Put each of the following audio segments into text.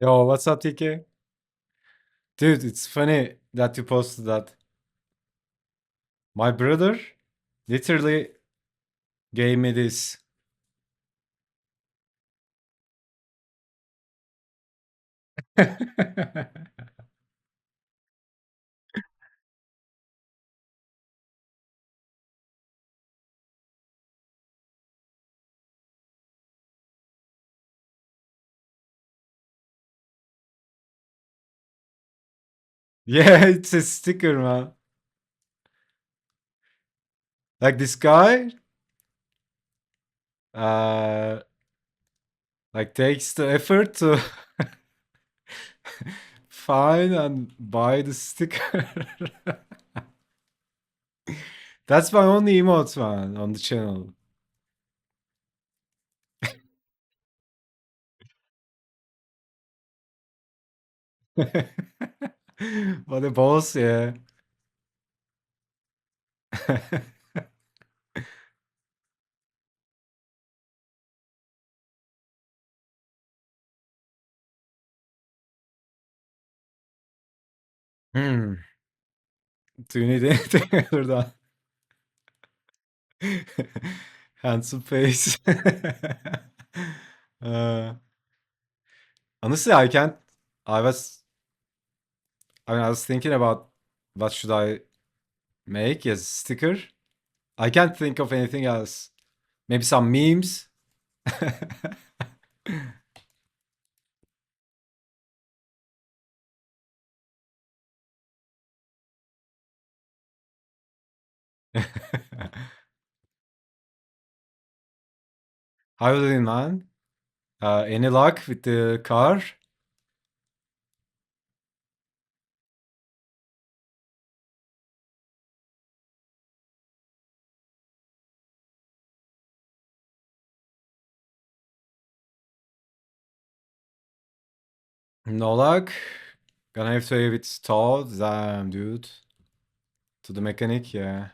Yo, what's up, TK? Dude, it's funny that you posted that. My brother literally gave me this. Yeah, it's a sticker, man. Like this guy, uh, like takes the effort to find and buy the sticker. That's my only emote, man, on the channel. What a boss, yeah. Hmm. Do you need anything other than handsome face? uh, Honestly, I can't. I was. I was thinking about what should I make as a sticker. I can't think of anything else. Maybe some memes. How are you doing, man? Any luck with the car? No luck. Gonna have to have it towed. Damn, dude. To the mechanic, yeah.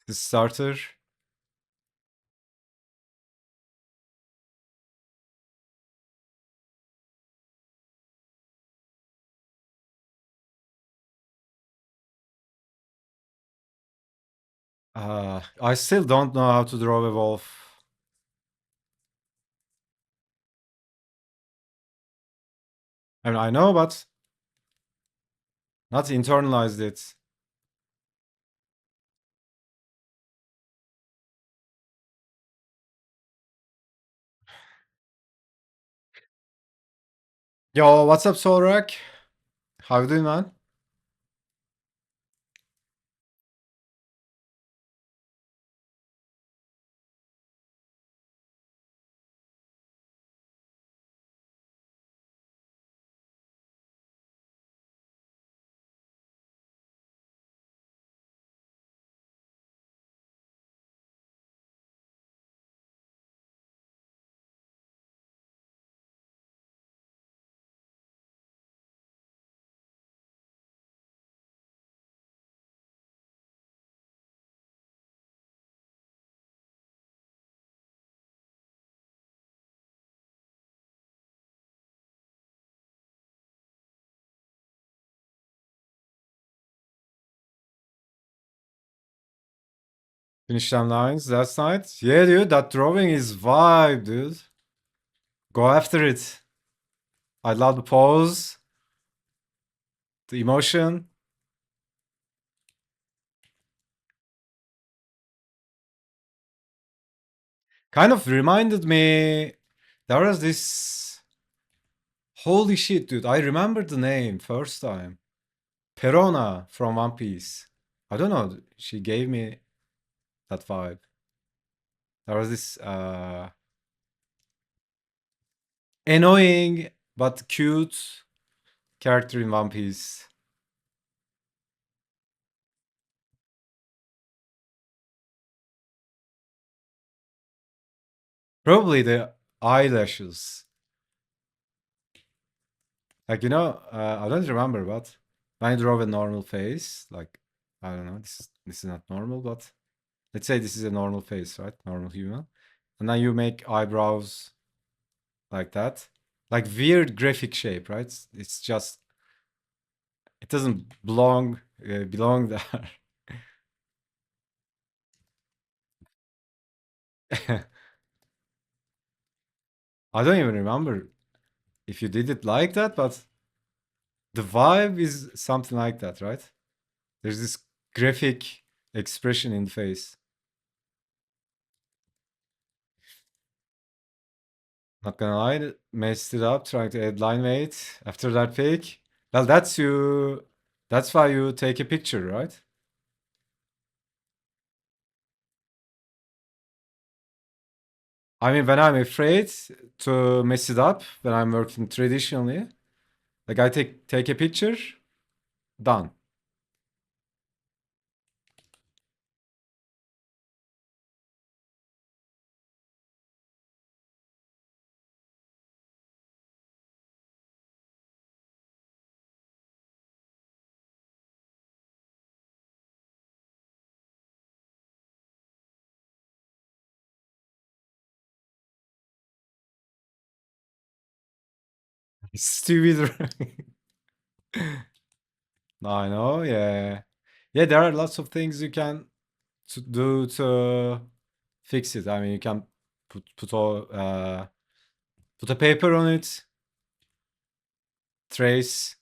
The starter. I still don't know how to draw a wolf. I mean, I know, but not internalized it. Yo, what's up, Solrak? How you doing, man? Finish them lines last night. Yeah, dude, that drawing is vibe, dude. Go after it. I love the pose, the emotion. Kind of reminded me. There was this. Holy shit, dude. I remember the name first time. Perona from One Piece. I don't know. She gave me that vibe. There was this annoying but cute character in One Piece. Probably the eyelashes. Like, I don't remember, but when I draw a normal face, like, I don't know, this is not normal, but Let's say this is a normal face, right? Normal human. And then you make eyebrows like that. Like weird graphic shape, right? It's just, it doesn't belong there. I don't even remember if you did it like that, but the vibe is something like that, right? There's this graphic expression in the face. Not gonna lie, messed it up trying to add line weight after that pick. Well, that's you. That's why you take a picture, right? I mean, when I'm afraid to mess it up, when I'm working traditionally, like I take a picture, done. Stupid. I know, yeah. Yeah, there are lots of things you can do to fix it. I mean, you can put a paper on it, trace.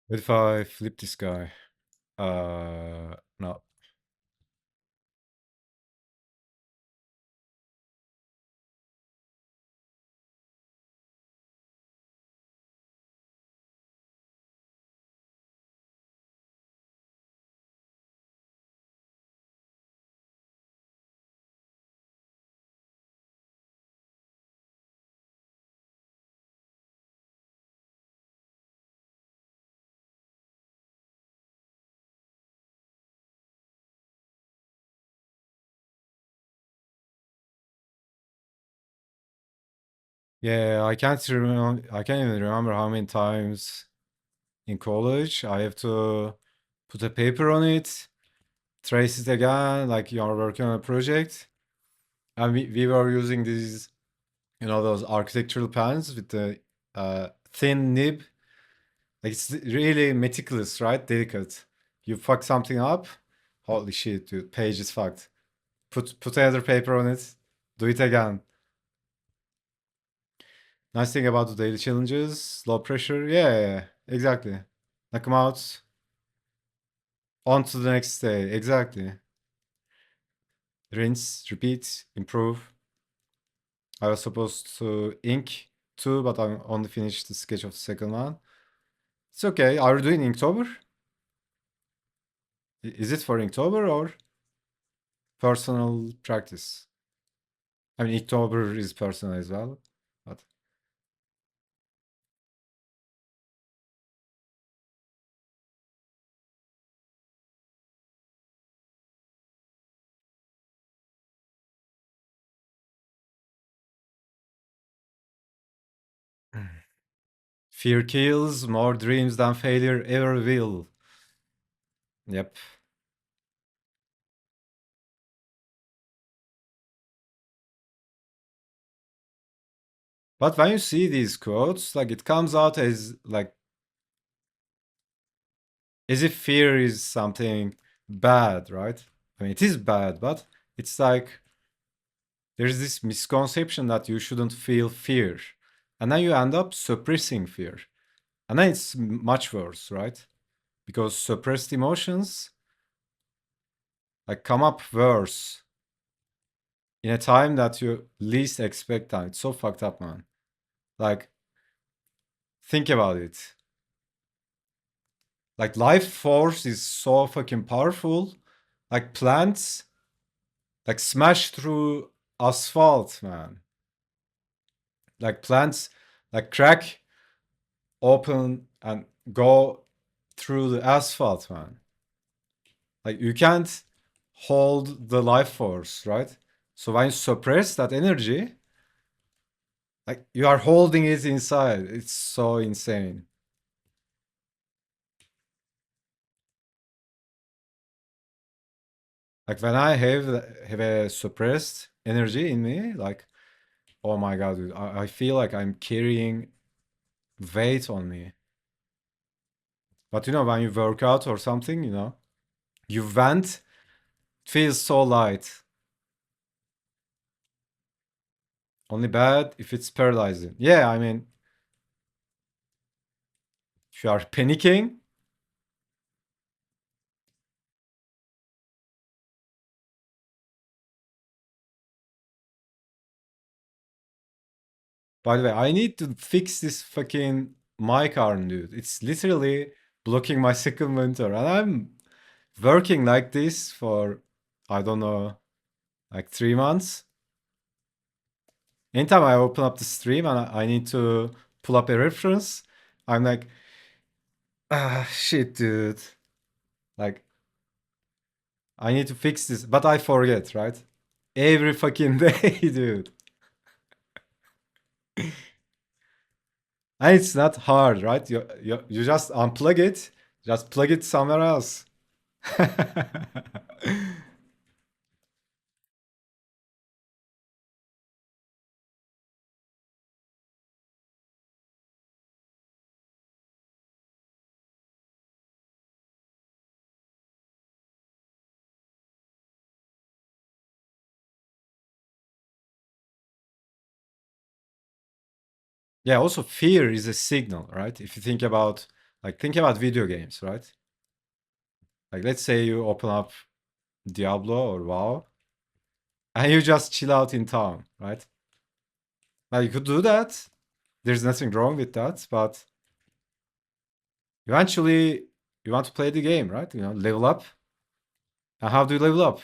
What if I flip this guy? No. Yeah, I can't remember. I can't even remember how many times in college I have to put a paper on it, trace it again, like you're working on a project. And we were using these, those architectural pens with the thin nib. Like it's really meticulous, right? Delicate. You fuck something up, holy shit, dude, page is fucked. Put another paper on it, do it again. Nice thing about the daily challenges, low pressure. Yeah, yeah, yeah, exactly. Knock them out, on to the next day. Exactly. Rinse, repeat, improve. I was supposed to ink two, but I only finished the sketch of the second one. It's okay. Are you doing Inktober? Is it for Inktober or personal practice? I mean, Inktober is personal as well, but Fear kills more dreams than failure ever will. Yep. But when you see these quotes, like it comes out as like as if fear is something bad, right? I mean, it is bad, but it's like there's this misconception that you shouldn't feel fear. And then you end up suppressing fear. And then it's much worse, right? Because suppressed emotions like come up worse in a time that you least expect them. It's so fucked up, man. Like, think about it. Like, life force is so fucking powerful. Like, plants, like, smash through asphalt, man. Like, plants, like, crack open and go through the asphalt, man. Like, you can't hold the life force, right? So, when you suppress that energy, like, you are holding it inside. It's so insane. Like when I have a suppressed energy in me, like oh my god, dude, I feel like I'm carrying weight on me. But you know, when you work out or something, you know, you vent, it feels so light. Only bad if it's paralyzing. Yeah, I mean, if you are panicking. By the way, I need to fix this fucking mic arm, dude. It's literally blocking my second monitor, and I'm working like this for I don't know, like 3 months. Anytime I open up the stream and I need to pull up a reference, I'm like, ah, shit, dude. Like, I need to fix this, but I forget, right? Every fucking day, dude. And it's not hard, right? You just unplug it, just plug it somewhere else. Yeah, also fear is a signal, right? If you think about think about video games, right? Like let's say you open up Diablo or WoW and you just chill out in town, right? Well, you could do that. There's nothing wrong with that, but eventually you want to play the game, right? You know, level up. And how do you level up?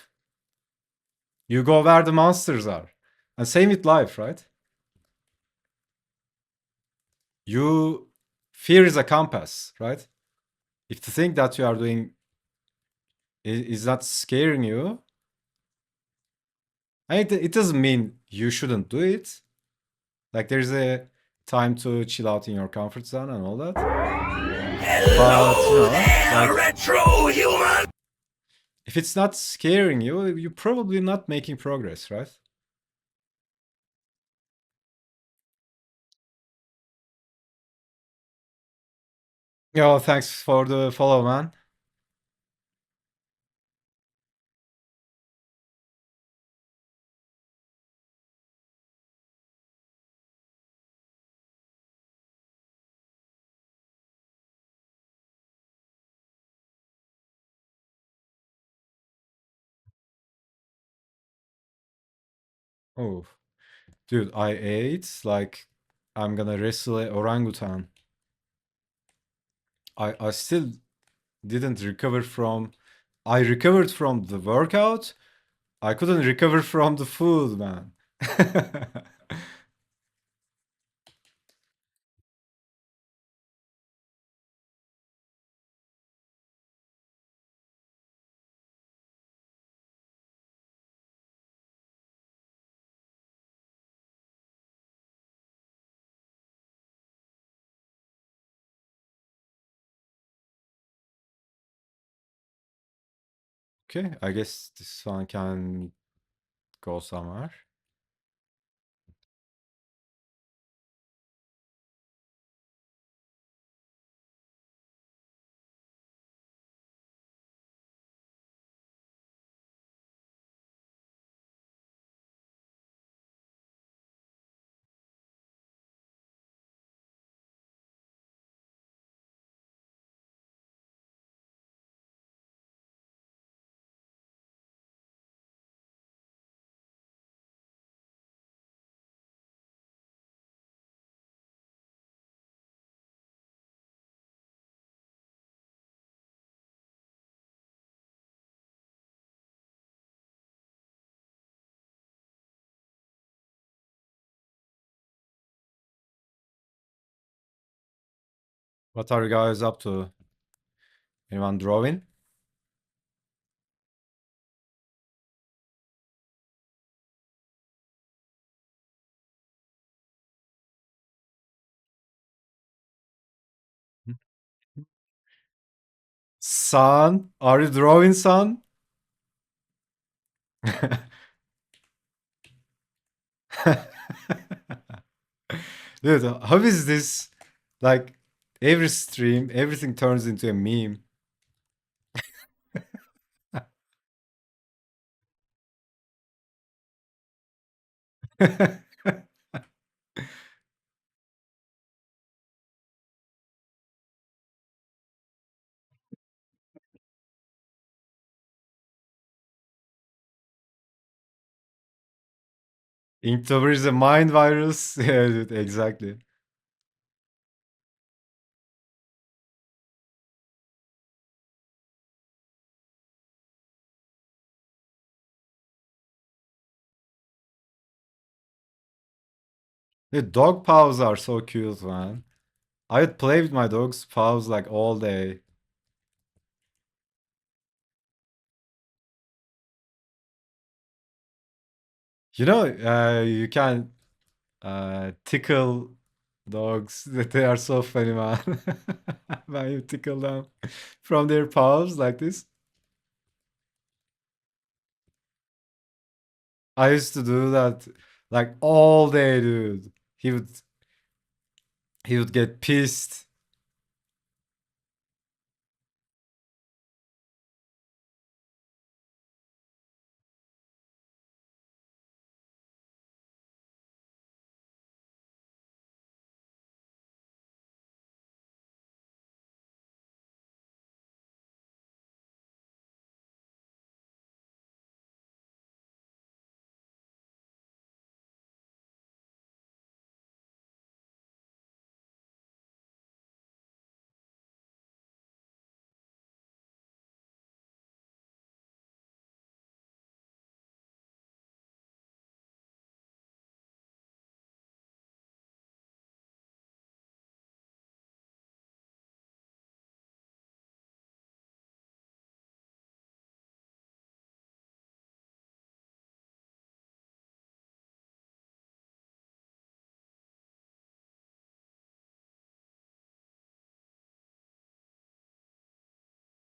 You go where the monsters are. And same with life, right? You fear is a compass, right? If the thing that you are doing is not scaring you, and it doesn't mean you shouldn't do it. Like there's a time to chill out in your comfort zone and all that. But you Hello know, there, like retro human! if it's not scaring you, you're probably not making progress, right? Yo, thanks for the follow, man. Oh, dude, I ate like I'm gonna wrestle a orangutan. I still didn't recover from. I recovered from the workout. I couldn't recover from the food, man. Okay, I guess this one can go somewhere. What are you guys up to? Anyone drawing? Son, are you drawing, son? Dude, how is this? Like, every stream, everything turns into a meme. Inktober is a mind virus. Yeah, dude, exactly. The dog paws are so cute, man. I would play with my dog's paws like all day. You know, you can tickle dogs. That they are so funny, man. When you tickle them from their paws like this. I used to do that like all day, dude. He would he would get pissed.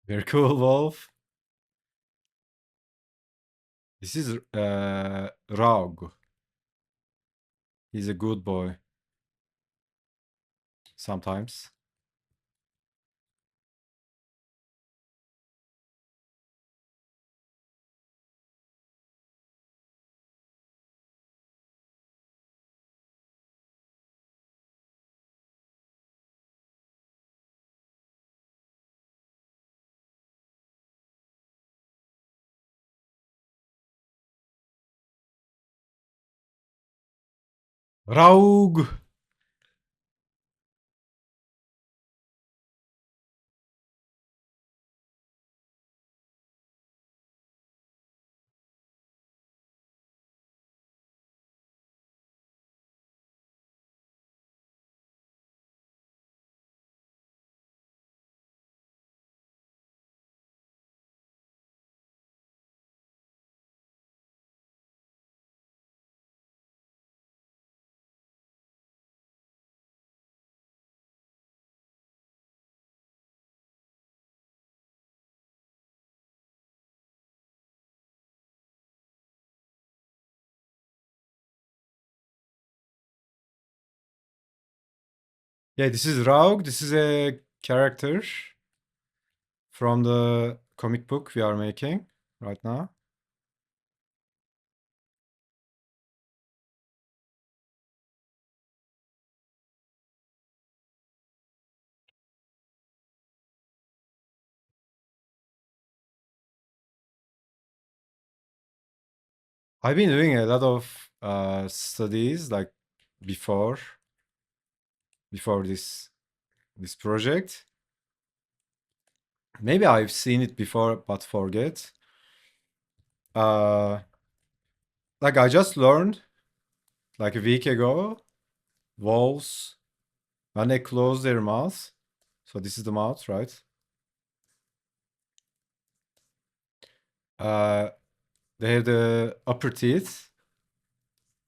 Very cool, Wolf. This is Raug. He's a good boy sometimes. Raug. Yeah, this is Raug. This is a character from the comic book we are making right now. I've been doing a lot of studies like before before this project. Maybe I've seen it before but forget. Uh, like I just learned like a week ago, wolves when they close their mouth. So this is the mouth, right? Uh, they have the upper teeth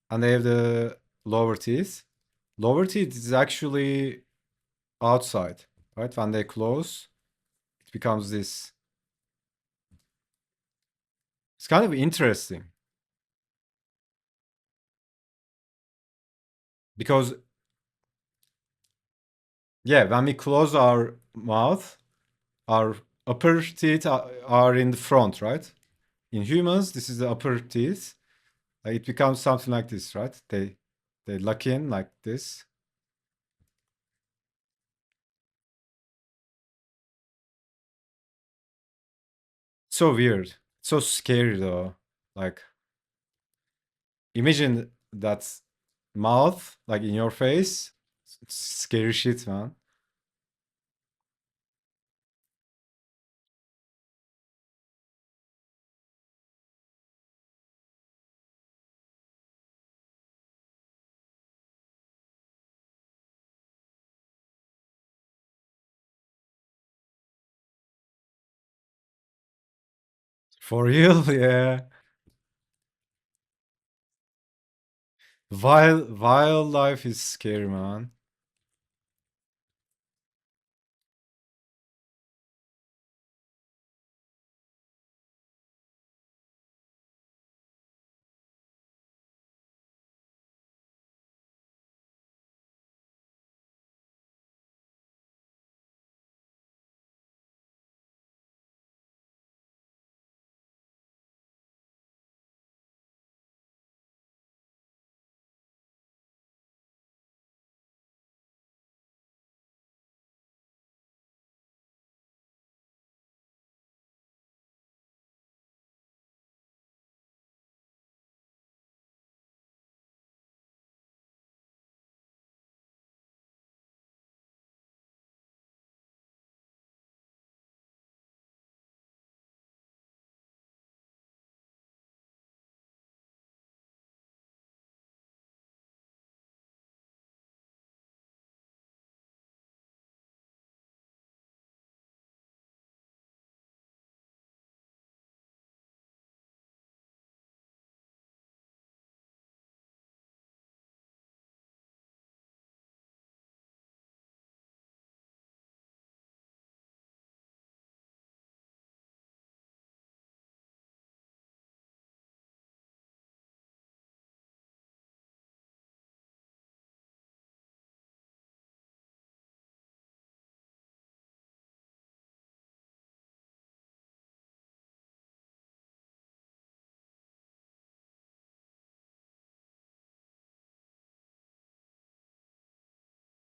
and they have the lower teeth. Lower teeth is actually outside, right? When they close, it becomes this. It's kind of interesting because, yeah, when we close our mouth, our upper teeth are in the front, right? In humans, this is the upper teeth. Like it becomes something like this, right? They lock in like this. So weird. So scary though. Like imagine that mouth like in your face. It's scary shit, man. For real, yeah. Wildlife is scary, man.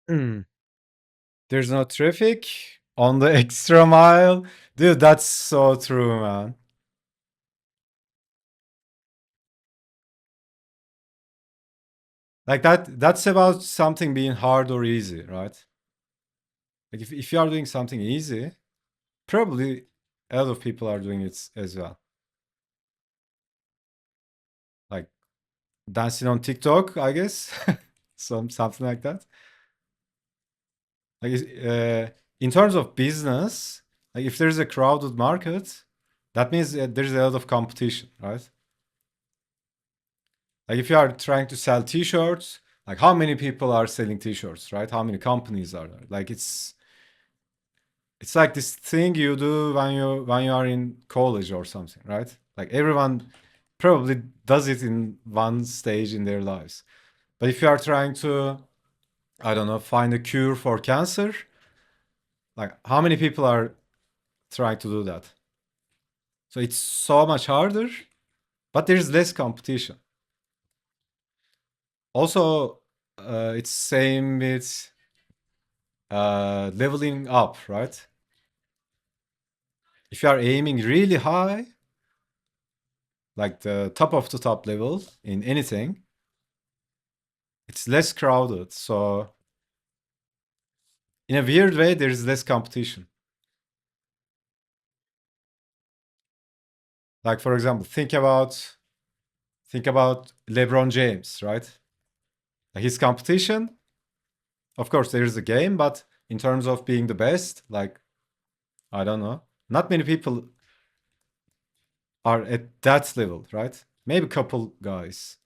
Mm. There's no traffic on the extra mile. Dude, that's so true, man. Like that's about something being hard or easy, right? Like if you are doing something easy, probably a lot of people are doing it as well. Like dancing on TikTok, I guess. Something like that. Like in terms of business, like if there's a crowded market, that means that there's a lot of competition, right? Like if you are trying to sell t-shirts, like how many people are selling t-shirts, right? How many companies are there? Like it's like this thing you do when you are in college or something, right? Like everyone probably does it in one stage in their lives. But if you are trying to I don't know, find a cure for cancer. Like, how many people are trying to do that? So it's so much harder, but there's less competition. Also, it's same with leveling up, right? If you are aiming really high, like the top of the top level in anything, it's less crowded. So in a weird way, there is less competition. Like for example, think about LeBron James, right? Like his competition, of course, there is a game, but in terms of being the best, like I don't know, not many people are at that level, right? Maybe a couple guys.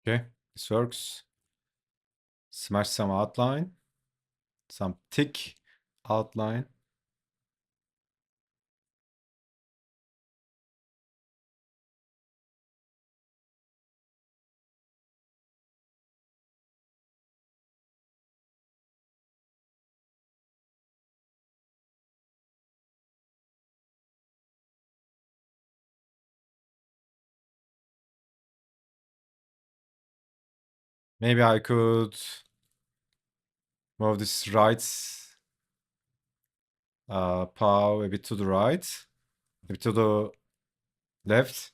Okay, this works. Smash some outline, some thick outline. Maybe I could move this right paw a bit to the right, a bit to the left.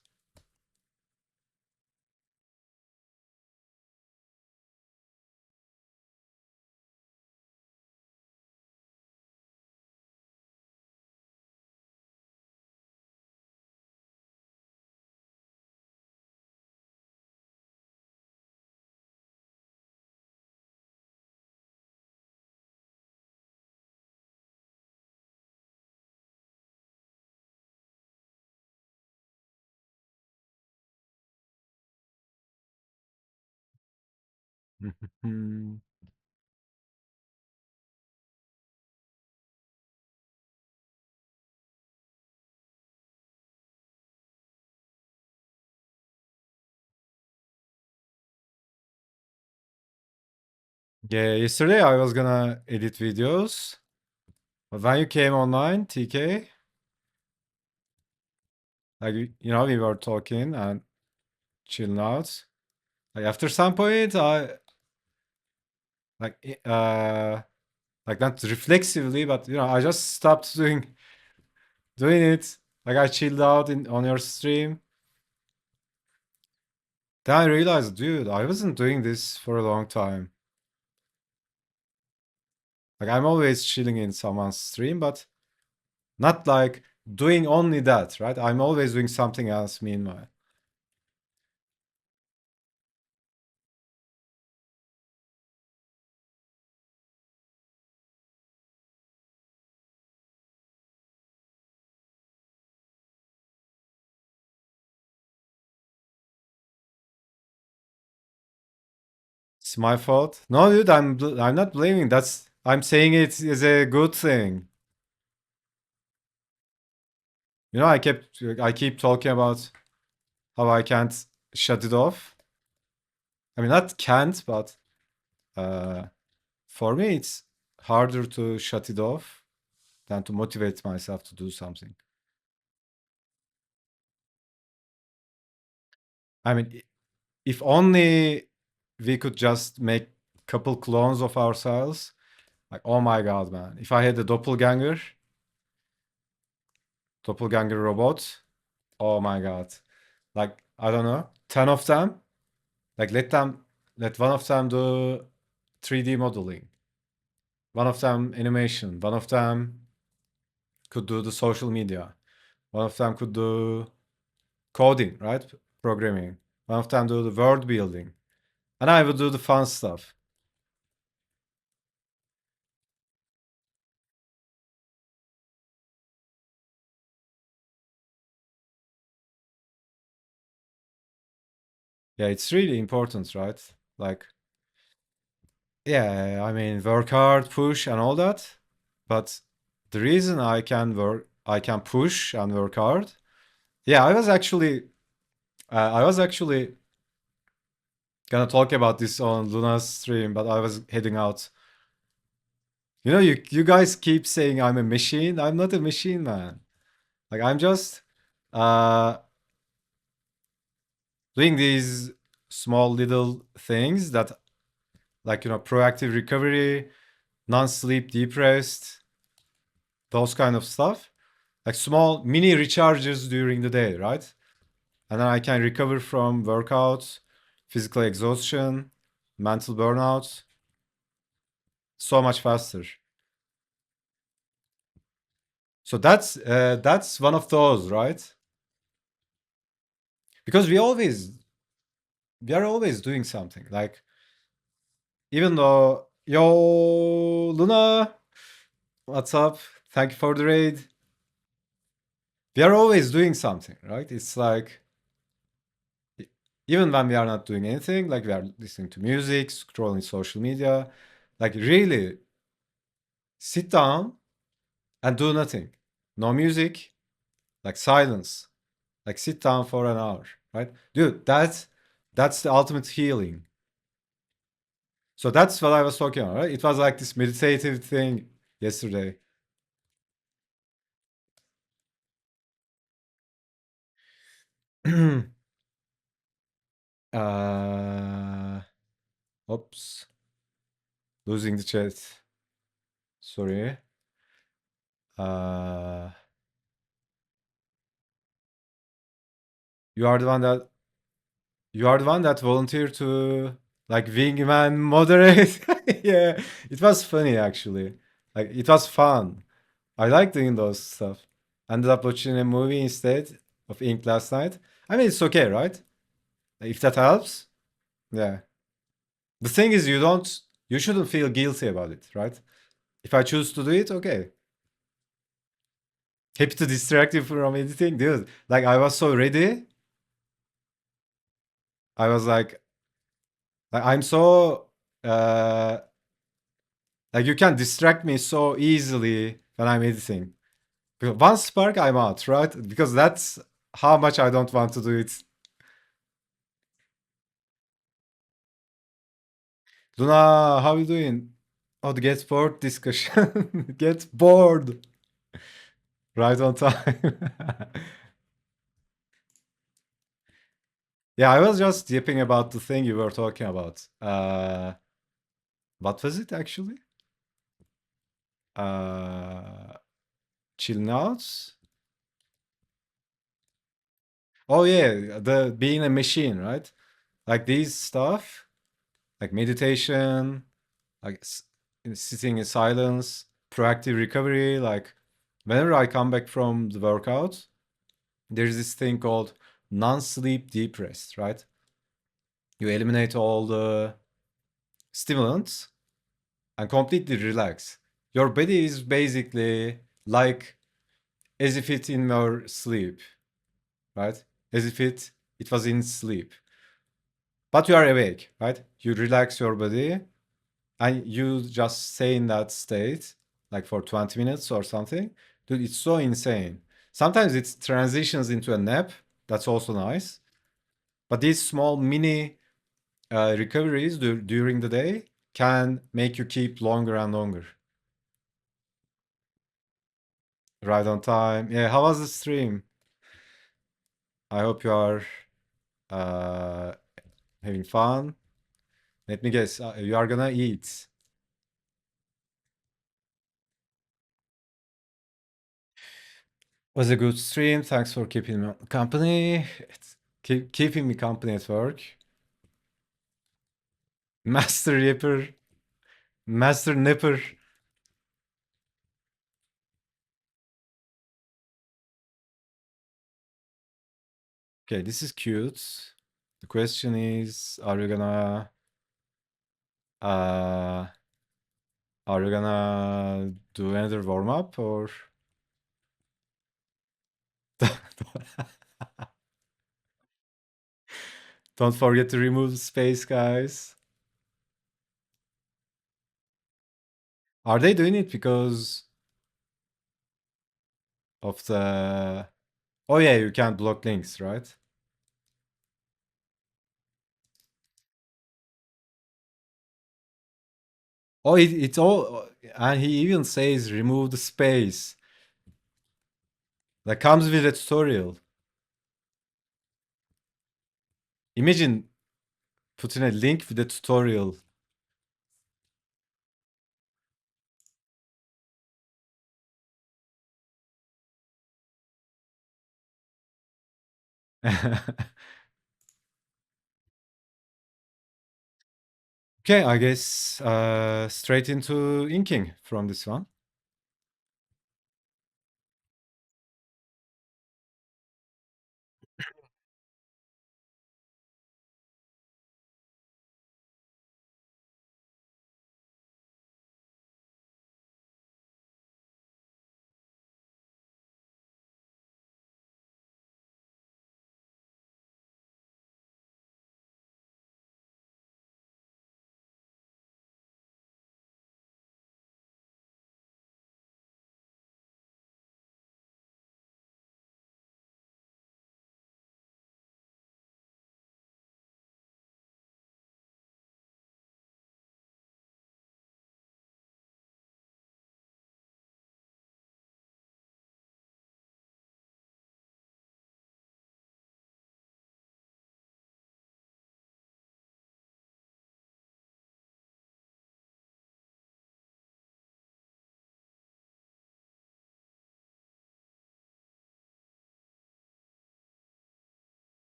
Yeah, yesterday I was gonna edit videos, but when you came online, TK, like we were talking and chilling out. Like after some point, I like like not reflexively, but I just stopped doing it. Like I chilled out in on your stream. Then I realized, dude, I wasn't doing this for a long time. Like I'm always chilling in someone's stream, but not like doing only that, right? I'm always doing something else meanwhile. It's my fault. No, dude, I'm not blaming. I'm saying it is a good thing. I keep talking about how I can't shut it off. I mean, not can't, but uh, for me, it's harder to shut it off than to motivate myself to do something. I mean, if only we could just make couple clones of ourselves. Like, oh my god, man! If I had a doppelganger robot, oh my god! Like, I don't know, 10 of them. Like, let one of them do 3D modeling, one of them animation, one of them could do the social media, one of them could do coding, right? Programming. One of them do the world building. And I would do the fun stuff. Yeah, it's really important, right? Like, yeah, I mean, work hard, push, and all that. But the reason I can push and work hard. Yeah, I was actually gonna talk about this on Luna's stream, but I was heading out. You know, you guys keep saying I'm a machine. I'm not a machine, man. Like I'm just uh doing these small little things that, like, proactive recovery, non-sleep, deep rest, those kind of stuff. Like small mini recharges during the day, right? And then I can recover from workouts, physical exhaustion, mental burnout so much faster. So that's one of those, right? Because we are always doing something. Like, even though, yo Luna, what's up? Thank you for the raid. We are always doing something, right? It's like, e- even when we are not doing anything, like we are listening to music, scrolling social media, like really sit down and do nothing. No music, like silence. Like sit down for an hour, right? Dude, that's the ultimate healing. So that's what I was talking about, right? It was like this meditative thing yesterday. uh, oops, losing the chat. Sorry. Uh, you are the one that you are the one that volunteered to, like, wingman moderate. Yeah, it was funny actually. Like it was fun. I like doing those stuff. Ended up watching a movie instead of Ink last night. I mean, it's okay, right? If that helps, yeah. The thing is, you shouldn't feel guilty about it, right? If I choose to do it, okay. Happy to distract you from anything, dude. Like I was so ready. I was like I'm so uh like you can distract me so easily when I'm editing. Because one spark, I'm out, right? Because that's how much I don't want to do it. Luna, how you doing? Oh, the get bored discussion. Get bored. Right on time. Yeah, I was just yipping about the thing you were talking about. What was it actually? Uh, chilling out? Oh yeah, the being a machine, right? Like these stuff, like meditation, like sitting in silence, proactive recovery. Like whenever I come back from the workout, there's this thing called non-sleep deep rest, right? You eliminate all the stimulants and completely relax. Your body is basically like as if it's in your sleep, right? As if it was in sleep. But you are awake, right? You relax your body and you just stay in that state like for 20 minutes or something. Dude, it's so insane. Sometimes it transitions into a nap. That's also nice. But these small mini recoveries during the day can make you keep longer and longer. Right on time. Yeah, how was the stream? I hope you are uh, having fun. Let me guess, you are gonna eat. Was a good stream. Thanks for keeping me company. Keeping me company at work. Master Yipper, Master Nipper. Okay, this is cute. The question is, are you gonna Uh, are you gonna do another warm up or? Don't forget to remove the space, guys. Are they doing it because of the? Oh yeah, you can't block links, right? Oh, it's all, and he even says remove the space. That comes with a tutorial. Imagine putting a link with a tutorial. Okay, I guess straight into inking from this one.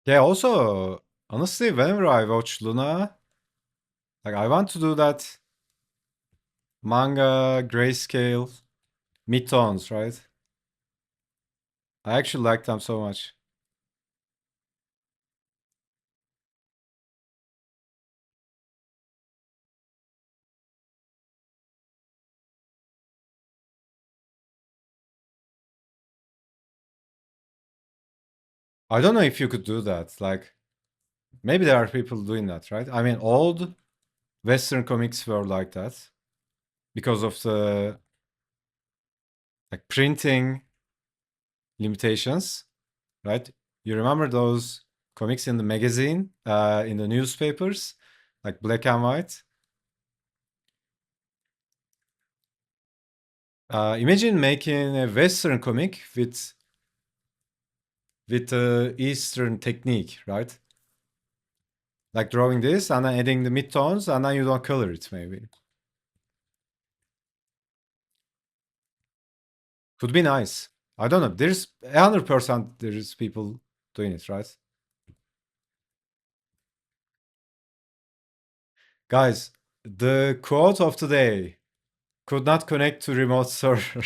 Yeah, also, honestly, whenever I watch Luna, like I want to do that manga grayscale mid-tones, right? I actually like them so much. I don't know if you could do that. Like, maybe there are people doing that, right? I mean, old Western comics were like that because of the like printing limitations, right? You remember those comics in the magazine, in the newspapers, like black and white? Imagine making a Western comic with Eastern technique, right? Like drawing this and then adding the midtones, and then you don't color it, maybe. Could be nice. I don't know. There's 100% there's people doing it, right? Guys, the quote of today: could not connect to remote server.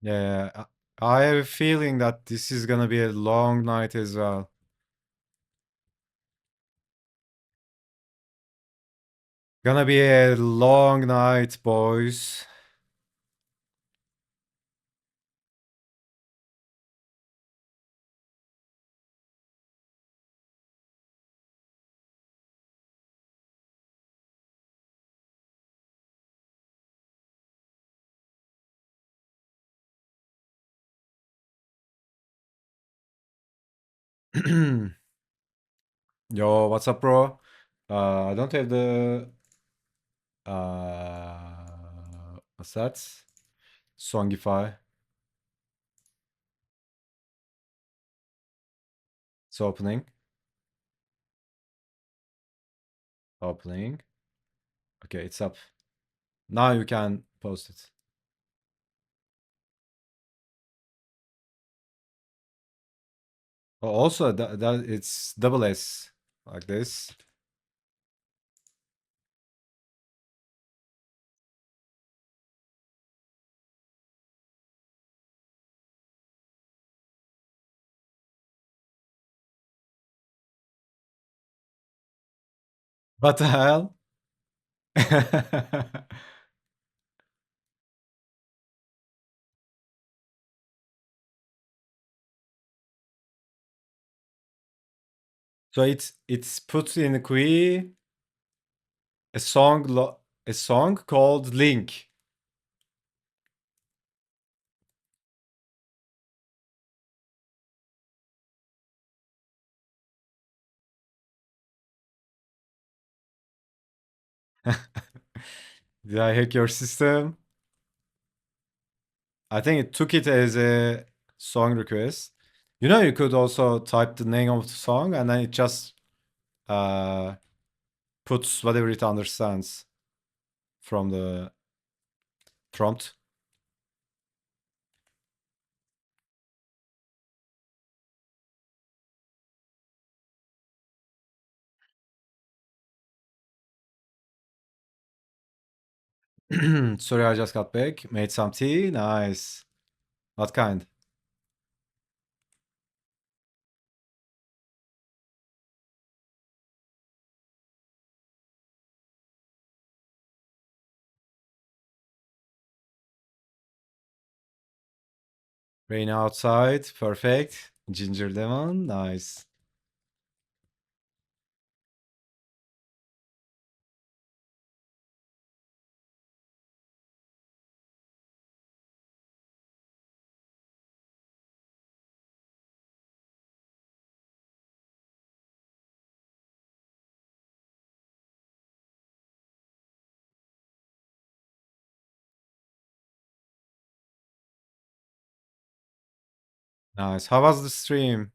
Yeah, I have a feeling that this is gonna be a long night as well. Gonna be a long night, boys. Yo, what's up, bro? I don't have the what's that? Songify. It's opening. Opening. Okay, it's up. Now you can post it. Oh, also that it's double S like this. What the hell? So it's put in a queue a a song called Link. Did I hack your system? I think it took it as a song request. You know, you could also type the name of the song and then it just uh, puts whatever it understands from the prompt. Sorry, I just got back. Made some tea. Nice. What kind? Rain outside. Perfect. Ginger lemon. Nice. Nice. How was the stream?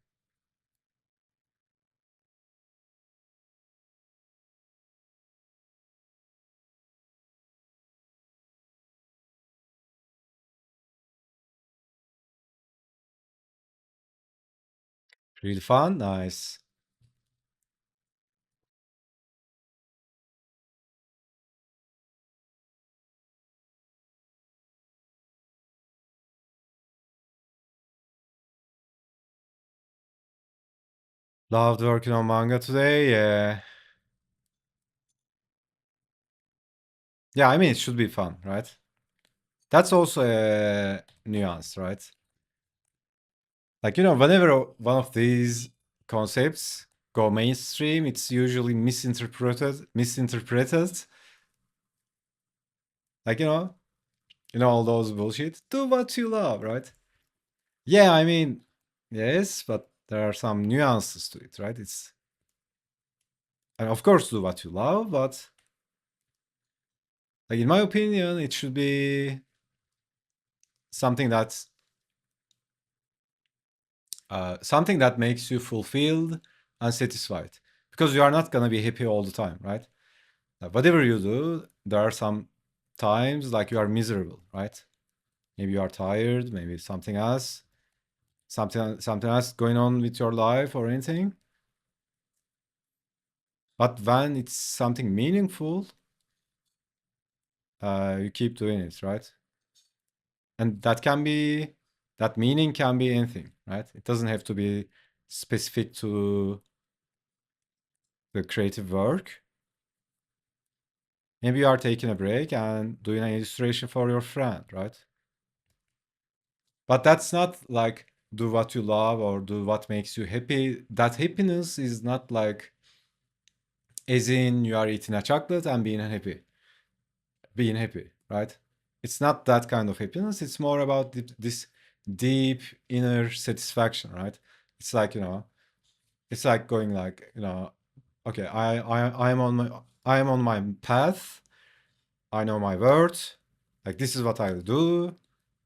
Really fun? Nice. Loved working on manga today. Yeah. Yeah, I mean, it should be fun, right? That's also a nuance, right? Like, you know, whenever one of these concepts go mainstream, it's usually misinterpreted. Like, all those bullshit. Do what you love, right? Yeah, I mean, yes, but there are some nuances to it, right? And of course, do what you love, but like in my opinion, it should be something that's something that makes you fulfilled and satisfied. Because you are not gonna be happy all the time, right? Like, whatever you do, there are some times like you are miserable, right? Maybe you are tired, maybe something else, something else going on with your life or anything. But when it's something meaningful, you keep doing it, right? And that meaning can be anything, right? It doesn't have to be specific to the creative work. Maybe you are taking a break and doing an illustration for your friend, right? But that's not like do what you love or do what makes you happy. That happiness is not like as in you are eating a chocolate and being happy, right? It's not that kind of happiness. It's more about this deep inner satisfaction, right? It's like, It's like going like, okay, I am on my path. I know my worth. Like this is what I'll do,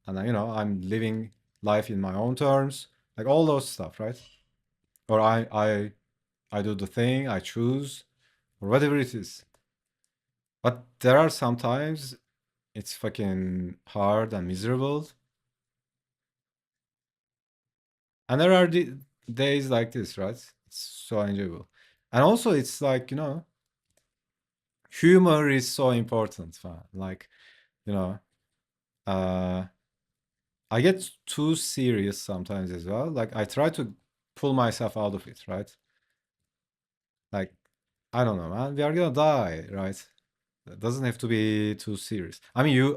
and I'm living life in my own terms. Like all those stuff, right? Or I do the thing I choose, or whatever it is. But there are sometimes it's fucking hard and miserable, and there are days like this, right? It's so enjoyable, and also it's like humor is so important, man. Like you know, uh, I get too serious sometimes as well. Like I try to pull myself out of it, right? Like I don't know, man. We are gonna die, right? It doesn't have to be too serious. I mean,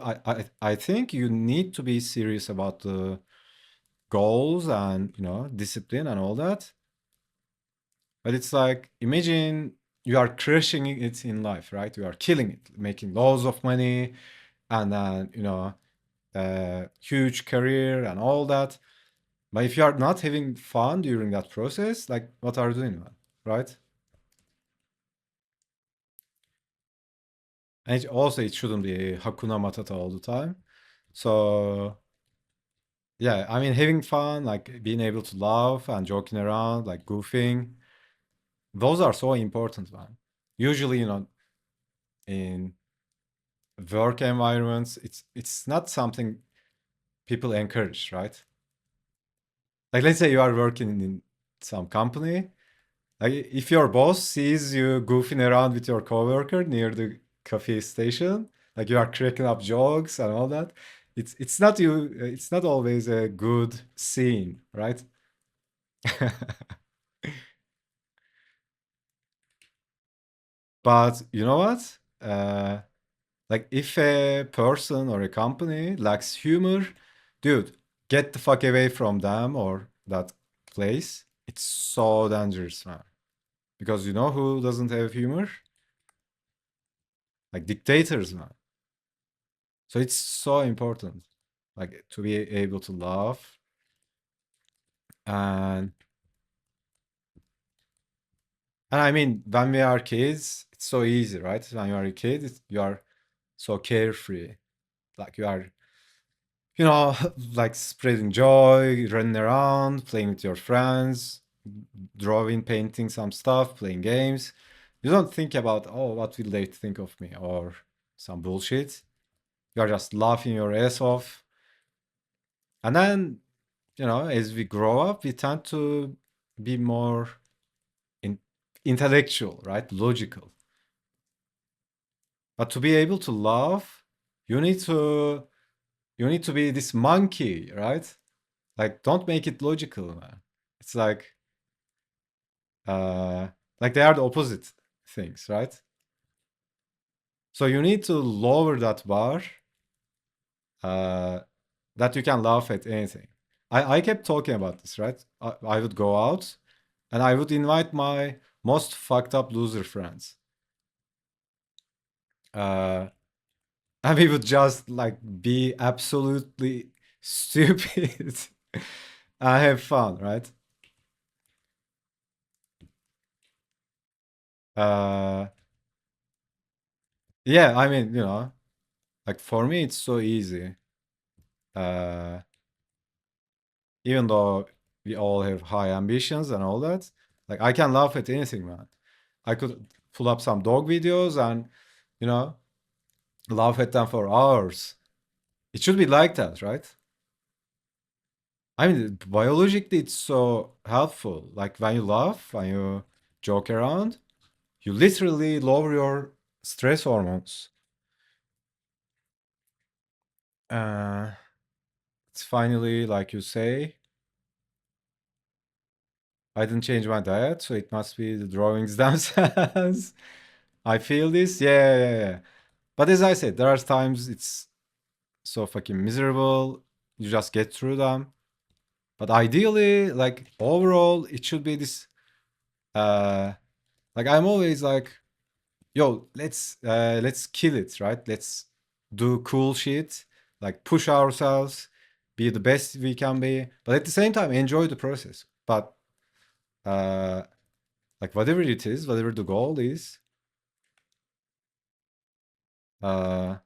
I think you need to be serious about the goals and discipline and all that. But it's like imagine you are crushing it in life, right? You are killing it, making loads of money, and then huge career and all that. But if you are not having fun during that process, like what are you doing, man? Right? And also, it shouldn't be Hakuna Matata all the time. So yeah, I mean, having fun, like being able to laugh and joking around, like goofing, those are so important, man. Usually, in work environments, it's not something people encourage, right? Like, let's say you are working in some company. Like, if your boss sees you goofing around with your coworker near the coffee station, like you are cracking up jokes and all that, it's not you. It's not always a good scene, right? But you know what? Like if a person or a company lacks humor, dude, get the fuck away from them or that place. It's so dangerous, man. Because you know who doesn't have humor? Like dictators, man. So it's so important, like to be able to laugh. And and I mean, when we are kids, it's so easy, right? When you are a kid, you are so carefree. Like you are like spreading joy, running around, playing with your friends, drawing, painting some stuff, playing games. You don't think about, oh, what will they think of me or some bullshit. You're just laughing your ass off. And then, as we grow up, we tend to be more in- intellectual, right? Logical. But to be able to laugh, you need to you need to be this monkey, right? Like don't make it logical, man. It's uh like they are the opposite things, right? So you need to lower that bar uh that you can laugh at anything. I kept talking about this, right? I would go out and I would invite my most fucked up loser friends. Uh and we would just like be absolutely stupid and have fun, right? Uh yeah, I mean, like for me it's so easy. Uh Even though we all have high ambitions and all that, like I can laugh at anything, man. I could pull up some dog videos and, you know, laugh at them for hours. It should be like that, right? I mean, biologically, it's so helpful. Like when you laugh, when you joke around, you literally lower your stress hormones. Uh, it's finally, like you say, I didn't change my diet, so it must be the drawings themselves. I feel this, yeah, yeah, yeah. But as I said, there are times it's so fucking miserable. You just get through them. But ideally, like overall, it should be this. Uh, like I'm always like, yo, let's kill it, right? Let's do cool shit, like push ourselves, be the best we can be, but at the same time enjoy the process. But Like whatever it is, whatever the goal is, uh,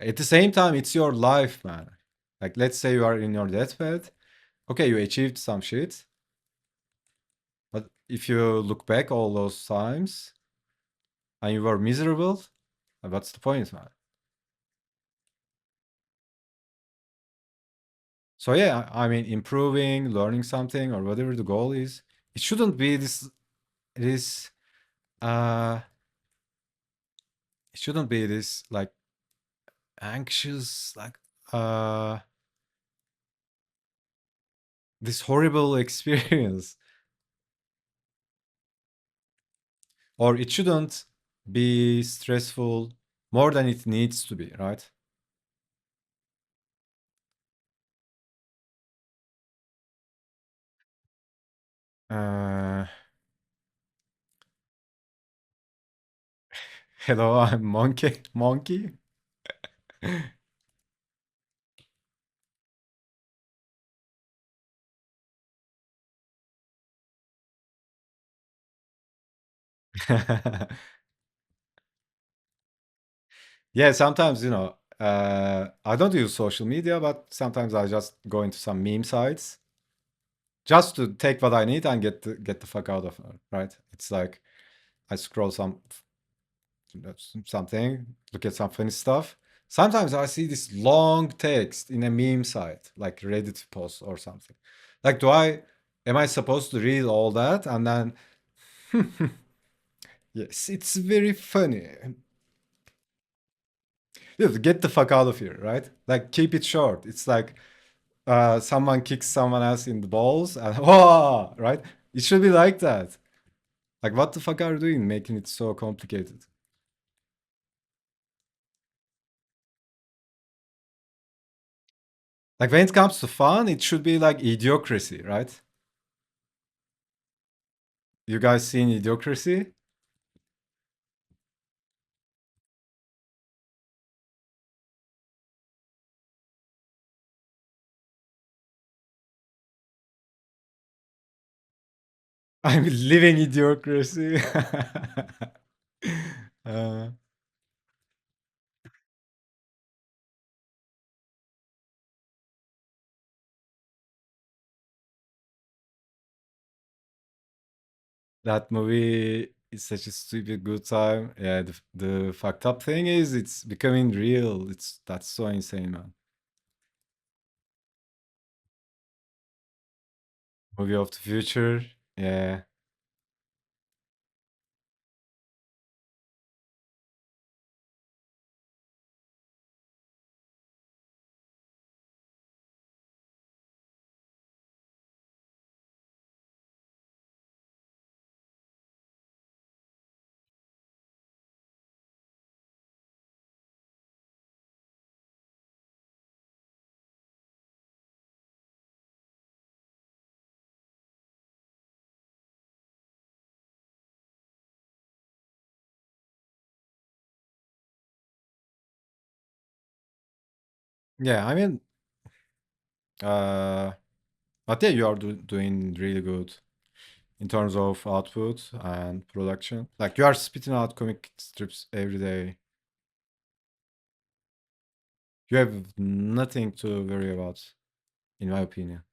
at the same time, it's your life, man. Like let's say you are in your deathbed. Okay, you achieved some shit, but if you look back all those times and you were miserable, what's the point, man? So yeah, I mean, improving, learning something, or whatever the goal is, it shouldn't be this uh it shouldn't be this like anxious, like uh this horrible experience. Or it shouldn't be stressful more than it needs to be, right? Uh Hello, I'm Monkey. Monkey? Yeah, sometimes, I don't use social media, but sometimes I just go into some meme sites just to take what I need and get the fuck out of it, right? It's like I scroll something, look at some funny stuff. Sometimes I see this long text in a meme site, like Reddit post or something. Like, am I supposed to read all that and then, yes, it's very funny. Dude, get the fuck out of here, right? Like, keep it short. It's like someone kicks someone else in the balls and, oh, right? It should be like that. Like, what the fuck are you doing making it so complicated? Like, when it comes to fun, it should be like idiocracy, right? You guys seen Idiocracy? I'm living Idiocracy. uh, that movie is such a stupid good time. Yeah, the fucked up thing is it's becoming real. That's so insane, man. Movie of the future. Yeah. Yeah, I mean, uh, but yeah, you are doing really good in terms of output and production. Like you are spitting out comic strips every day. You have nothing to worry about, in my opinion.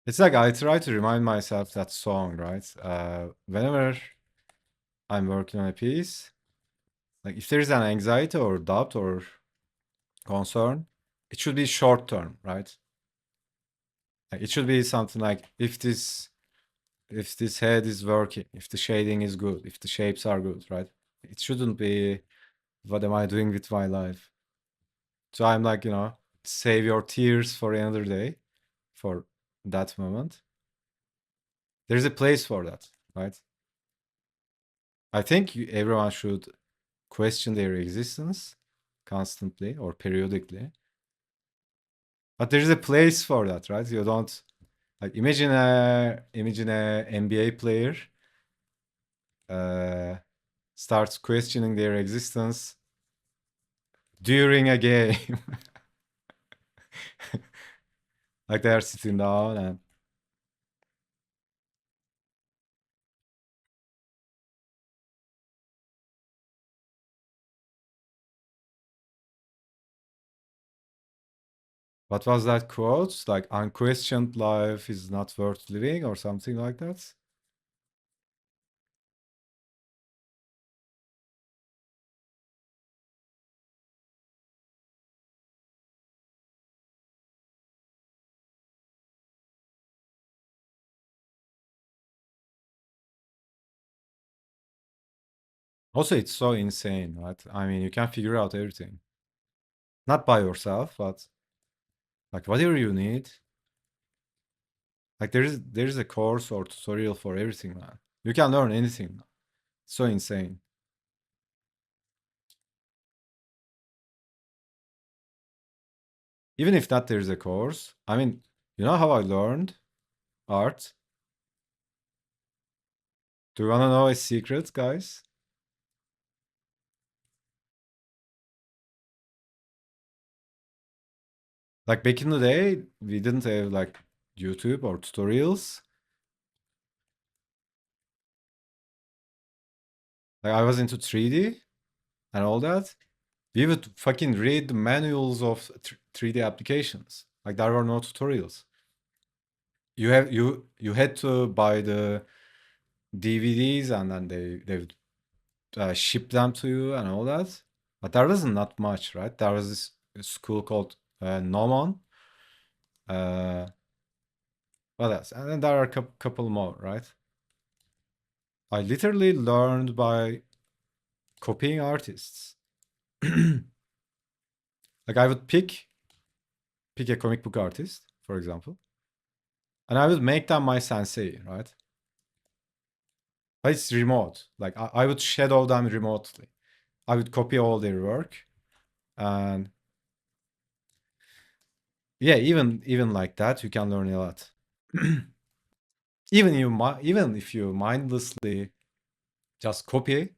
It's like I try to remind myself that song, right? Whenever I'm working on a piece, like if there's an anxiety or doubt or concern, it should be short term, right? Like it should be something like if this head is working, if the shading is good, if the shapes are good, right? It shouldn't be what am I doing with my life? So I'm like, save your tears for another day, for that moment. There's a place for that, right? I think everyone should question their existence constantly or periodically. But there's a place for that, right? You don't like imagine a NBA player uh, starts questioning their existence during a game. Like they're sitting down and what was that quote? Like unquestioned life is not worth living or something like that. Also, it's so insane, right? I mean, you can figure out everything. Not by yourself, but like whatever you need. Like there is a course or tutorial for everything, man. You can learn anything. So insane. Even if not there's a course. I mean, you know how I learned art? Do you wanna know a secret, guys? Like back in the day, we didn't have like YouTube or tutorials. Like I was into 3D and all that. We would fucking read the manuals of 3D applications. Like there were no tutorials. You had to buy the DVDs and then they would ship them to you and all that. But there wasn't not much, right? There was this school called Nomon. Uh, what else? And then there are a couple more, right? I literally learned by copying artists. Like I would pick a comic book artist, for example, and I would make them my sensei, right? But it's remote. Like I would shadow them remotely. I would copy all their work, and yeah, even like that, you can learn a lot. Even if you mindlessly just copy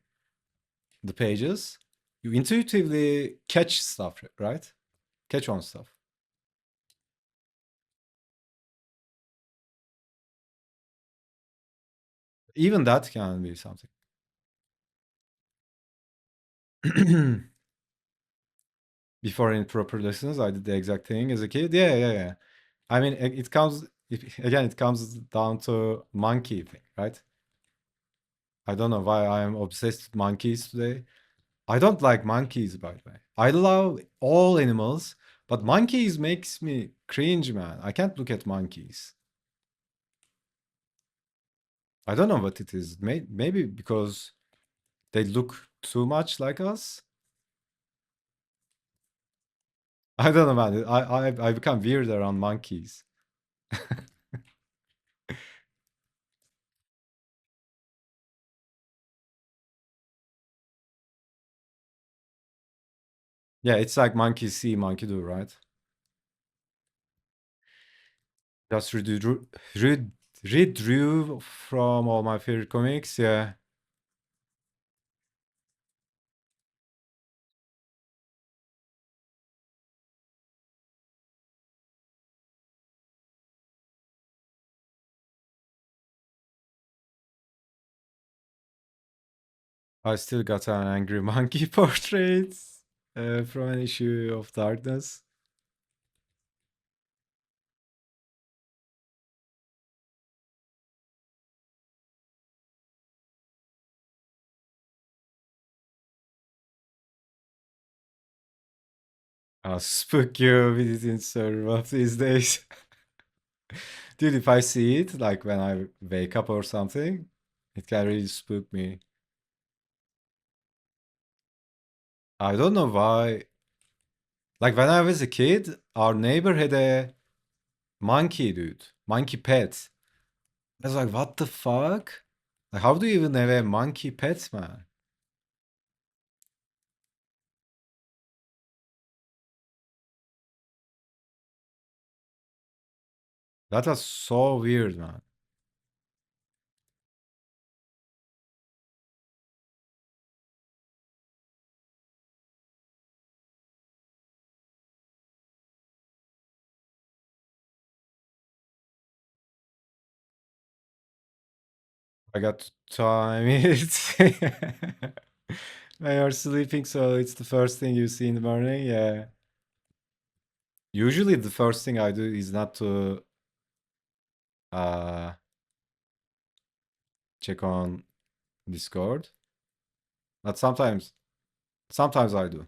the pages, you intuitively catch stuff, right? Catch on stuff. Even that can be something. Before in proper lessons, I did the exact thing as a kid. Yeah, yeah, yeah. I mean, it comes again. It comes down to monkey thing, right? I don't know why I am obsessed with monkeys today. I don't like monkeys, by the way. I love all animals, but monkeys makes me cringe, man. I can't look at monkeys. I don't know what it is. Maybe because they look too much like us. I don't know, man. I become weird around monkeys. Yeah, it's like monkey see, monkey do, right? Just read from all my favorite comics. Yeah, I still got an angry monkey portrait from an issue of Darkness. I'll spook you with it in server of these days. Dude, if I see it, like when I wake up or something, it can really spook me. I don't know why. Like when I was a kid, our neighbor had a monkey, dude. Monkey pet. I was like, what the fuck? Like, how do you even have a monkey pet, man? That was so weird, man. I got to time it. When you're sleeping, so it's the first thing you see in the morning. Yeah. Usually, the first thing I do is not to uh, check on Discord, but sometimes I do.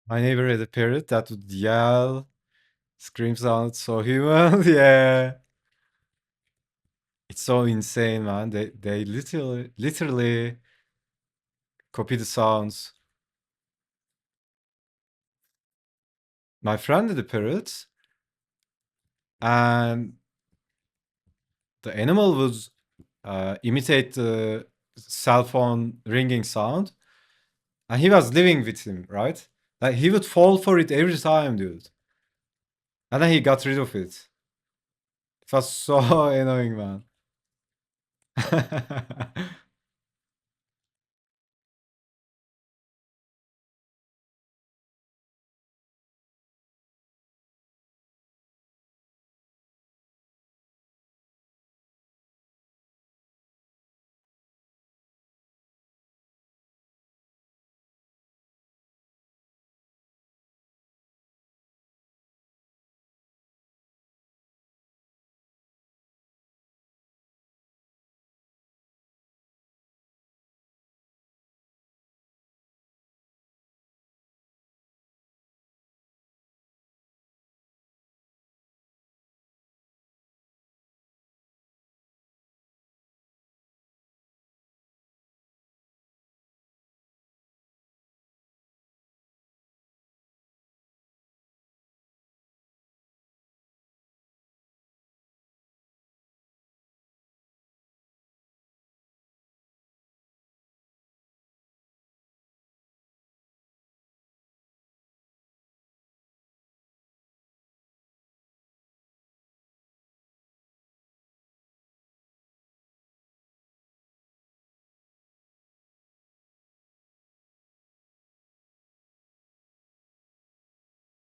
My neighbor had a parrot that would yell, scream sounds so human. Yeah, it's so insane, man. They literally copy the sounds. My friend had a parrot, and the animal would imitate the cell phone ringing sound, and he was living with him, right? Like he would fall for it every time, dude. And then he got rid of it. It was so annoying, man.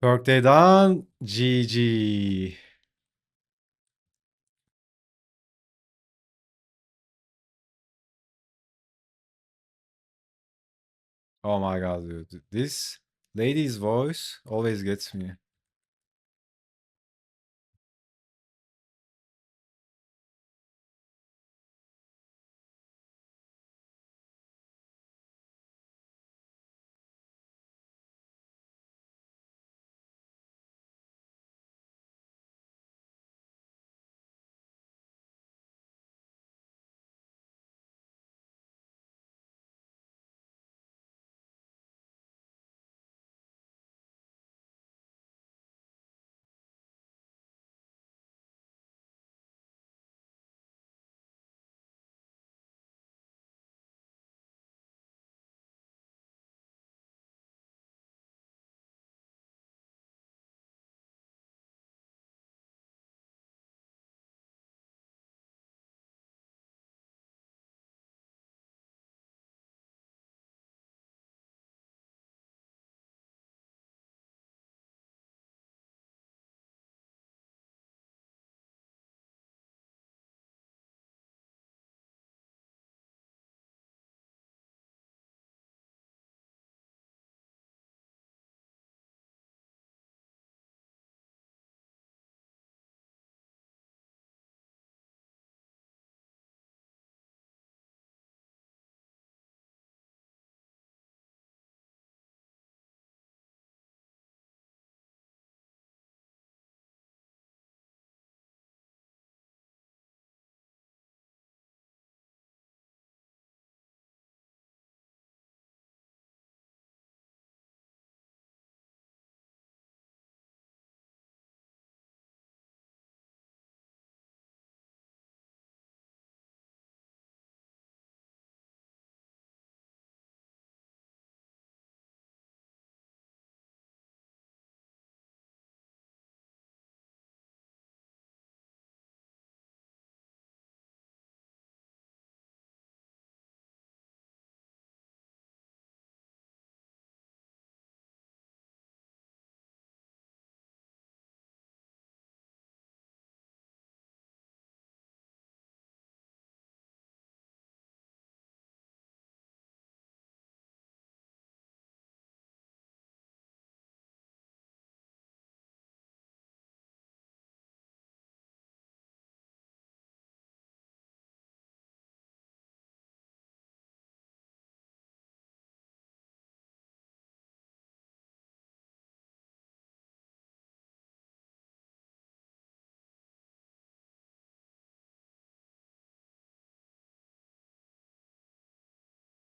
Workday done. GG. Oh my god, dude. This lady's voice always gets me.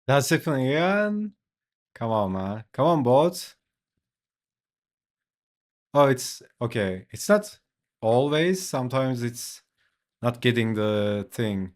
That's definitely Ian. Come on, man. Come on, bot. Oh, it's okay. It's not always. Sometimes it's not getting the thing.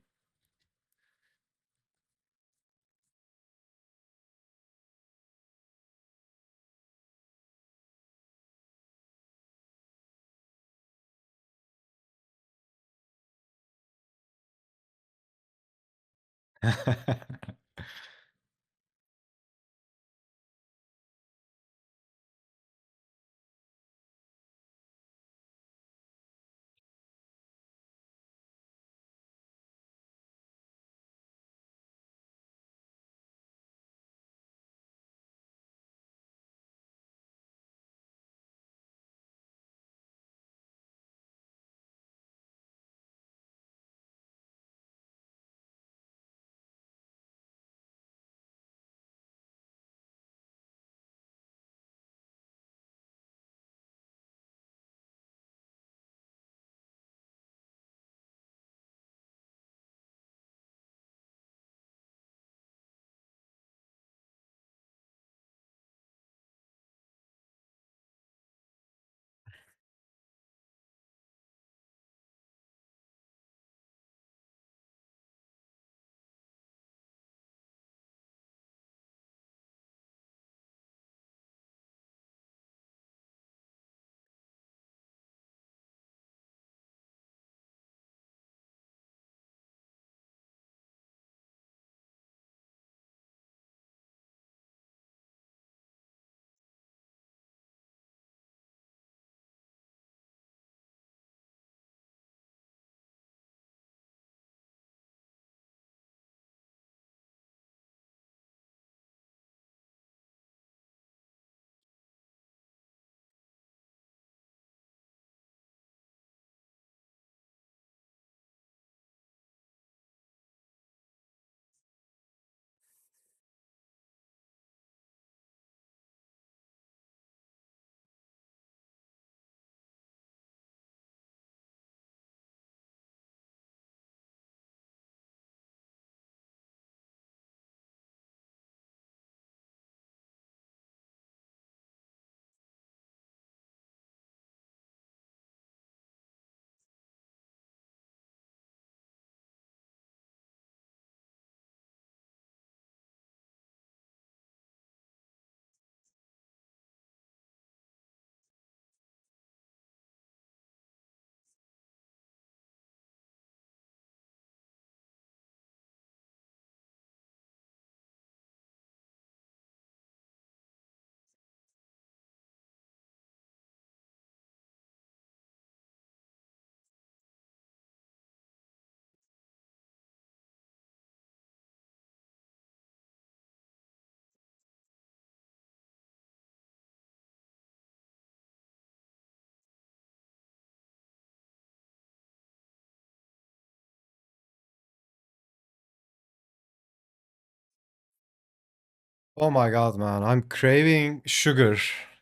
Oh my god, man. I'm craving sugar,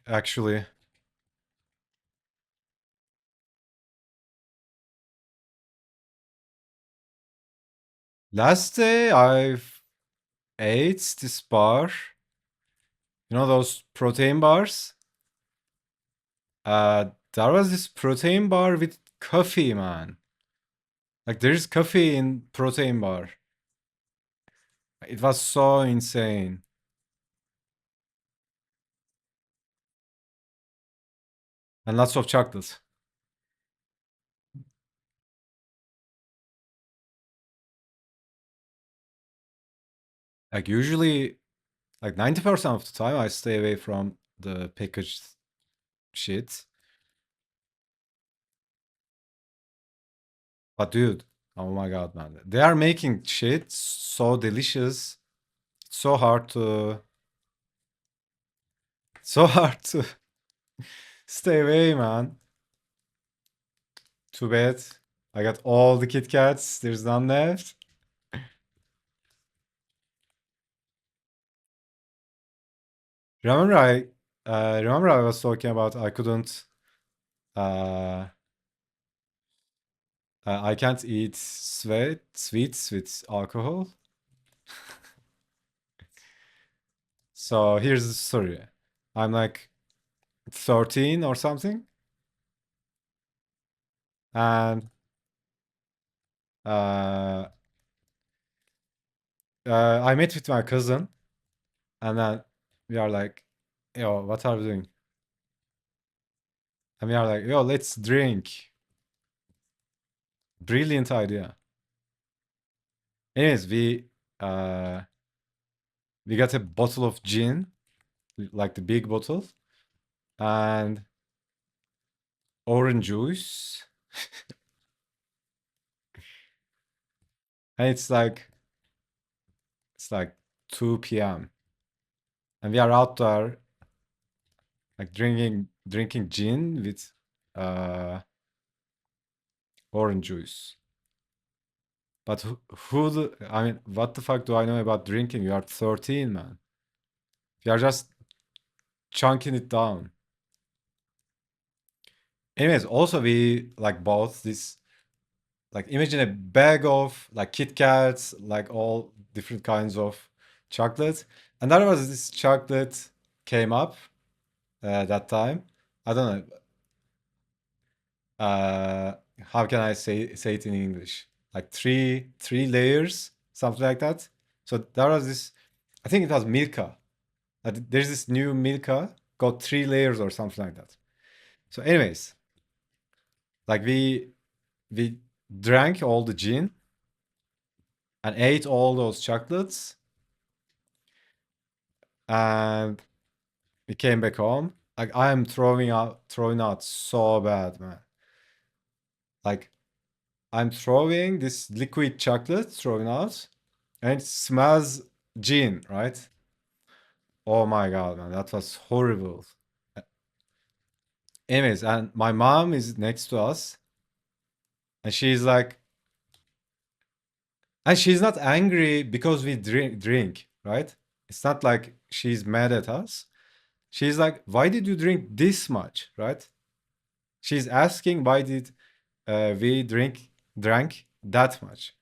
actually. Last day I've ate this bar. You know those protein bars? There was this protein bar with coffee, man. Like there's coffee in protein bar. It was so insane. And lots of chocolate. Like usually, like 90% of the time I stay away from the packaged shit. But dude, oh my god, man. They are making shit so delicious. It's so hard to so hard to stay away, man. Too bad. I got all the Kit Kats. There's none left. Remember I was talking about I couldn't uh, I can't eat sweets with alcohol. So here's the story. I'm like 13 or something, and uh, I met with my cousin, and then we are like, yo, what are we doing? And we are like, yo, let's drink. Brilliant idea. Anyways, uh we got a bottle of gin, like the big bottle, and orange juice. And it's like 2 p.m. and we are out there like drinking gin with uh orange juice. But I mean, what the fuck do I know about drinking? You are 13, man. You are just chunking it down. Anyways, also we like bought this, like imagine a bag of like Kit Kats, like all different kinds of chocolate. And there was this chocolate came up that time. I don't know. Uh, how can I say it in English? Like three layers, something like that. So there was this, I think it was Milka. There's this new Milka got 3 layers or something like that. So, anyways, like we drank all the gin and ate all those chocolates, and we came back home. Like I am throwing out so bad, man. Like I'm throwing this liquid chocolate throwing out, and it smells gin, right? Oh my god, man, that was horrible. Anyways, and my mom is next to us, and she's not angry because we drink, right? It's not like she's mad at us. She's like, why did you drink this much, right? She's asking why did we drank that much.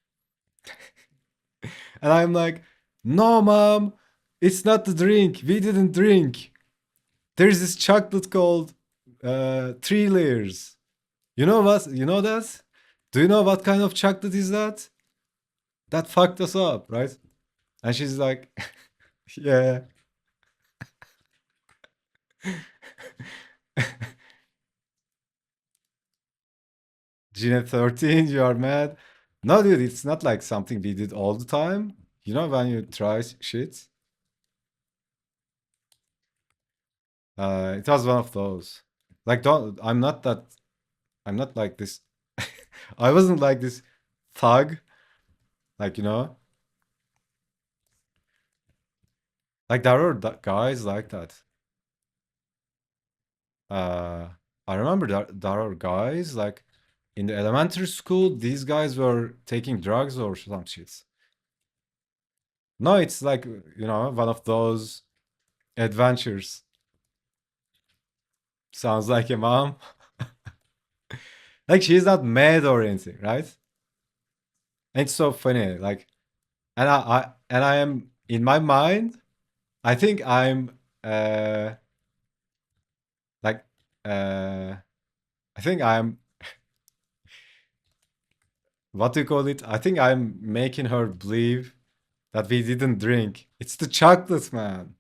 And I'm like, no, mom, it's not the drink. We didn't drink. There's this chocolate called 3 layers. You know what? You know that? Do you know what kind of chocolate is that? That fucked us up, right? And she's like, yeah. Gina 13, you are mad. No, dude, it's not like something we did all the time. You know, when you try shit, it was one of those. Like, don't, I'm not like this. I wasn't like this thug, like, like there are guys like that. Uh, I remember there are guys like in the elementary school, these guys were taking drugs or some shit. No, it's like, one of those adventures. Sounds like a mom. Like she's not mad or anything, right? And it's so funny. Like, and I am in my mind, I think I'm like uh I think I'm what do you call it? I think I'm making her believe that we didn't drink. It's the chocolate, man.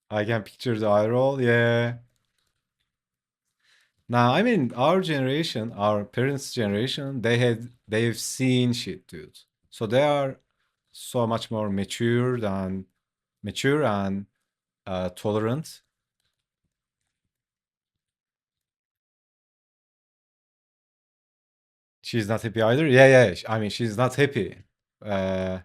I can picture the eye roll. Yeah. Now, I mean, our generation, our parents' generation, they've seen shit, dude. So they are so much more mature and tolerant. She's not happy either. Yeah, yeah. I mean, she's not happy. Uh,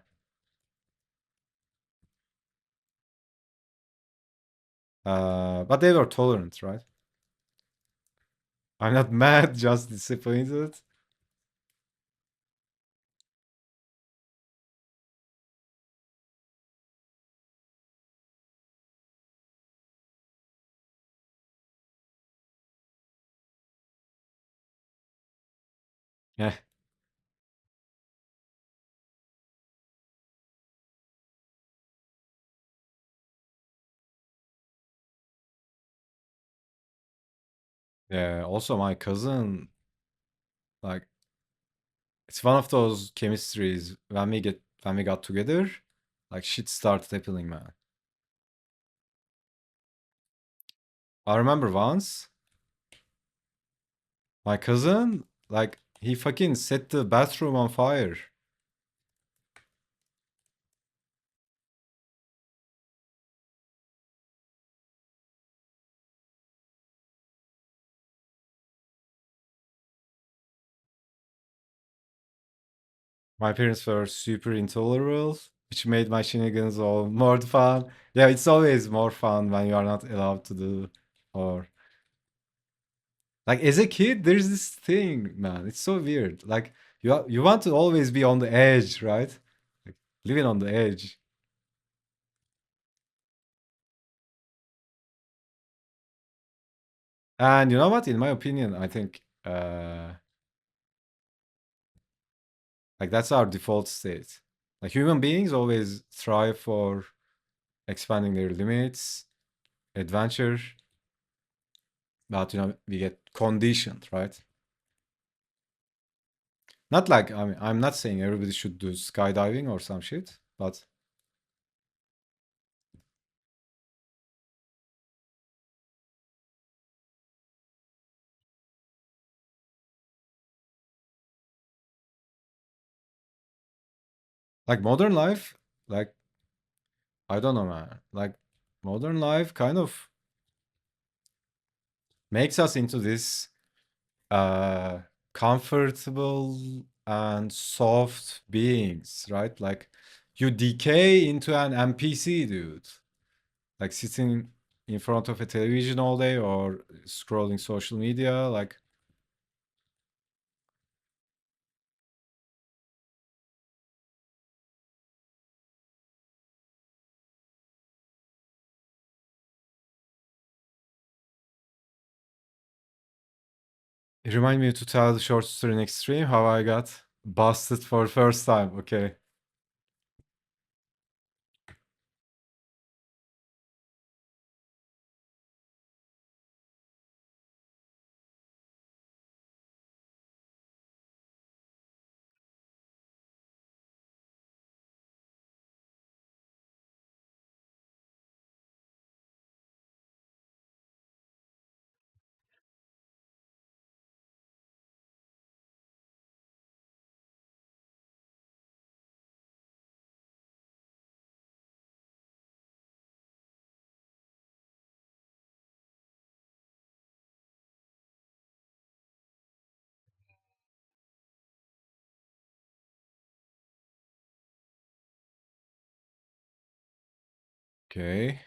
but they were tolerant, right? I'm not mad, just disappointed. Yeah. Yeah, also my cousin, like, it's one of those chemistries when we got together, like shit started happening, man. I remember once my cousin, like, he fucking set the bathroom on fire. My parents were super intolerable, which made my shenanigans all more fun. Yeah, it's always more fun when you are not allowed to do, or like as a kid, there's this thing, man. It's so weird. Like you want to always be on the edge, right? Like living on the edge. And you know what? In my opinion, I think like that's our default state. Like human beings always strive for expanding their limits, adventure, but we get conditioned, right? Not like, I mean, I'm not saying everybody should do skydiving or some shit, but like modern life, like I don't know, man. Like modern life kind of makes us into this uh comfortable and soft beings, right? Like you decay into an NPC, dude. Like sitting in front of a television all day or scrolling social media, like it reminded me to tell the short story in extreme how I got busted for the first time. Okay. Okay.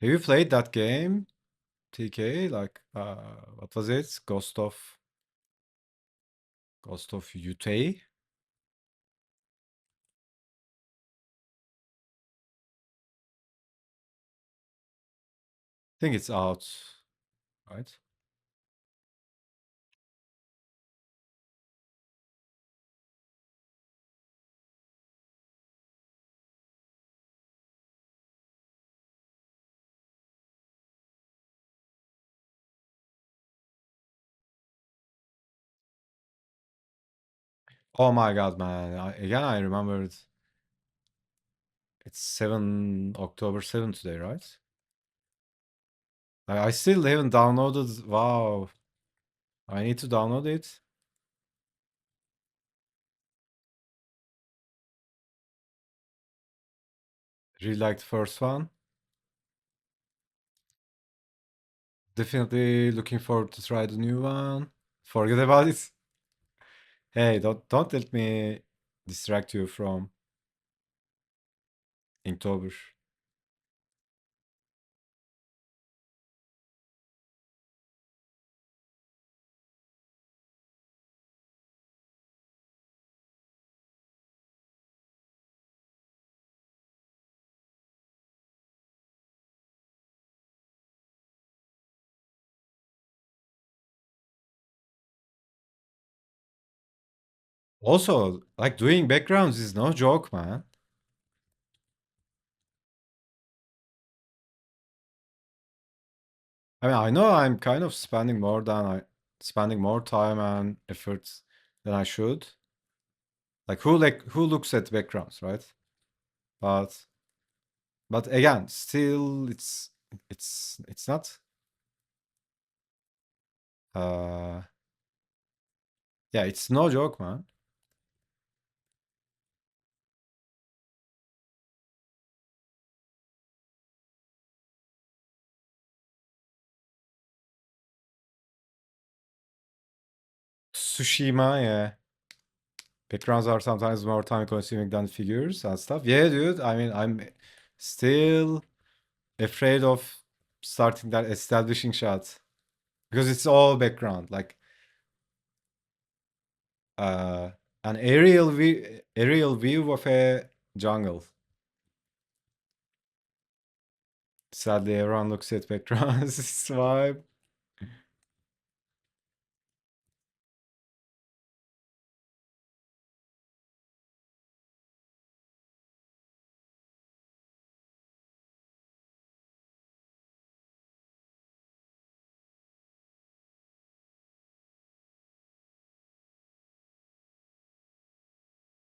Have you played that game, TK? Like, what was it? Ghost of Yutei? I think it's out, right? Oh my god, man. Again, I remembered it's 7 October 7 today, right? I still haven't downloaded. Wow. I need to download it. Really like the first one. Definitely looking forward to try the new one. Forget about it. Hey, don't let me distract you from Inktober. Also, like doing backgrounds is no joke, man. I mean, I know I'm kind of spending more time and efforts than I should. Like who looks at backgrounds, right? But but again, still it's not uh yeah, it's no joke, man. Tsushima, yeah. Backgrounds are sometimes more time consuming than figures and stuff. Yeah, dude. I mean, I'm still afraid of starting that establishing shot because it's all background, like uh, an aerial view of a jungle. Sadly, everyone looks at backgrounds. It's vibe.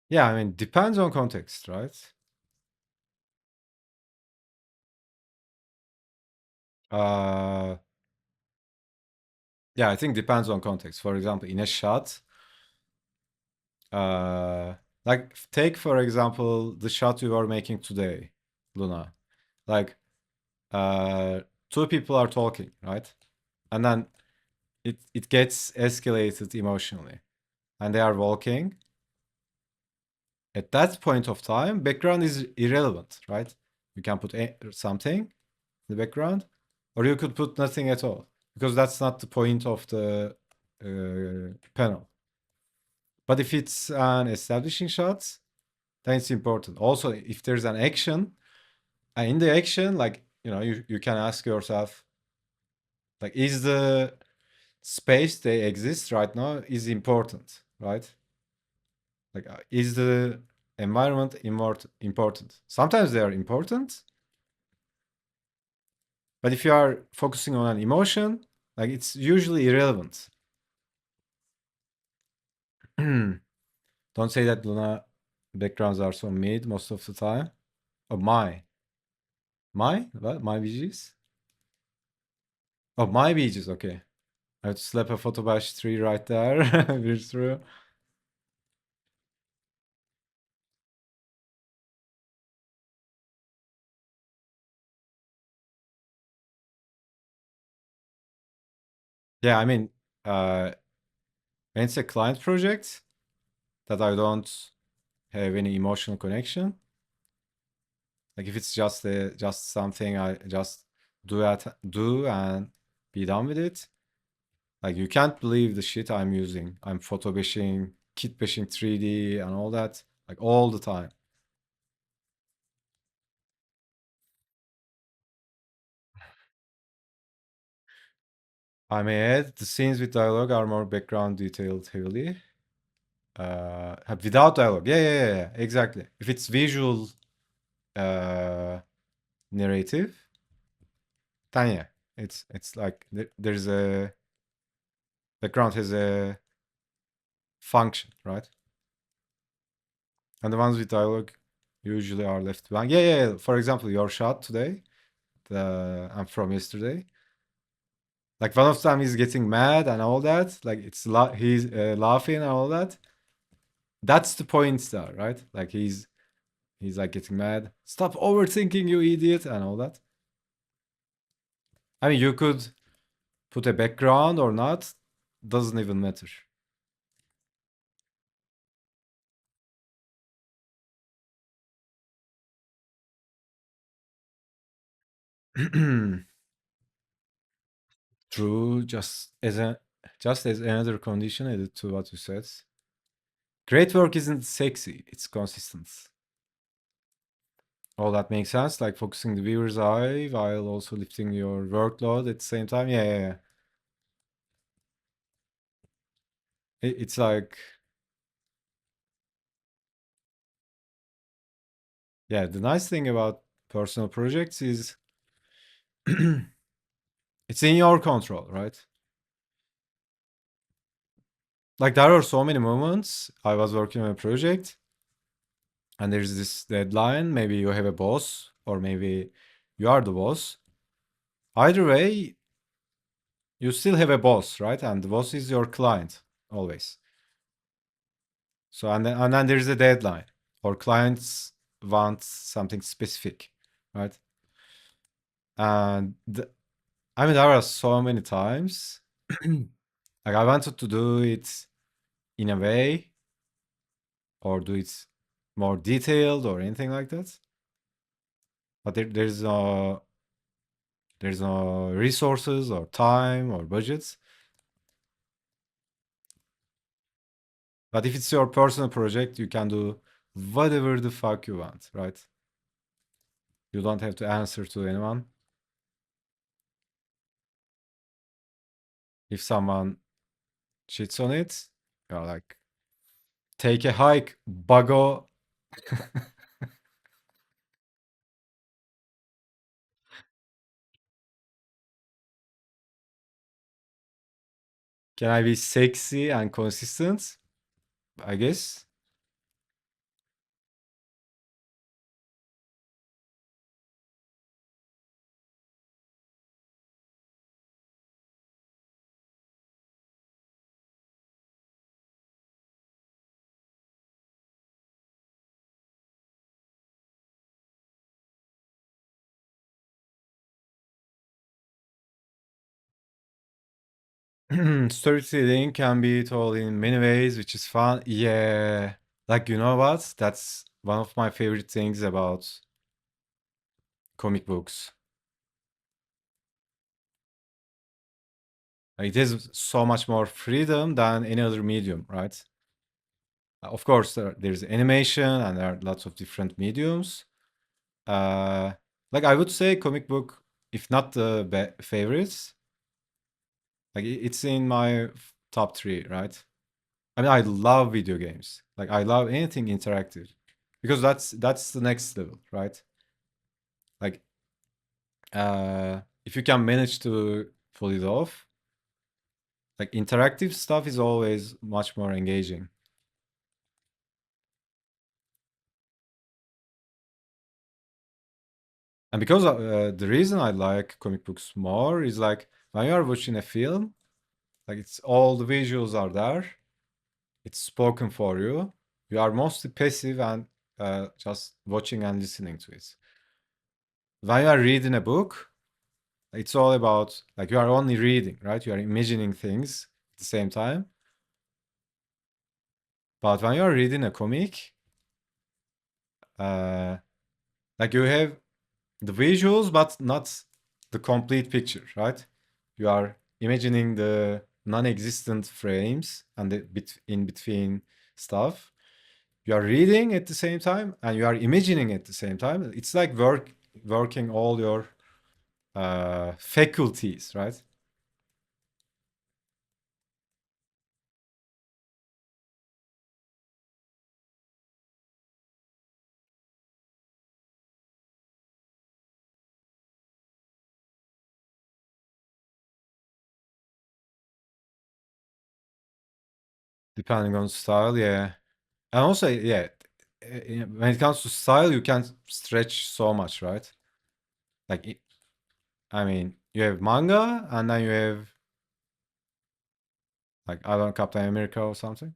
Yeah, I mean, depends on context, right? Uh, yeah, I think depends on context. For example, in a shot, uh, like take for example the shot we were making today, Luna. Like, uh, two people are talking, right? And then it gets escalated emotionally, and they are walking. At that point of time, background is irrelevant, right? You can put something in the background, or you could put nothing at all because that's not the point of the panel. But if it's an establishing shot, then it's important. Also, if there's an action, and in the action, like you can ask yourself, like, is the space they exist right now is important, right? Like, is the environment important? Sometimes they are important, but if you are focusing on an emotion, like it's usually irrelevant. Don't say that, Luna. Backgrounds are so mid most of the time. Oh, my what? My BGs? Oh, my BGs. Okay, I have to slap a photo bash tree right there. We're through. Yeah, I mean, uh, when it's a client project that I don't have any emotional connection, like if it's just something I just do and be done with it. Like you can't believe the shit I'm using. I'm photo bashing, kit bashing 3D and all that, like all the time. I may add the scenes with dialogue are more background detailed heavily. Without dialogue. Yeah, exactly. If it's visual uh narrative, then yeah. It's like there's a background has a function, right? And the ones with dialogue usually are left blank. Yeah. For example, your shot today, the and from yesterday. Like one of them is getting mad and all that. Like he's laughing and all that. That's the point there, right? Like he's like getting mad. Stop overthinking, you idiot, and all that. I mean, you could put a background or not. Doesn't even matter. True. Just as another condition added to what you said. Great work isn't sexy. It's consistent. All that makes sense. Like focusing the viewer's eye while also lifting your workload at the same time. Yeah. It's like Yeah, the nice thing about personal projects is it's in your control, right? Like there are so many moments I was working on a project and there's this deadline. Maybe you have a boss or maybe you are the boss. Either way, you still have a boss, right? And the boss is your client always. So and then there's a deadline or clients want something specific, right? And I mean there are so many times like I wanted to do it in a way or do it more detailed or anything like that. But there's no resources or time or budgets. But if it's your personal project, you can do whatever the fuck you want, right? You don't have to answer to anyone. If someone cheats on it, you're like, take a hike, buggo. Can I be sexy and consistent? I guess. Storytelling can be told in many ways, which is fun. Yeah. Like, you know what? That's one of my favorite things about comic books. It has so much more freedom than any other medium, right? Of course, there's animation and there are lots of different mediums. Uh, like I would say, comic book, if not the favorites, like it's in my top three, right? I mean, I love video games. Like I love anything interactive because that's the next level, right? Like if you can manage to pull it off, like interactive stuff is always much more engaging. And because the reason I like comic books more is like when you are watching a film, like it's all the visuals are there, it's spoken for you. You are mostly passive and just watching and listening to it. When you are reading a book, it's all about like you are only reading, right? You are imagining things at the same time. But when you are reading a comic, uh, like you have the visuals, but not the complete picture, right? You are imagining the non-existent frames and the in between stuff. You are reading at the same time and you are imagining at the same time. It's like working all your faculties, right? Depending on style, yeah. And also, yeah, when it comes to style, you can stretch so much, right? Like, I mean, you have manga, and then you have like I don't know, Captain America or something.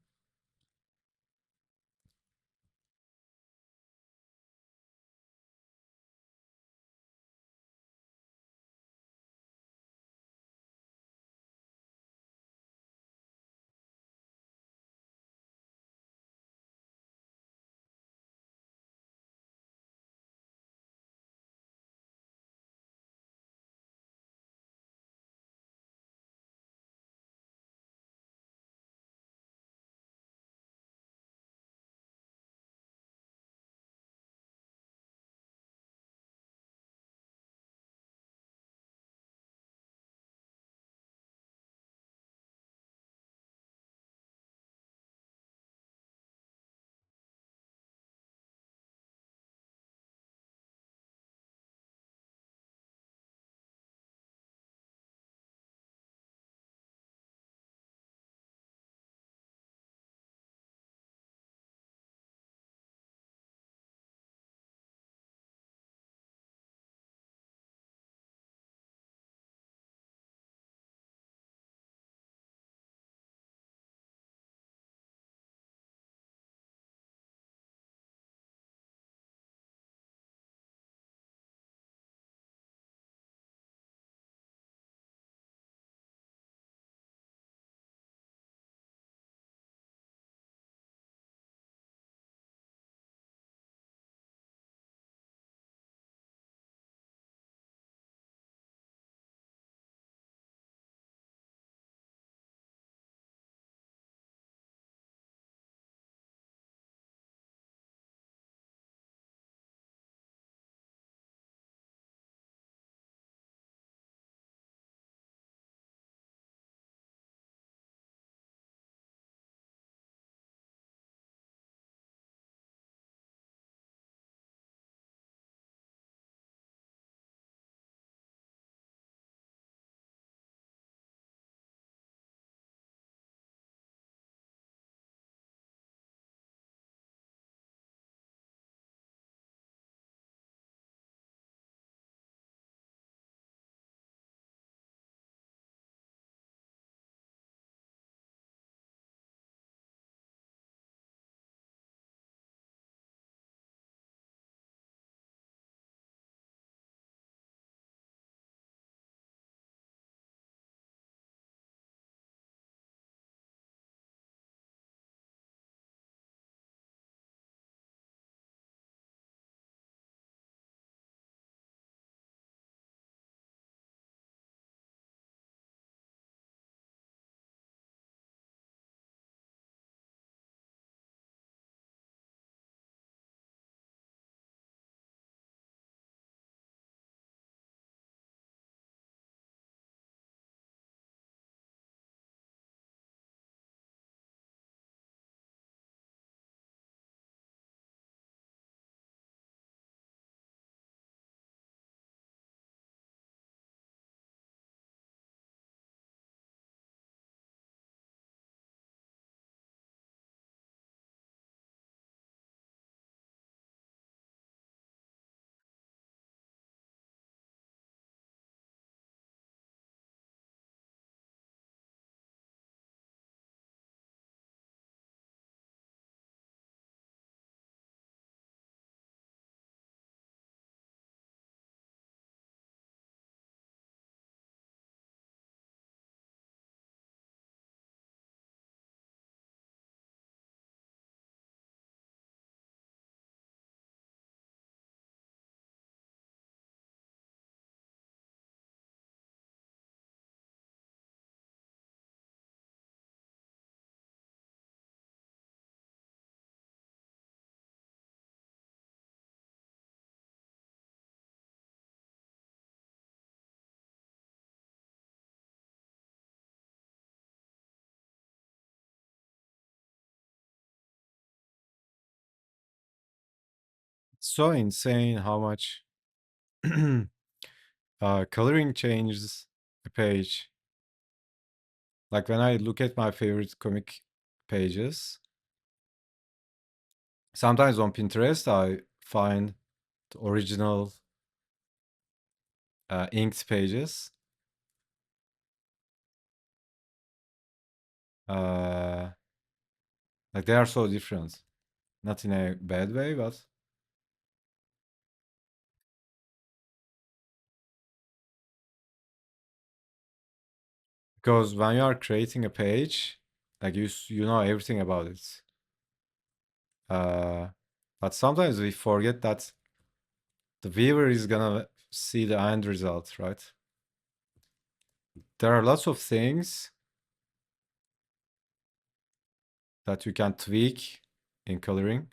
It's so insane how much coloring changes a page. Like when I look at my favorite comic pages, sometimes on Pinterest I find the original inked pages. Uh, like they are so different. Not in a bad way, but because when you are creating a page, like you know everything about it. Uh, but sometimes we forget that the viewer is gonna see the end result, right? There are lots of things that you can tweak in coloring.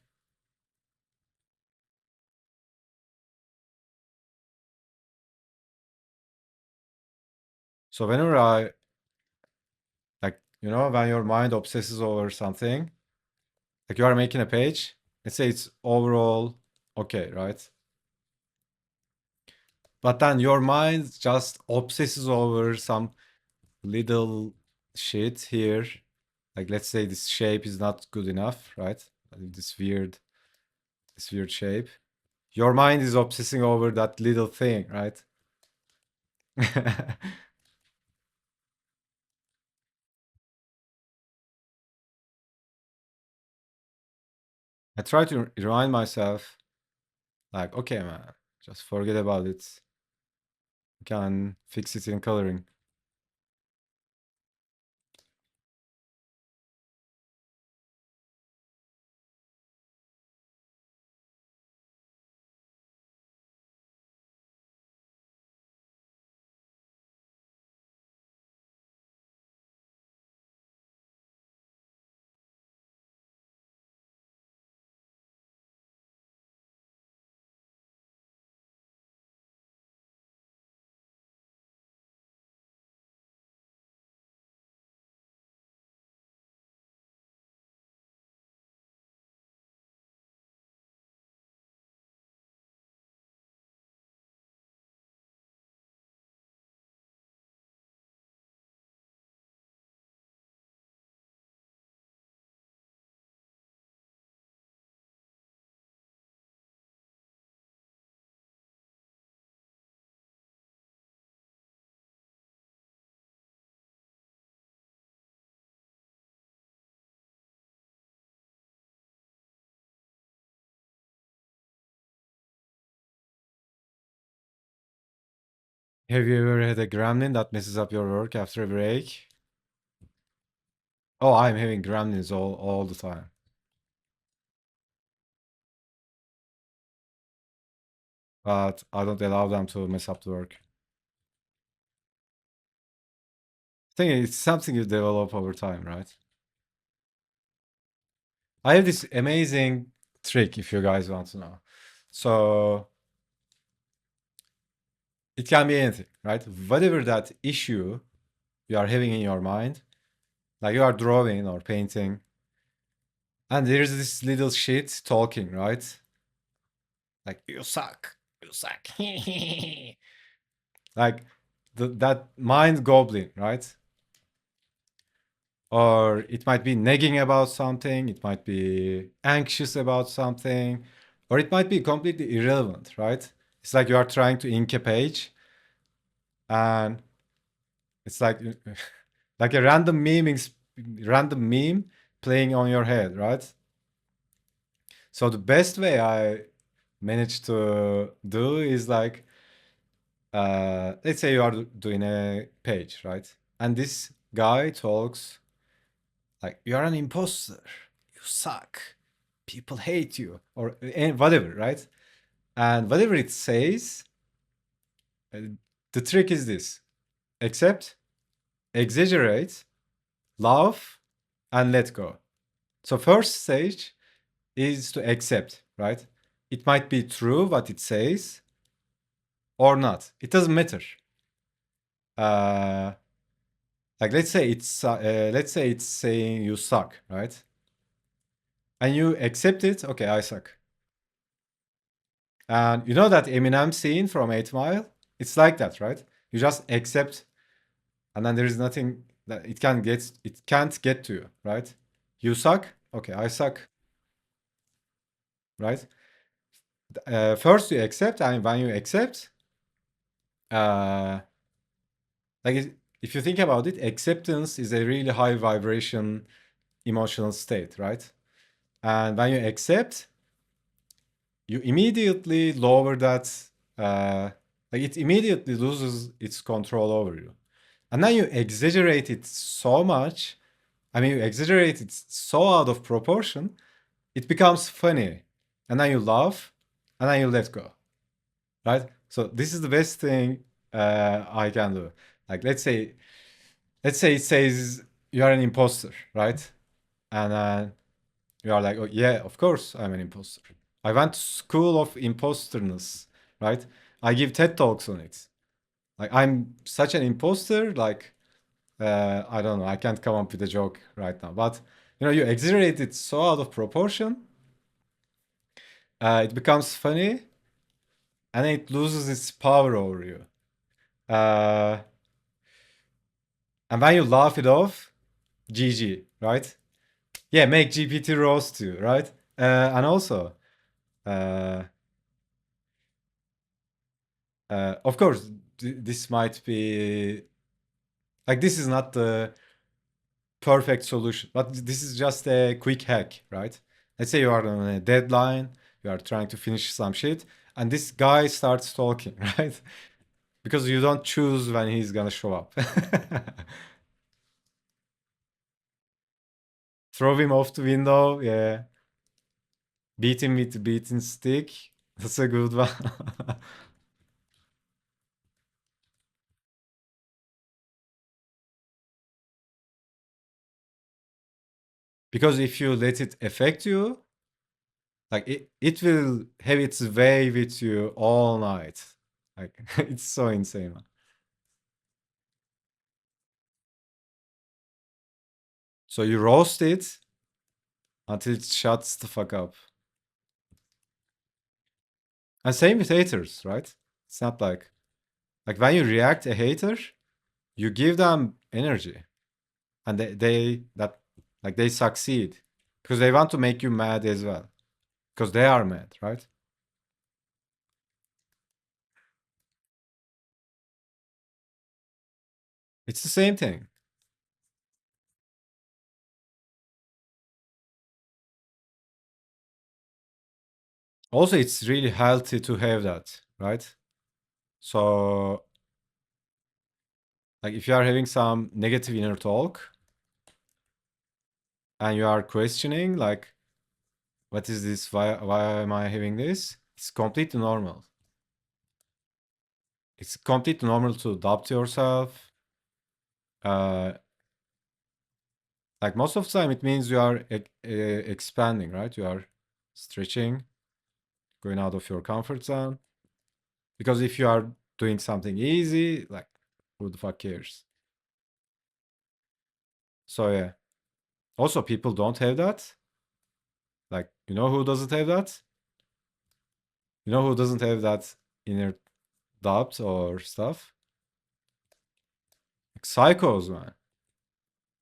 So whenever I like, you know, when your mind obsesses over something, like you are making a page, let's say it's overall okay, right? But then your mind just obsesses over some little shit here. Like let's say this shape is not good enough, right? This weird shape. Your mind is obsessing over that little thing, right? I try to remind myself, like, okay, man, just forget about it. You can fix it in coloring. Have you ever had a gremlin that messes up your work after a break? Oh, I'm having gremlins all the time. But I don't allow them to mess up the work. I think it's something you develop over time, right? I have this amazing trick if you guys want to know. So it can be anything, right? Whatever that issue you are having in your mind, like you are drawing or painting, and there's this little shit talking, right? Like, you suck, you suck. Like that mind goblin, right? Or it might be nagging about something, it might be anxious about something, or it might be completely irrelevant, right? It's like you are trying to ink a page and it's like like a random meme playing on your head, right? So the best way I managed to do is like let's say you are doing a page, right? And this guy talks like, you are an imposter, you suck, people hate you, or whatever, right? And whatever it says, uh, the trick is this: accept, exaggerate, laugh, and let go. So first stage is to accept, right? It might be true what it says or not. It doesn't matter. Uh, like let's say it's saying you suck, right? And you accept it. Okay, I suck. And you know that Eminem scene from 8 Mile? It's like that, right? You just accept, and then there is nothing that it can't get to you, right? You suck, okay, I suck, right? First you accept, and when you accept, uh, like if you think about it, acceptance is a really high vibration emotional state, right? And when you accept, you immediately lower that, uh, like it immediately loses its control over you. And then you exaggerate it so much. I mean, you exaggerate it so out of proportion, it becomes funny. And then you laugh, and then you let go, right? So this is the best thing I can do. Like let's say it says you are an imposter, right? And you are like, oh yeah, of course I'm an imposter. I went to school of imposterness, right? I give TED talks on it. Like I'm such an imposter, like I don't know, I can't come up with a joke right now. But you exaggerate it so out of proportion, it becomes funny, and it loses its power over you. Uh, and when you laugh it off, GG, right? Yeah, make GPT roast you, right? And also, uh, of course, this might be like this is not the perfect solution, but this is just a quick hack, right? Let's say you are on a deadline, you are trying to finish some shit, and this guy starts talking, right? Because you don't choose when he's gonna show up. Throw him off the window, yeah. Beat him with the beaten stick. That's a good one. Because if you let it affect you, like it will have its way with you all night. Like it's so insane. So you roast it until it shuts the fuck up. And same with haters, right? It's not like when you react a hater, you give them energy, and they succeed because they want to make you mad as well because they are mad, right? It's the same thing. Also, it's really healthy to have that, right? So, like if you are having some negative inner talk and you are questioning, like, what is this? Why am I having this? It's completely normal. It's completely normal to doubt yourself. Uh, like most of the time, it means you are expanding, right? You are stretching, going out of your comfort zone. Because if you are doing something easy, like, who the fuck cares? So yeah. Also, people don't have that. Like, you know who doesn't have that? You know who doesn't have that inner doubt or stuff? Like psychos, man.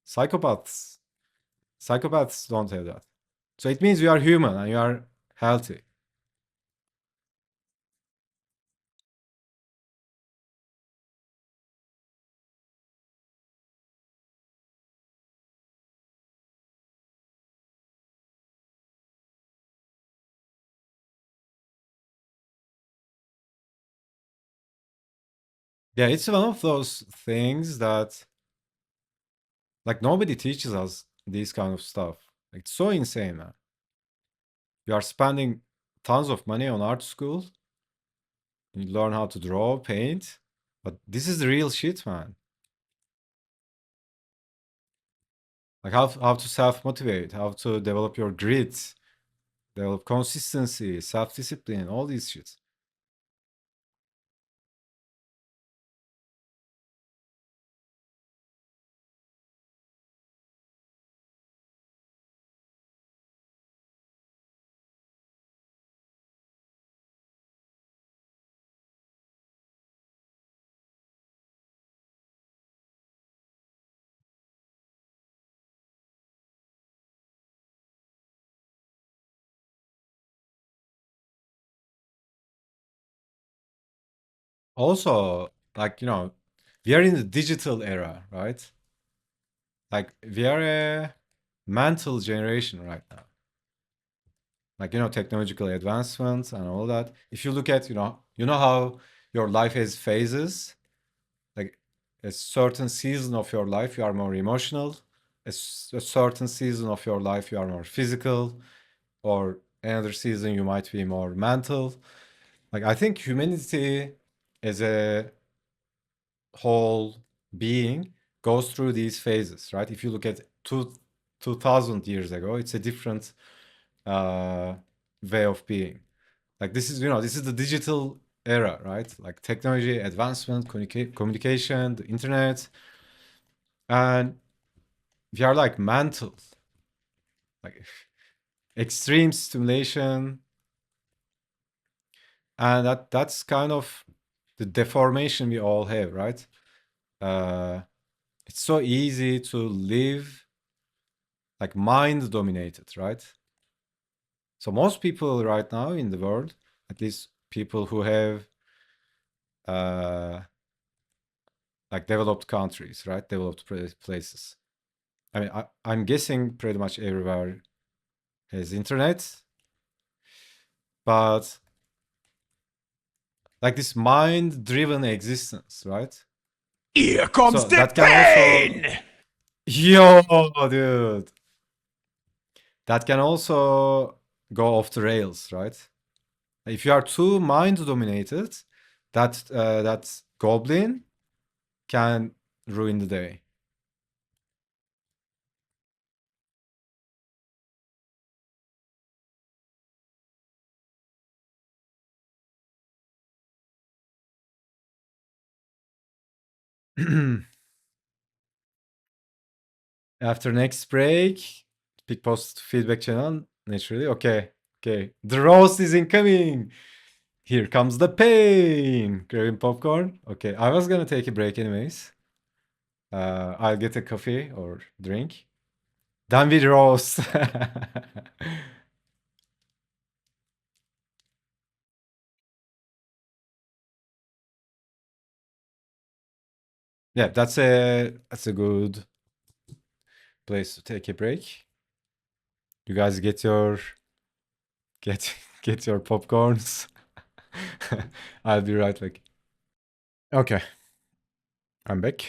Psychopaths. Psychopaths don't have that. So it means you are human and you are healthy. Yeah, it's one of those things that like nobody teaches us these kind of stuff. Like, it's so insane, man. You are spending tons of money on art school. You learn how to draw, paint, but this is the real shit, man. Like how to self motivate, how to develop your grit, develop consistency, self discipline, all these shit. also, like, we are in the digital era, right? Like, we are a mental generation right now. Like, technological advancements and all that. If you look at, you know how your life has phases. Like, a certain season of your life, you are more emotional. A certain season of your life, you are more physical. Or another season, you might be more mental. Like, I think humanity as a whole being goes through these phases, right? If you look at 2000 years ago, it's a different uh, way of being. Like, this is the digital era, right? Like, technology, advancement, communication, the internet, and we are like mental, like extreme stimulation, and that's kind of the deformation we all have, right? Uh, it's so easy to live like mind dominated, right? So most people right now in the world, at least people who have uh, like developed countries, right? Developed places. I mean, I'm guessing pretty much everywhere has internet, but like this mind-driven existence, right? Here comes So the that can also, pain! yo, dude, that can also go off the rails, right? If you are too mind dominated, that goblin can ruin the day. After next break, pick post feedback channel naturally. Okay, okay. The roast is incoming. Here comes the pain. Grabbing popcorn. Okay, I was gonna take a break anyways. I'll get a coffee or drink. Then we roast. Yeah, that's a good place to take a break. You guys get get your popcorns. I'll be right back. Okay, I'm back.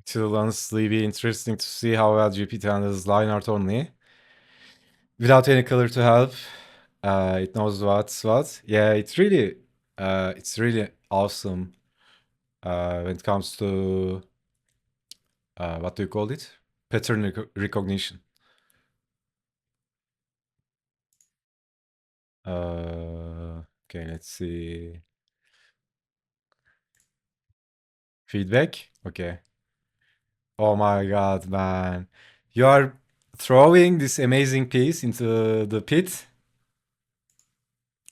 It will honestly be interesting to see how well GPT handles line art only, without any color to help. It knows what's what. Yeah, it's really awesome when it comes to what do you call it? Pattern recognition. Okay, let's see. Feedback. Okay. Oh my god, man. You are throwing this amazing piece into the pit.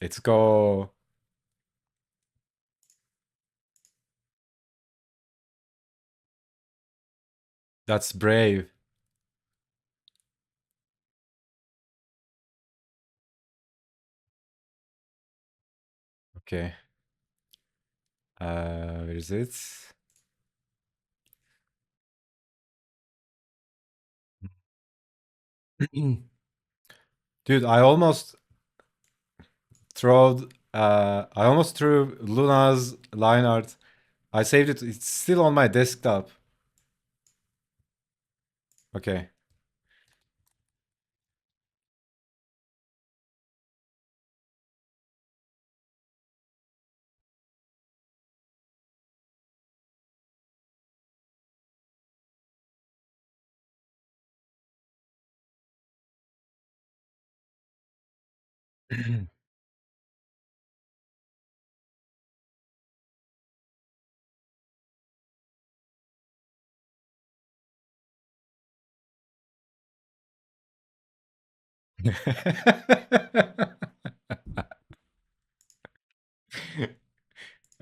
Let's go. That's brave. Okay. Where is it? Dude, I almost threw Luna's line art. I saved it. It's still on my desktop. Okay.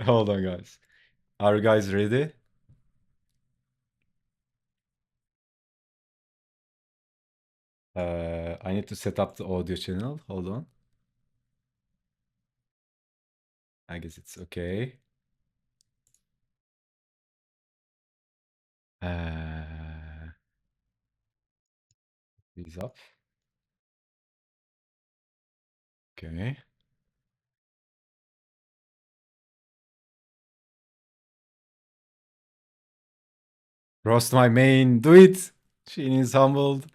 Hold on, guys. Are you guys ready? I need to set up the audio channel. Hold on. I guess it's okay. He's up. Okay. Roast my main. Do it. She is humbled.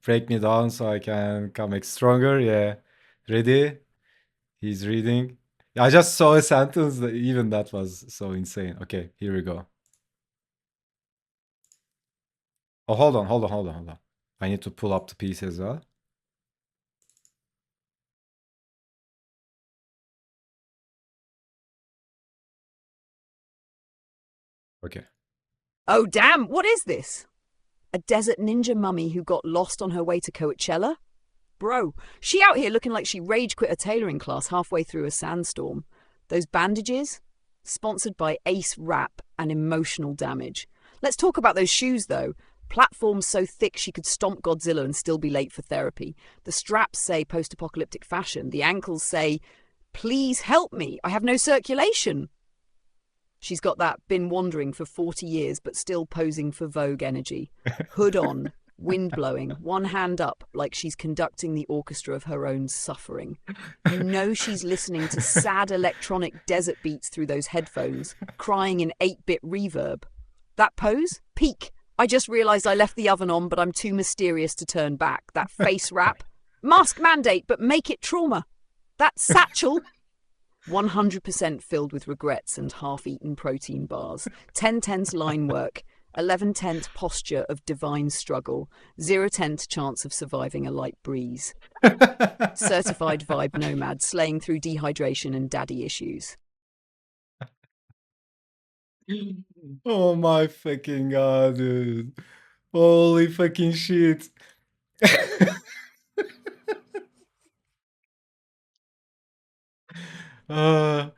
Break me down so I can come back stronger. Yeah. Ready? He's reading. I just saw a sentence that even that was so insane. Okay, here we go. Oh, hold on, hold on, hold on, hold on. I need to pull up the piece as well. Okay. Oh, damn, what is this? A desert ninja mummy who got lost on her way to Coachella? Bro, she out here looking like she rage quit a tailoring class halfway through a sandstorm. Those bandages? Sponsored by Ace Rap and Emotional Damage. Let's talk about those shoes, though. Platforms so thick she could stomp Godzilla and still be late for therapy. The straps say post apocalyptic fashion. The ankles say, please help me, I have no circulation. She's got that been wandering for 40 years but still posing for Vogue energy. Hood on, wind blowing, one hand up like she's conducting the orchestra of her own suffering. You know she's listening to sad electronic desert beats through those headphones, crying in 8-bit reverb. That pose? Peak. I just realised I left the oven on, but I'm too mysterious to turn back. That face wrap? Mask mandate, but make it trauma. That satchel? 100% filled with regrets and half-eaten protein bars. 10/10 line work. 11/10 posture of divine struggle. 0/10 chance of surviving a light breeze. Certified vibe nomad slaying through dehydration and daddy issues. Oh my fucking god, dude. Holy fucking shit. uh.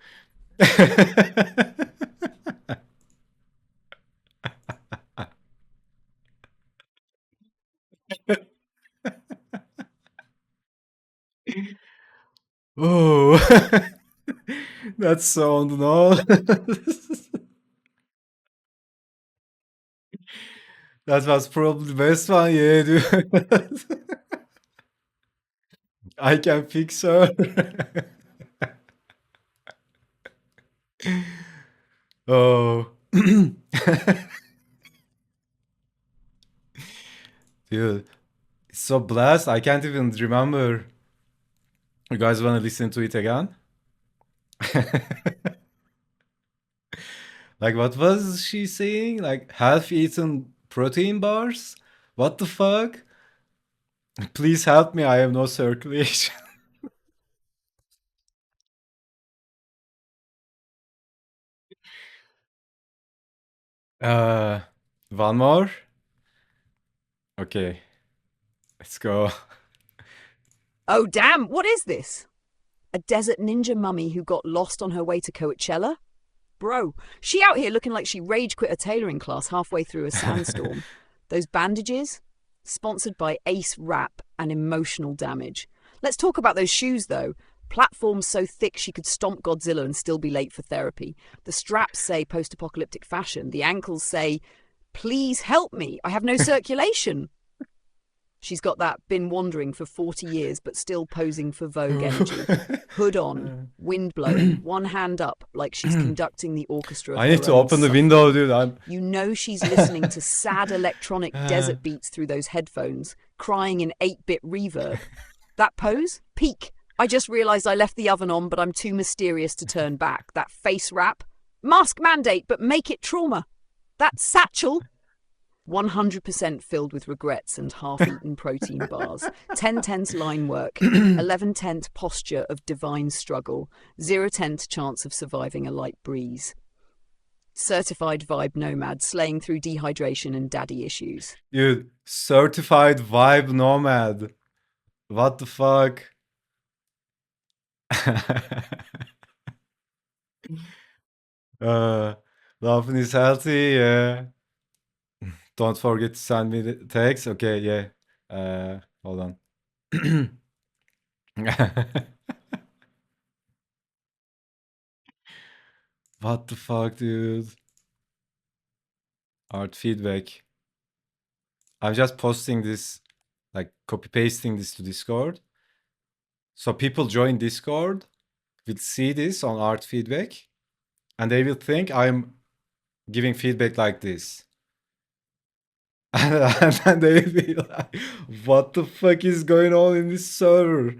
Oh, that sound, no? That was probably the best one, yeah, dude. I can fix her. Oh. Dude, it's so blessed. I can't even remember. You guys want to listen to it again? Like, what was she saying? Like, half-eaten protein bars? What the fuck? Please help me. I have no circulation. uh, one more. Okay, let's go. Oh, damn, what is this? A desert ninja mummy who got lost on her way to Coachella? Bro, she out here looking like she rage quit a tailoring class halfway through a sandstorm. Those bandages? Sponsored by Ace Rap and Emotional Damage. Let's talk about those shoes, though. Platforms so thick she could stomp Godzilla and still be late for therapy. The straps say post apocalyptic fashion. The ankles say, please help me, I have no circulation. She's got that been wandering for 40 years but still posing for Vogue energy. Hood on, wind blowing, one hand up like she's conducting the orchestra of I her need to own open the suffering. window, dude. I'm. You know she's listening to sad electronic desert beats through those headphones, crying in 8-bit reverb. That pose? Peak. I just realised I left the oven on, but I'm too mysterious to turn back. That face wrap? Mask mandate, but make it trauma. That satchel? 100% filled with regrets and half-eaten protein bars. 10/10 line work. 11/10 posture of divine struggle. 0/10 chance of surviving a light breeze. Certified vibe nomad slaying through dehydration and daddy issues. Dude, certified vibe nomad. What the fuck? uh, Laughing is healthy, yeah. Don't forget to send me the text. Okay, yeah. Hold on. What the fuck, dude? Art feedback. I'm just posting this, like copy pasting this to Discord. So people join Discord will see this on art feedback and they will think I'm giving feedback like this. And then they will be like, what the fuck is going on in this server?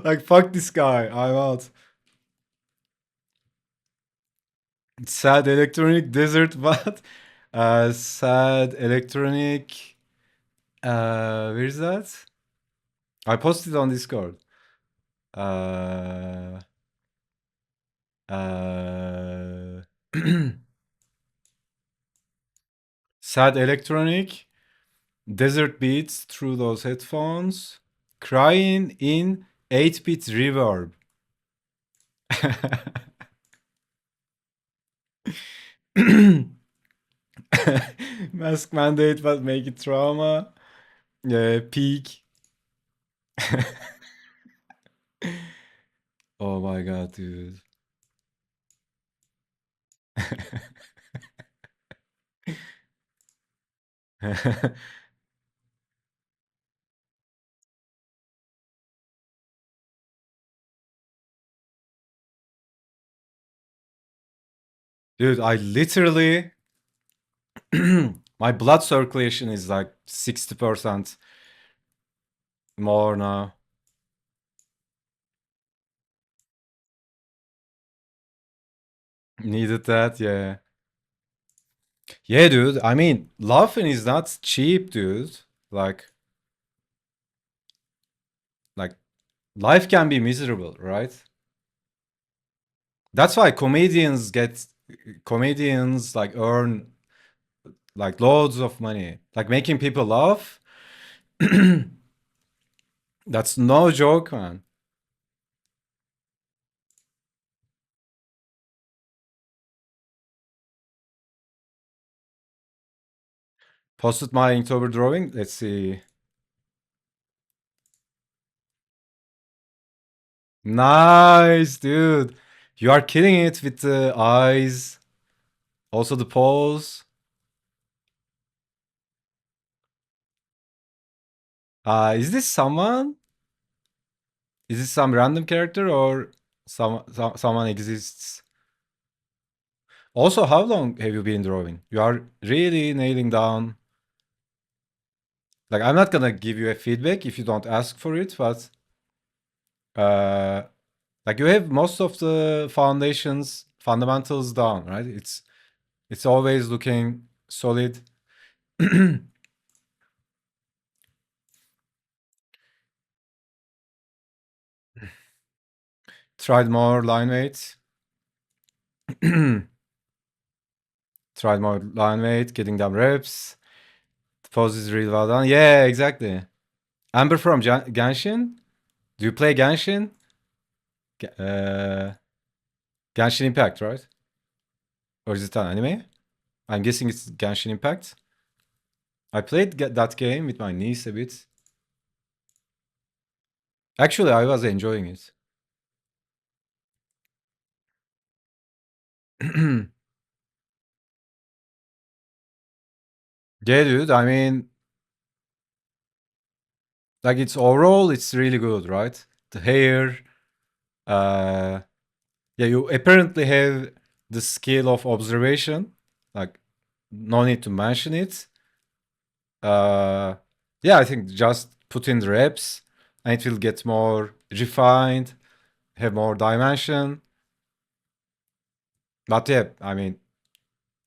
Like, fuck this guy. I'm out. Sad electronic desert, what? Sad electronic. Where's that? I posted on Discord. Uh, uh, sad electronic. Desert beats through those headphones. Crying in 8-bit reverb. Mask mandate but make it trauma. Yeah, peak. Oh my god, dude. Dude, I literally my blood circulation is like 60% more now. Needed that, yeah. Yeah, dude. I mean, laughing is not cheap, dude. Like, like life can be miserable, right? That's why comedians like earn like loads of money. Like making people laugh. That's no joke, man. Posted my Inktober drawing. Let's see. Nice, dude. You are killing it with the eyes. Also the pose. Is this someone? Is this some random character or someone exists? Also, how long have you been drawing? You are really nailing down. Like, I'm not gonna give you a feedback if you don't ask for it, but uh, like you have most of the fundamentals down, right? It's always looking solid. Tried more line weight. Tried more line weight, getting them reps. The pose is really well done. Yeah, exactly. Amber from Genshin. Do you play Genshin? Genshin Impact, right? Or is it an anime? I'm guessing it's Genshin Impact. I played that game with my niece a bit. Actually, I was enjoying it. Yeah, dude. I mean, like it's overall, it's really good, right? The hair. Uh, yeah, you apparently have the skill of observation. Like, no need to mention it. Uh, yeah, I think just put in the reps, and it will get more refined, have more dimension. But yeah, I mean,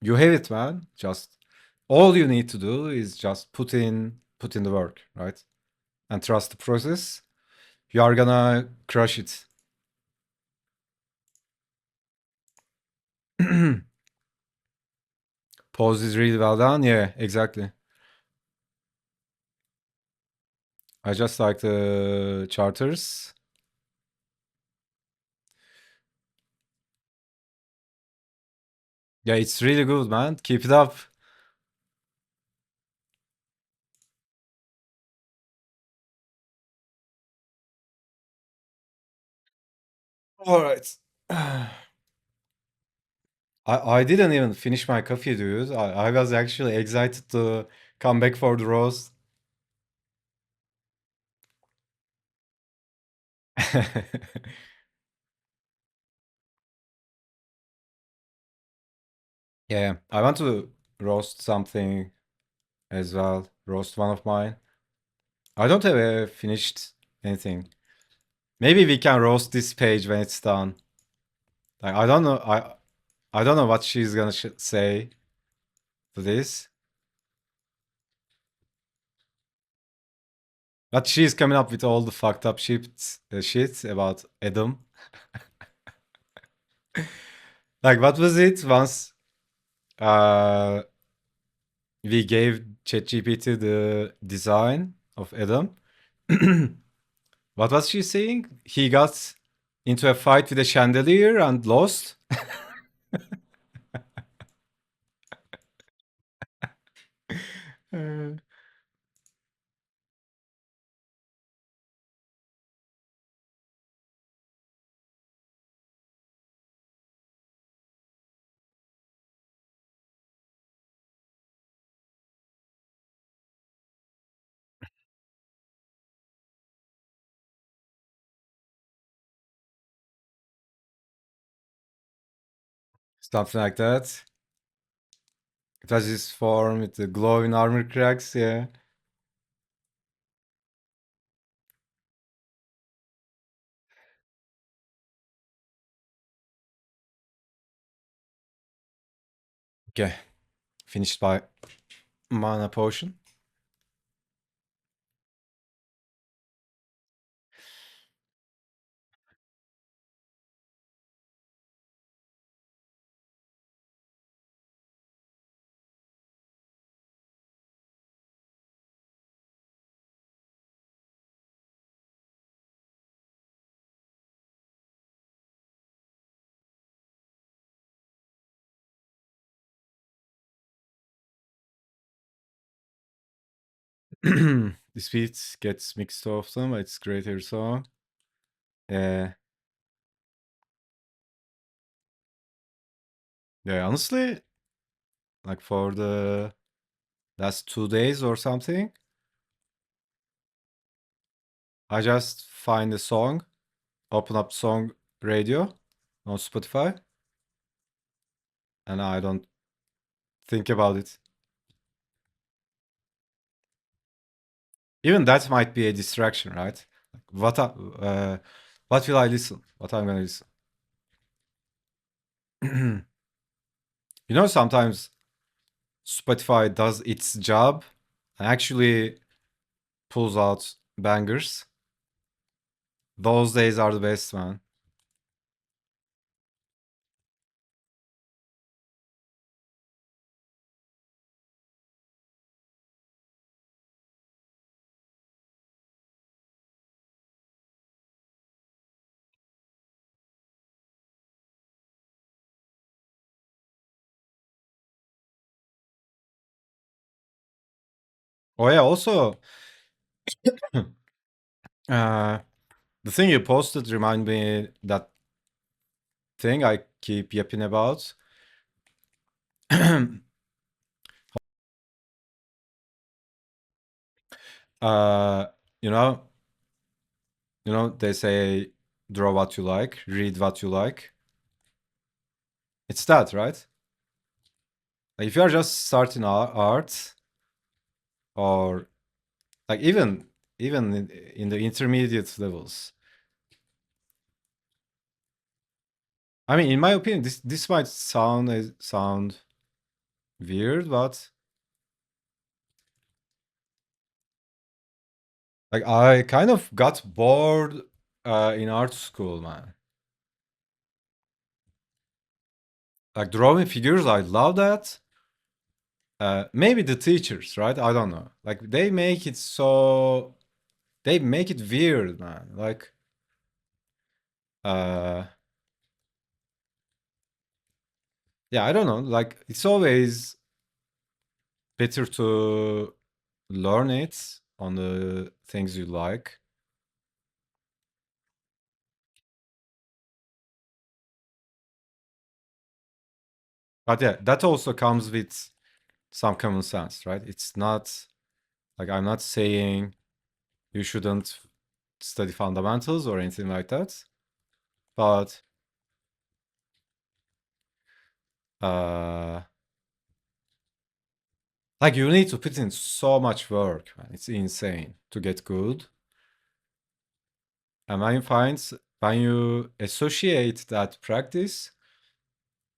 you have it, man. Just all you need to do is just put in the work, right? And trust the process. You are gonna crush it. Pose is really well done. Yeah, exactly. I just like the charters. Yeah, it's really good, man. Keep it up. All right. I didn't even finish my coffee, dude. I was actually excited to come back for the roast. Yeah, I want to roast something as well. Roast one of mine. I don't have finished anything. Maybe we can roast this page when it's done. Like I don't know. I don't know what she's gonna say to this, but she's coming up with all the fucked up shit about Adam. Like what was it once? Uh, we gave ChatGPT the design of Adam. What was she saying? He got into a fight with a chandelier and lost. Uh, Something like that. It was his form with the glowing armor cracks, yeah. Okay, finished by mana potion. This beat gets mixed often, but it's greater song. Yeah, yeah. Honestly, like for the last 2 days or something, I just find a song, open up song radio on Spotify, and I don't think about it. Even that might be a distraction, right? Like what will I listen? What I'm gonna listen? You know, sometimes Spotify does its job and actually pulls out bangers. Those days are the best, man. Oh yeah, also, uh, the thing you posted remind me that thing I keep yapping about. uh, you know, they say draw what you like, read what you like. It's that, right? Like if you are just starting art, or like even in the intermediate levels. I mean, in my opinion, this might sound weird, but like I kind of got bored in art school, man. Like drawing figures, I love that. Maybe the teachers, right? I don't know. Like they make it weird, man. Like uh yeah, I don't know. Like it's always better to learn it on the things you like. But yeah, that also comes with some common sense, right? It's not like I'm not saying you shouldn't study fundamentals or anything like that, but uh, like you need to put in so much work, man. It's insane to get good. And when you associate that practice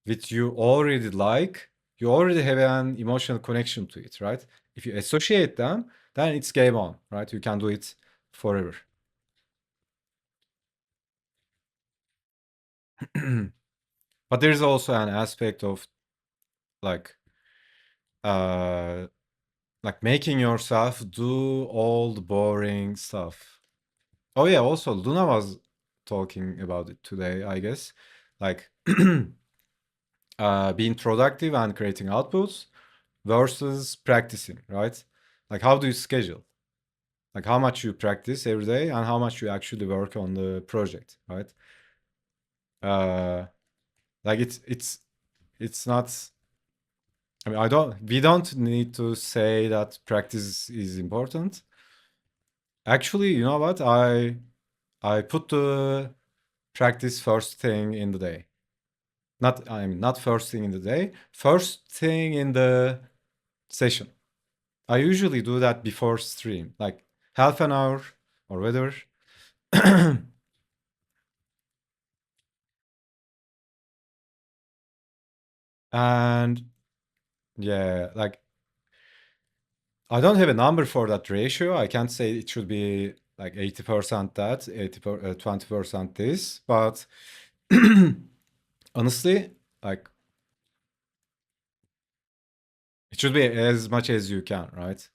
with you already like, you already have an emotional connection to it, right? If you associate them, then it's game on, right? You can do it forever. But there's also an aspect of like uh like making yourself do all the boring stuff. Oh yeah, also Luna was talking about it today, I guess. Like being productive and creating outputs versus practicing, right? Like how do you schedule? Like how much you practice every day and how much you actually work on the project, right? Uh like it's not I mean we don't need to say that practice is important. Actually, you know what? I put the practice first thing in the day. Not first thing in the day, first thing in the session. I usually do that before stream, like half an hour or whatever. And yeah, like I don't have a number for that ratio. I can't say it should be like 80% that, 20% this, but honestly, like it should be as much as you can, right?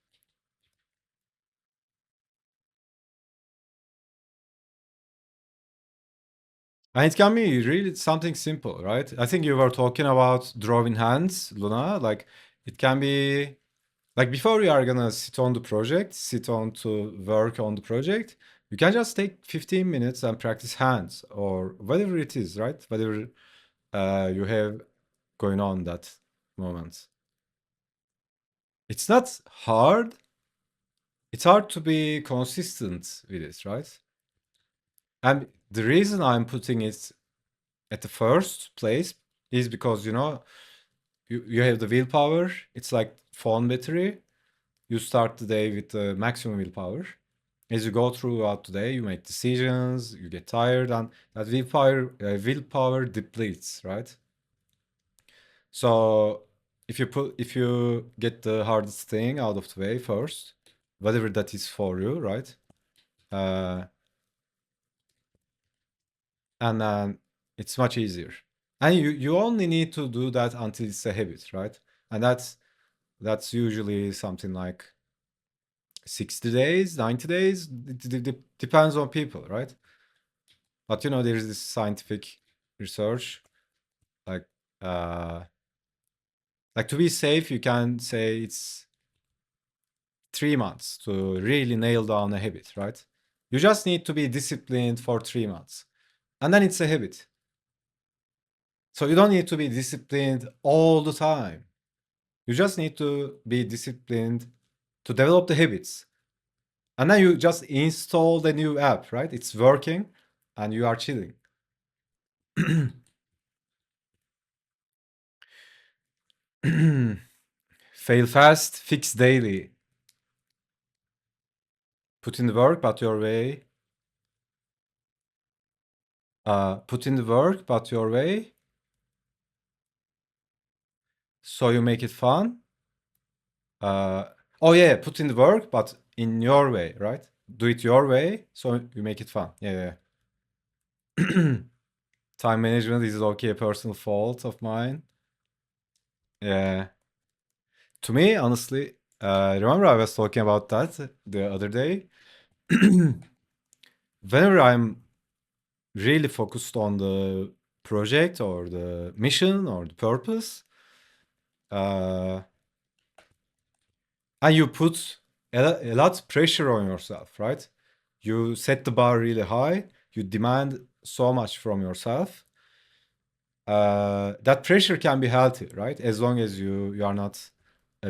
And it can be really something simple, right? I think you were talking about drawing hands, Luna. Like it can be like before you are gonna sit on the project, sit on to work on the project, you can just take 15 minutes and practice hands or whatever it is, right? Whatever you have going on that moment. It's not hard. It's hard to be consistent with it, right? And the reason I'm putting it at the first place is because you have the willpower. It's like phone battery. You start the day with the maximum willpower. As you go throughout the day, you make decisions, you get tired, and that willpower depletes, right? So if you get the hardest thing out of the way first, whatever that is for you, right? Uh, and then it's much easier. And you only need to do that until it's a habit, right? And that's usually something like 60 days, 90 days. It depends on people, right? But there's this scientific research, like uh like to be safe, you can say it's 3 months to really nail down a habit, right? You just need to be disciplined for 3 months. And then it's a habit. So you don't need to be disciplined all the time. You just need to be disciplined to develop the habits. And then you just install the new app, right? It's working and you are chilling. Fail fast, fix daily. Put in the work, but your way. Put in the work, but your way. So you make it fun. Uh, oh yeah, put in the work, but in your way, right? Do it your way, so you make it fun. Yeah, yeah. Time management is okay, a personal fault of mine. Yeah. To me, honestly, remember I was talking about that the other day. Whenever I'm really focused on the project or the mission or the purpose, uh, and you put a lot pressure on yourself, right? You set the bar really high, you demand so much from yourself, that pressure can be healthy, right? As long as you are not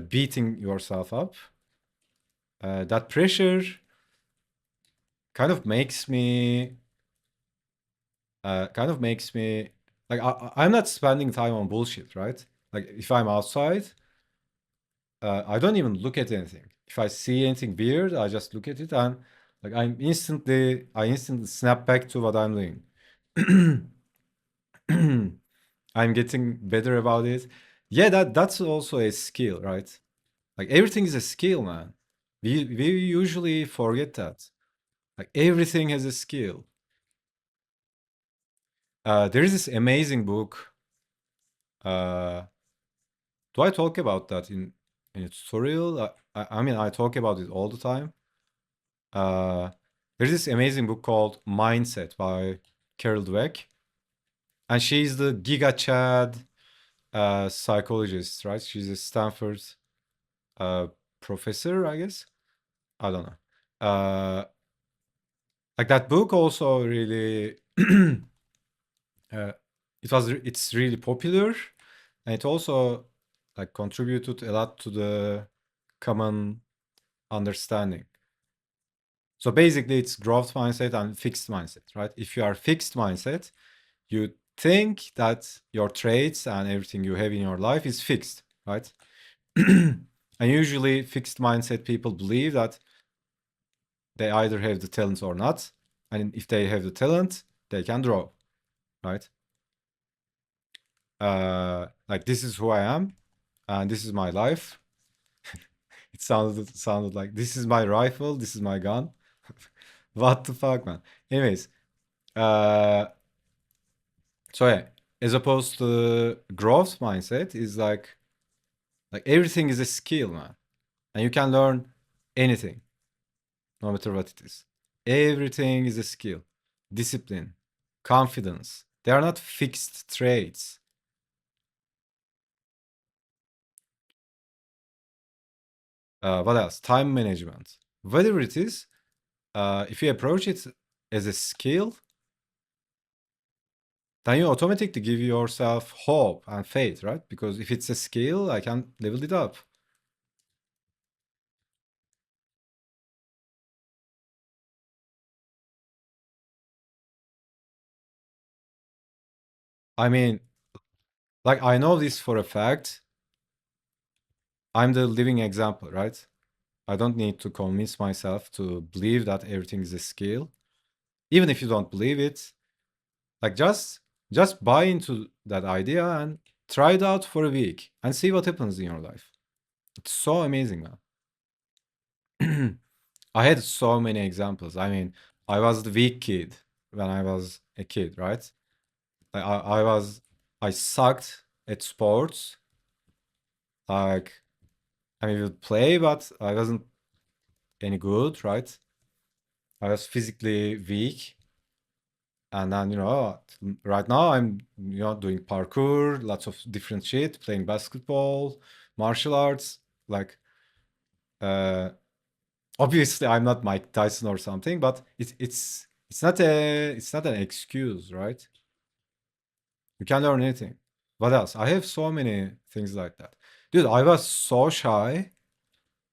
beating yourself up. That pressure kind of makes me like I'm not spending time on bullshit, right? Like if I'm outside, I don't even look at anything. If I see anything weird, I just look at it and like I instantly snap back to what I'm doing. I'm getting better about it. Yeah, that's also a skill, right? Like everything is a skill, man. We usually forget that. Like everything has a skill. There is this amazing book. Uh, do I talk about that in a tutorial? I mean, I talk about it all the time. Uh, there's this amazing book called Mindset by Carol Dweck, and she's the Giga Chad psychologist, right? She's a Stanford uh, professor, I guess. I don't know. Like that book also really, uh, it's really popular, and it also like contributed a lot to the common understanding. So basically, it's growth mindset and fixed mindset, right? If you are fixed mindset, you think that your traits and everything you have in your life is fixed, right? And usually, fixed mindset people believe that they either have the talent or not. And if they have the talent, they can draw, right? Like this is who I am, and this is my life. It sounded like this is my rifle, this is my gun. What the fuck, man? Anyways, uh, so yeah, as opposed to growth mindset is like everything is a skill, man, and you can learn anything, no matter what it is. Everything is a skill, discipline, confidence. They are not fixed traits. What else? Time management. Whatever it is, if you approach it as a skill, then you automatically give yourself hope and faith, right? Because if it's a skill, I can level it up. I mean, like I know this for a fact. I'm the living example, right? I don't need to convince myself to believe that everything is a skill. Even if you don't believe it, like just buy into that idea and try it out for a week and see what happens in your life. It's so amazing, man. I had so many examples. I mean, I was the weak kid when I was a kid, right? I sucked at sports. Like, I mean, we would play, but I wasn't any good, right? I was physically weak. And then, right now I'm, doing parkour, lots of different shit, playing basketball, martial arts. Like, uh, obviously I'm not Mike Tyson or something, but it's not an excuse, right? You can learn anything. What else? I have so many things like that. Dude, I was so shy.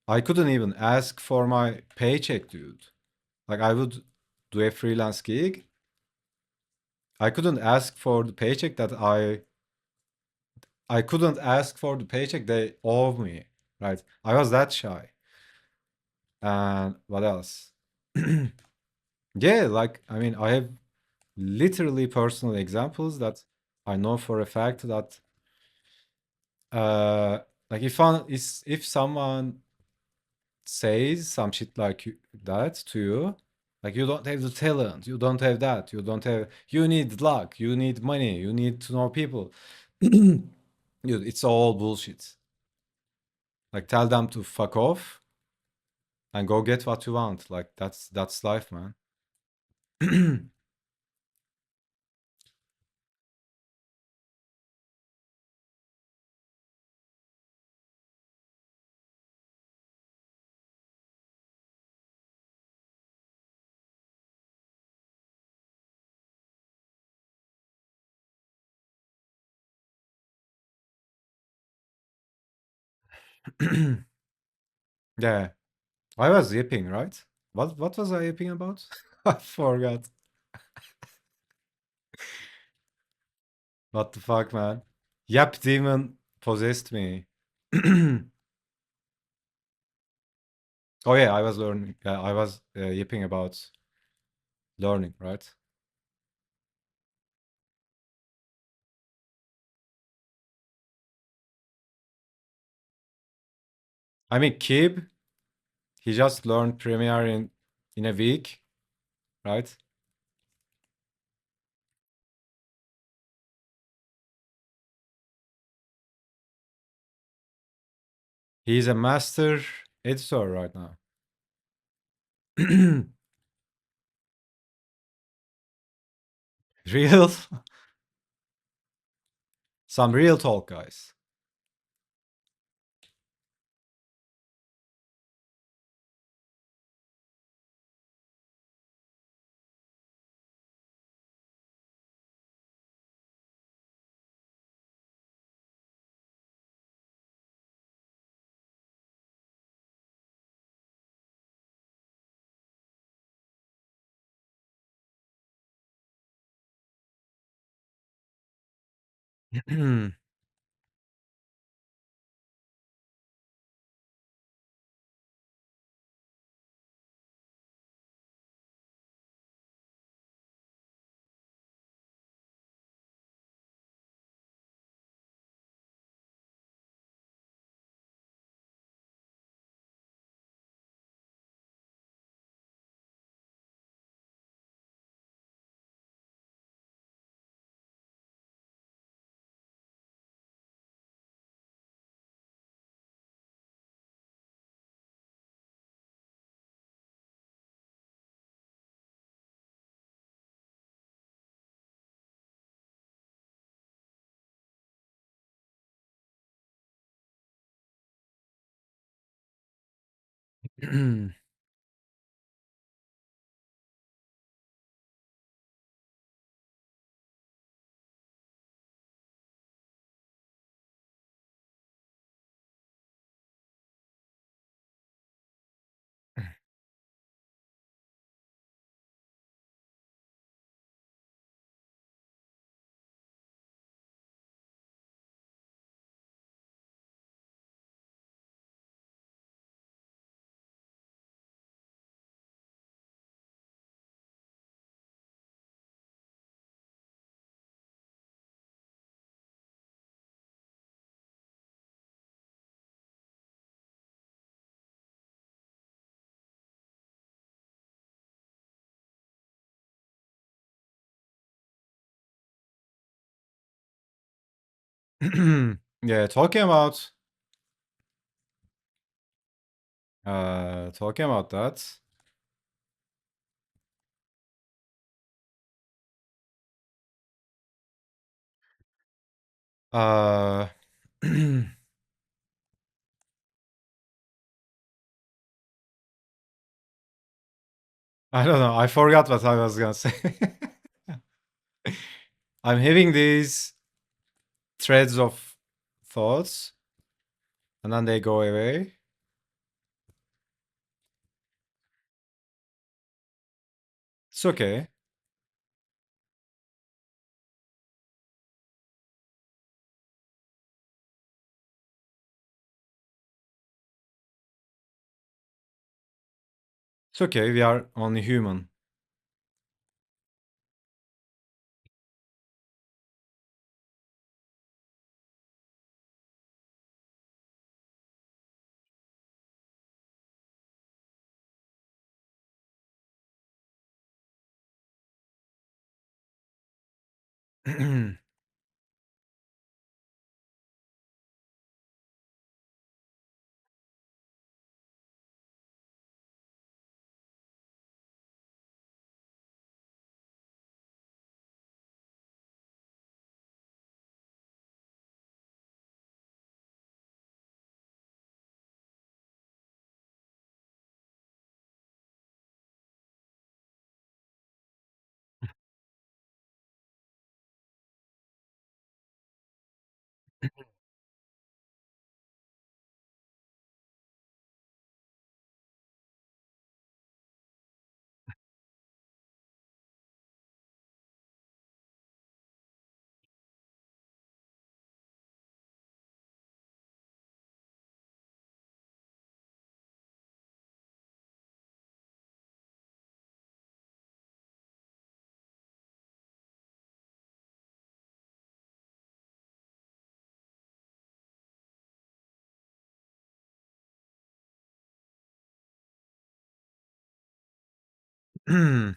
I couldn't even ask for my paycheck, dude. Like I would do a freelance gig. I couldn't ask for the paycheck that I couldn't ask for the paycheck they owe me, right? I was that shy. And what else? Yeah, like I mean, I have literally personal examples that I know for a fact that like if someone says some shit like that to you, like you don't have the talent, you don't have that, you need luck, you need money, you need to know people. Dude, it's all bullshit. Like tell them to fuck off and go get what you want. Like that's life, man. Yeah, I was yipping, right? What was I yipping about? I forgot. What the fuck, man? Yap demon possessed me. Oh yeah, I was learning. I was yipping about learning, right? I mean, Kib, he just learned Premiere in a week, right? He's a master editor right now. Real, some real talk, guys. Yeah, talking about that. Uh, I don't know. I forgot what I was gonna say. I'm having these threads of thoughts, and then they go away. It's okay. It's okay. We are only human. What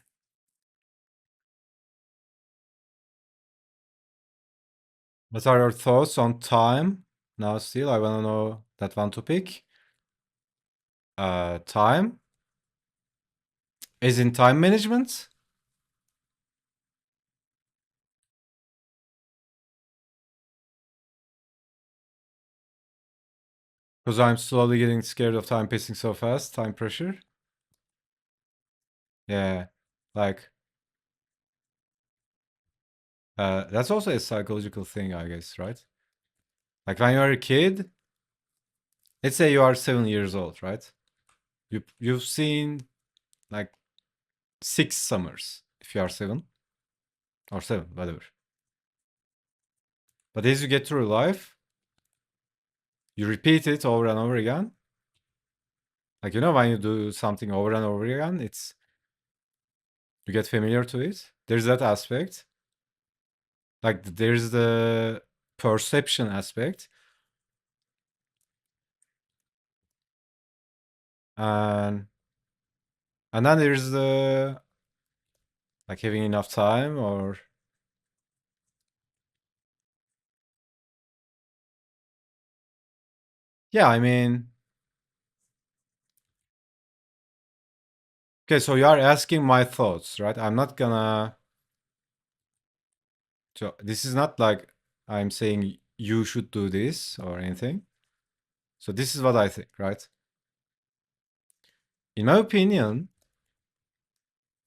are your thoughts on time? Now, still, I want to know that one topic. Time is in time management. Because I'm slowly getting scared of time passing so fast, time pressure. Yeah, like that's also a psychological thing, I guess, right? Like when you're a kid, let's say you are 7 years old, right? You've seen like 6 summers if you are 7 or 7, whatever. But as you get through life, you repeat it over and over again. Like when you do something over and over again, you get familiar to it. There's that aspect. Like there's the perception aspect. And then there's the like having enough time or yeah, I mean okay, so you are asking my thoughts, right? I'm not gonna so this is not like I'm saying you should do this or anything. So this is what I think, right? In my opinion,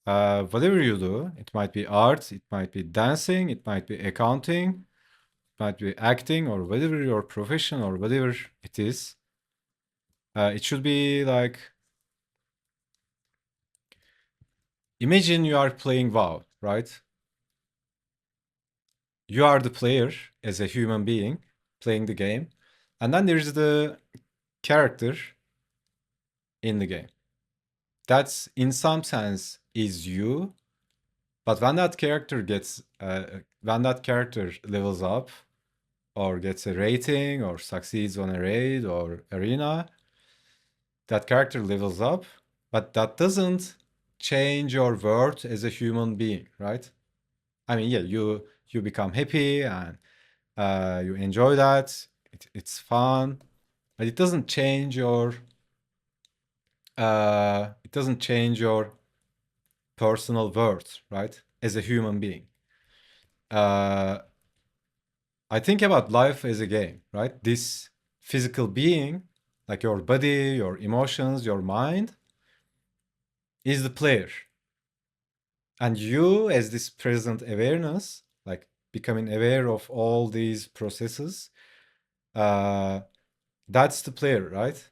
whatever you do, it might be art, it might be dancing, it might be accounting, it might be acting, or whatever your profession or whatever it is. It should be like imagine you are playing WoW, right? You are the player as a human being playing the game, and then there's the character in the game. That's in some sense is you, but when that character levels up or gets a rating or succeeds on a raid or arena, that character levels up, but that doesn't change your worth as a human being, right? I mean, yeah, you become happy and you enjoy that. It's fun, but it doesn't change your personal worth, right? As a human being. Uh, I think about life as a game, right? This physical being, like your body, your emotions, your mind, is the player. And you, as this present awareness, like becoming aware of all these processes, uh, that's the player, right?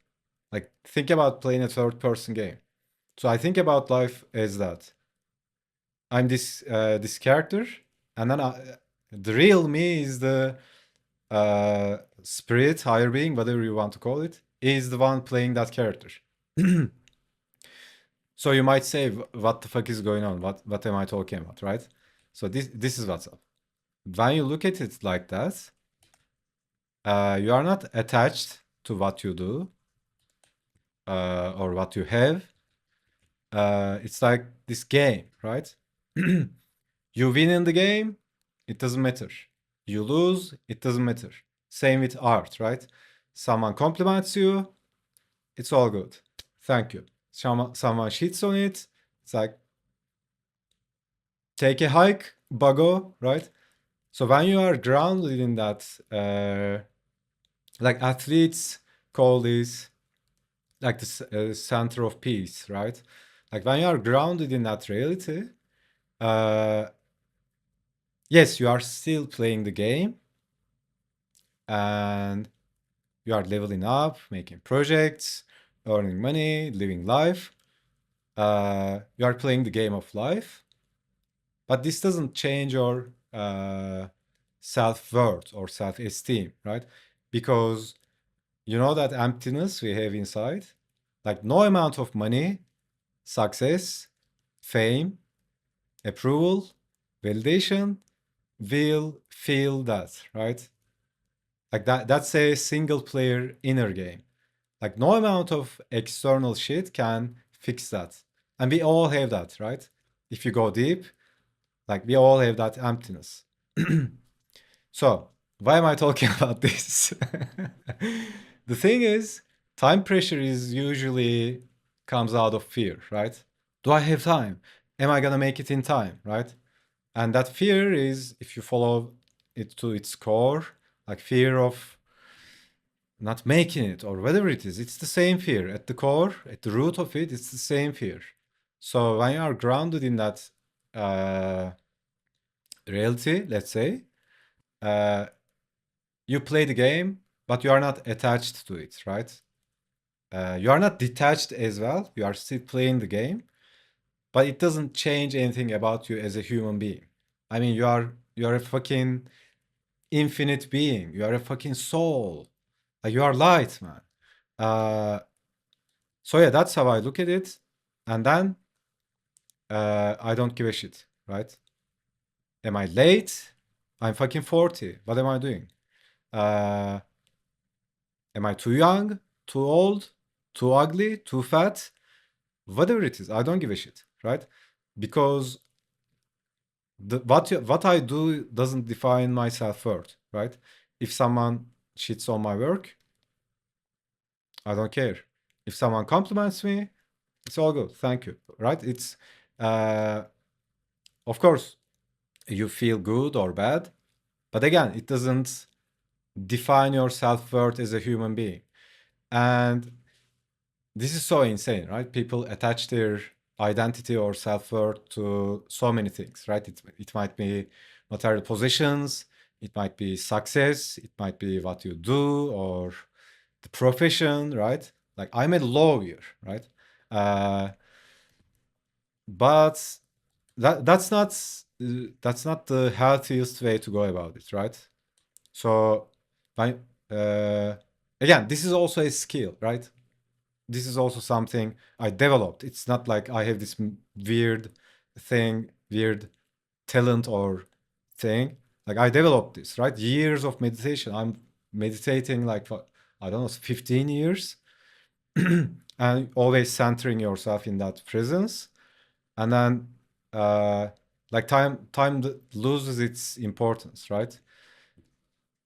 Like think about playing a third person game. So I think about life as that. I'm this character, and then the real me is the spirit, higher being, whatever you want to call it, is the one playing that character. So you might say, "What the fuck is going on? What am I talking about?" Right? So this is what's up. When you look at it like that, you are not attached to what you do or what you have. It's like this game, right? You win in the game, it doesn't matter. You lose, it doesn't matter. Same with art, right? Someone compliments you, it's all good. Thank you. Someone shits on it, it's like, take a hike, buggo, right? So when you are grounded in that, like athletes call this like the center of peace, right? Like when you are grounded in that reality, uh, yes, you are still playing the game and you are leveling up, making projects, earning money, living life. You are playing the game of life, but this doesn't change your self-worth or self-esteem, right? Because you know that emptiness we have inside, like no amount of money, success, fame, approval, validation will feel that, right? Like that's a single player inner game. Like no amount of external shit can fix that. And we all have that, right? If you go deep, like we all have that emptiness. So, why am I talking about this? The thing is, time pressure is usually comes out of fear, right? Do I have time? Am I gonna make it in time, right? And that fear is, if you follow it to its core, like fear of not making it or whatever it is, it's the same fear. At the core, at the root of it, it's the same fear. So when you are grounded in that uh, reality, let's say, uh, you play the game, but you are not attached to it, right? You are not detached as well. You are still playing the game, but it doesn't change anything about you as a human being. I mean, you are a fucking infinite being. You are a fucking soul. Like you are light, man. Uh, so yeah, that's how I look at it. And then I don't give a shit, right? Am I late? I'm fucking 40. What am I doing? Uh, am I too young? Too old? Too ugly? Too fat? Whatever it is, I don't give a shit, right? Because what I do doesn't define my self-worth, right? If someone shits on my work, I don't care. If someone compliments me, it's all good. Thank you, right? It's uh, of course you feel good or bad, but again, it doesn't define your self-worth as a human being. And this is so insane, right? People attach their identity or self-worth to so many things, right? It might be material positions, it might be success, it might be what you do or the profession, right? Like I'm a lawyer, right? Uh, but that's not the healthiest way to go about it, right? So, my again, this is also a skill, right? This is also something I developed. It's not like I have this weird thing, weird talent or thing. Like I developed this, right? Years of meditation. I'm meditating like for, I don't know, 15 years, and always centering yourself in that presence. And then, uh, like time loses its importance, right?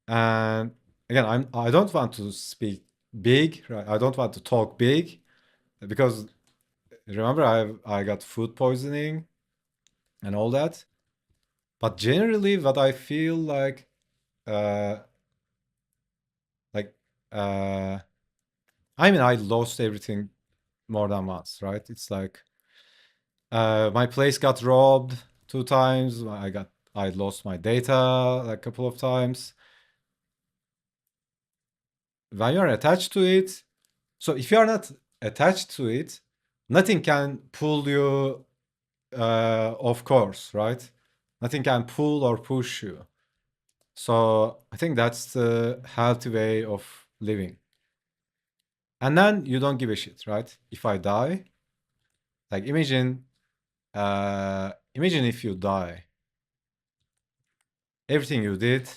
And again, I don't want to speak big, right? I don't want to talk big because remember I got food poisoning and all that. But generally, what I feel uh, like, uh, I mean, I lost everything more than once, right? It's like my place got robbed 2 times. I lost my data like a couple of times. When you're attached to it, so if you are not attached to it, nothing can pull you off course, right? Nothing can pull or push you. So I think that's the healthy way of living. And then you don't give a shit, right? If I die, like imagine if you die, everything you did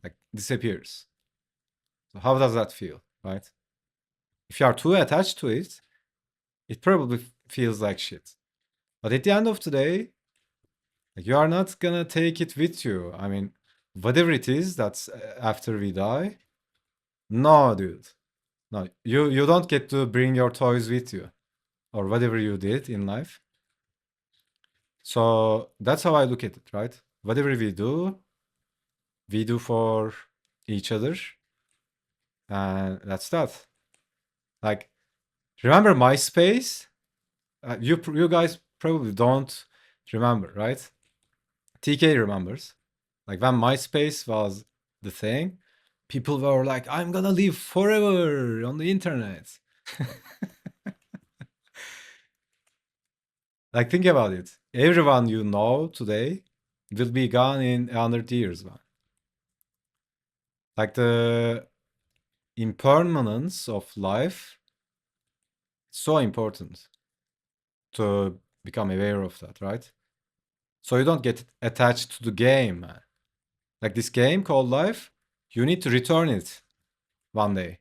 like disappears. So how does that feel, right? If you are too attached to it, it probably feels like shit. But at the end of the day, like, you are not gonna take it with you. I mean, whatever it is that's after we die, no, dude. No, you don't get to bring your toys with you or whatever you did in life. So that's how I look at it, right? Whatever we do for each other, and that's that. Like, remember MySpace? You guys probably don't remember, right? TK remembers. Like when MySpace was the thing, people were like, "I'm gonna live forever on the internet." Like think about it. Everyone you know today will be gone in 100 years, man. Like the impermanence of life, it's so important to become aware of that, right? So you don't get attached to the game, man. Like this game called life, you need to return it one day.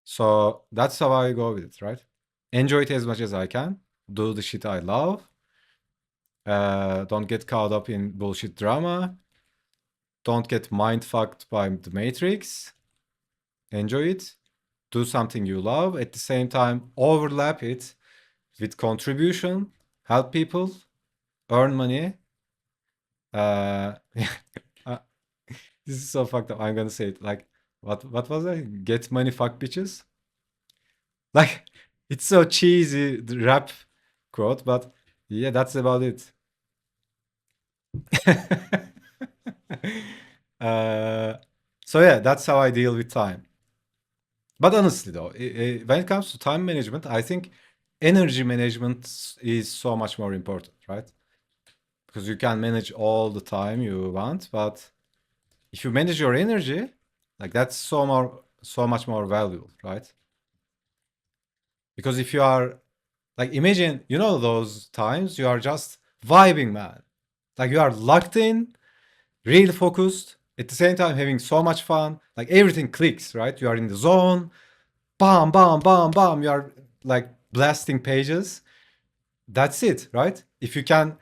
So that's how I go with it, right? Enjoy it as much as I can. do the shit I love. Don't get caught up in bullshit drama. Don't get mind fucked by the Matrix. Enjoy it. Do something you love. At the same time, overlap it with contribution. Help people. Earn money. Uh, uh, this is so fucked up. I'm gonna say it like, what was it? Get money, fuck bitches. Like, it's so cheesy, the rap quote, but yeah, that's about it. uh, so yeah, that's how I deal with time. But honestly, though, when it comes to time management, I think energy management is so much more important, right? Because you can manage all the time you want, but if you manage your energy, like that's so much more valuable, right? Because if you are like, imagine, you know, those times you are just vibing, man. Like you are locked in, real focused, at the same time having so much fun. Like everything clicks, right? You are in the zone. Bam, bam, bam, bam. You are like blasting pages. That's it, right? If you can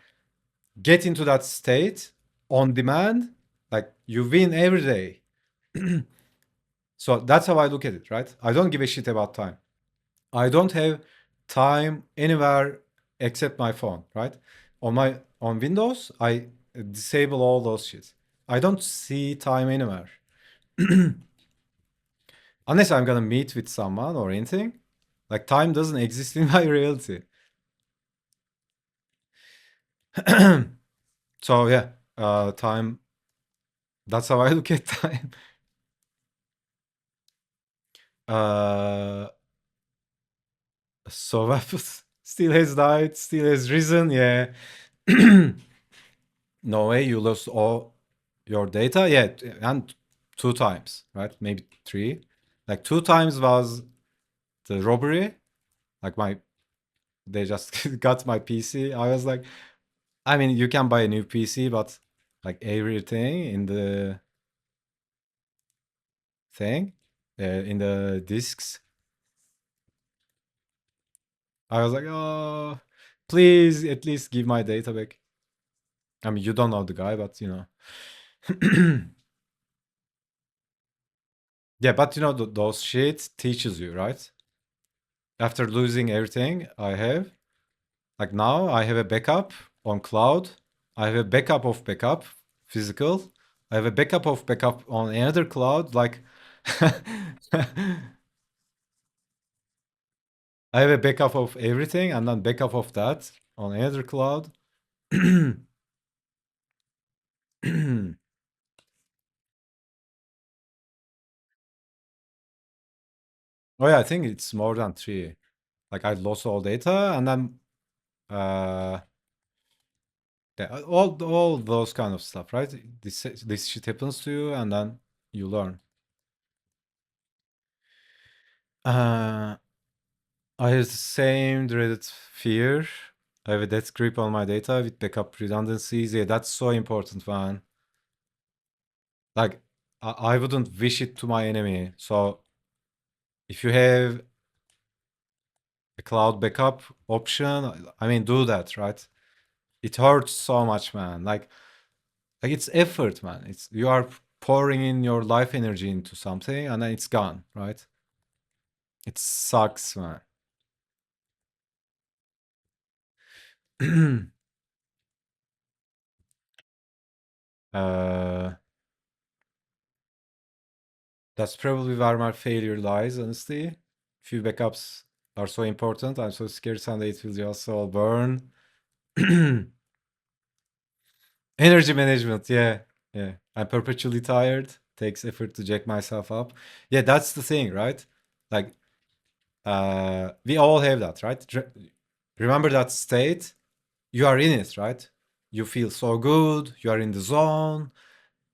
get into that state on demand, like you win every day. So that's how I look at it, right? I don't give a shit about time. I don't have time anywhere except my phone, right? On Windows, I disable all those shit. I don't see time anywhere. Unless I'm gonna meet with someone or anything. Like time doesn't exist in my reality. So yeah, time. That's how I look at time. Uh, so still has died, still has risen. Yeah. No way, you lost all your data. Yeah, and two times, right? Maybe three. Like two times was the robbery. Like they just got my PC. I was like, I mean, you can buy a new PC, but like everything in the thing, in the discs, I was like, oh, please at least give my data back. I mean, you don't know the guy, but you know. Yeah, but you know, those shit teaches you, right? After losing everything I have, like now I have a backup on cloud. I have a backup of backup, physical. I have a backup of backup on another cloud. Like, I have a backup of everything and then backup of that on another cloud. Oh yeah, I think it's more than three. Like I lost all data and then uh yeah, all those kind of stuff, right? This shit happens to you and then you learn. Uh I have the same dreaded fear. I have a death grip on my data with backup redundancies. Yeah, that's so important, man. Like I wouldn't wish it to my enemy. So if you have a cloud backup option, I mean, do that, right? It hurts so much, man. Like it's effort, man. It's you are pouring in your life energy into something and then it's gone, right? It sucks, man. uh, that's probably where my failure lies, honestly. Few backups are so important. I'm so scared someday it will just all burn. Energy management, yeah, yeah. I'm perpetually tired. Takes effort to jack myself up. Yeah, that's the thing, right? Like, we all have that, right? Remember that state? You are in it, right? You feel so good. You are in the zone,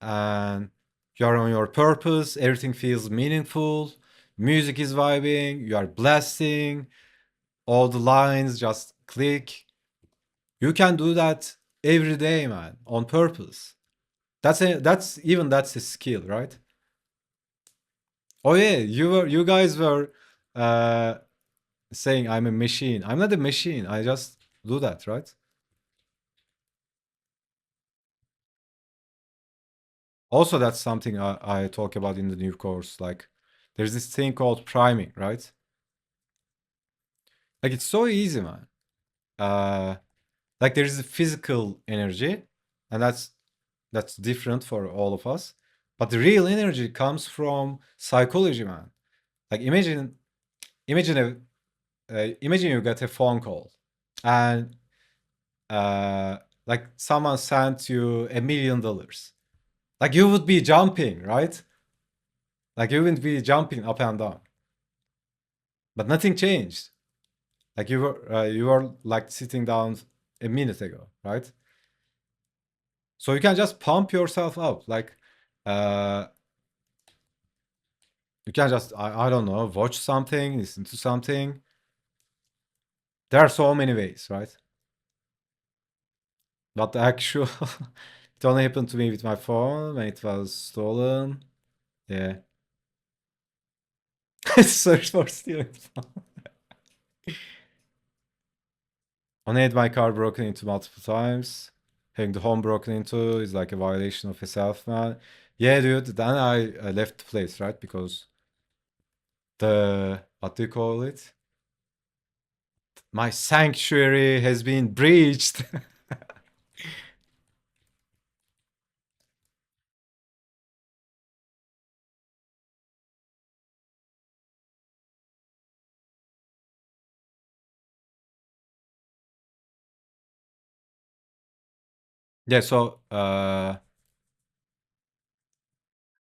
and you are on your purpose. Everything feels meaningful. Music is vibing. You are blasting. All the lines just click. You can do that every day, man, on purpose. That's a skill, right? Oh yeah, you guys were uh saying I'm a machine. I'm not a machine. I just do that, right? Also, that's something I talk about in the new course. Like, there's this thing called priming, right? Like, it's so easy, man. Uh, like, there is a physical energy, and that's different for all of us. But the real energy comes from psychology, man. Like, imagine imagine you get a phone call, and uh, like someone sent you $1 million. Like, you would be jumping, right? Like, you wouldn't be jumping up and down. But nothing changed. Like, you were like sitting down a minute ago, right? So you can just pump yourself up. Like, uh, you can just I don't know, watch something, listen to something. There are so many ways, right? But the actual it only happened to me with my phone when it was stolen. Yeah. Search for stealing phone. Only had my car broken into multiple times. Having the home broken into is like a violation of a self-man. Yeah, dude. Then I left the place, right? Because the what do you call it? My sanctuary has been breached. Yeah, so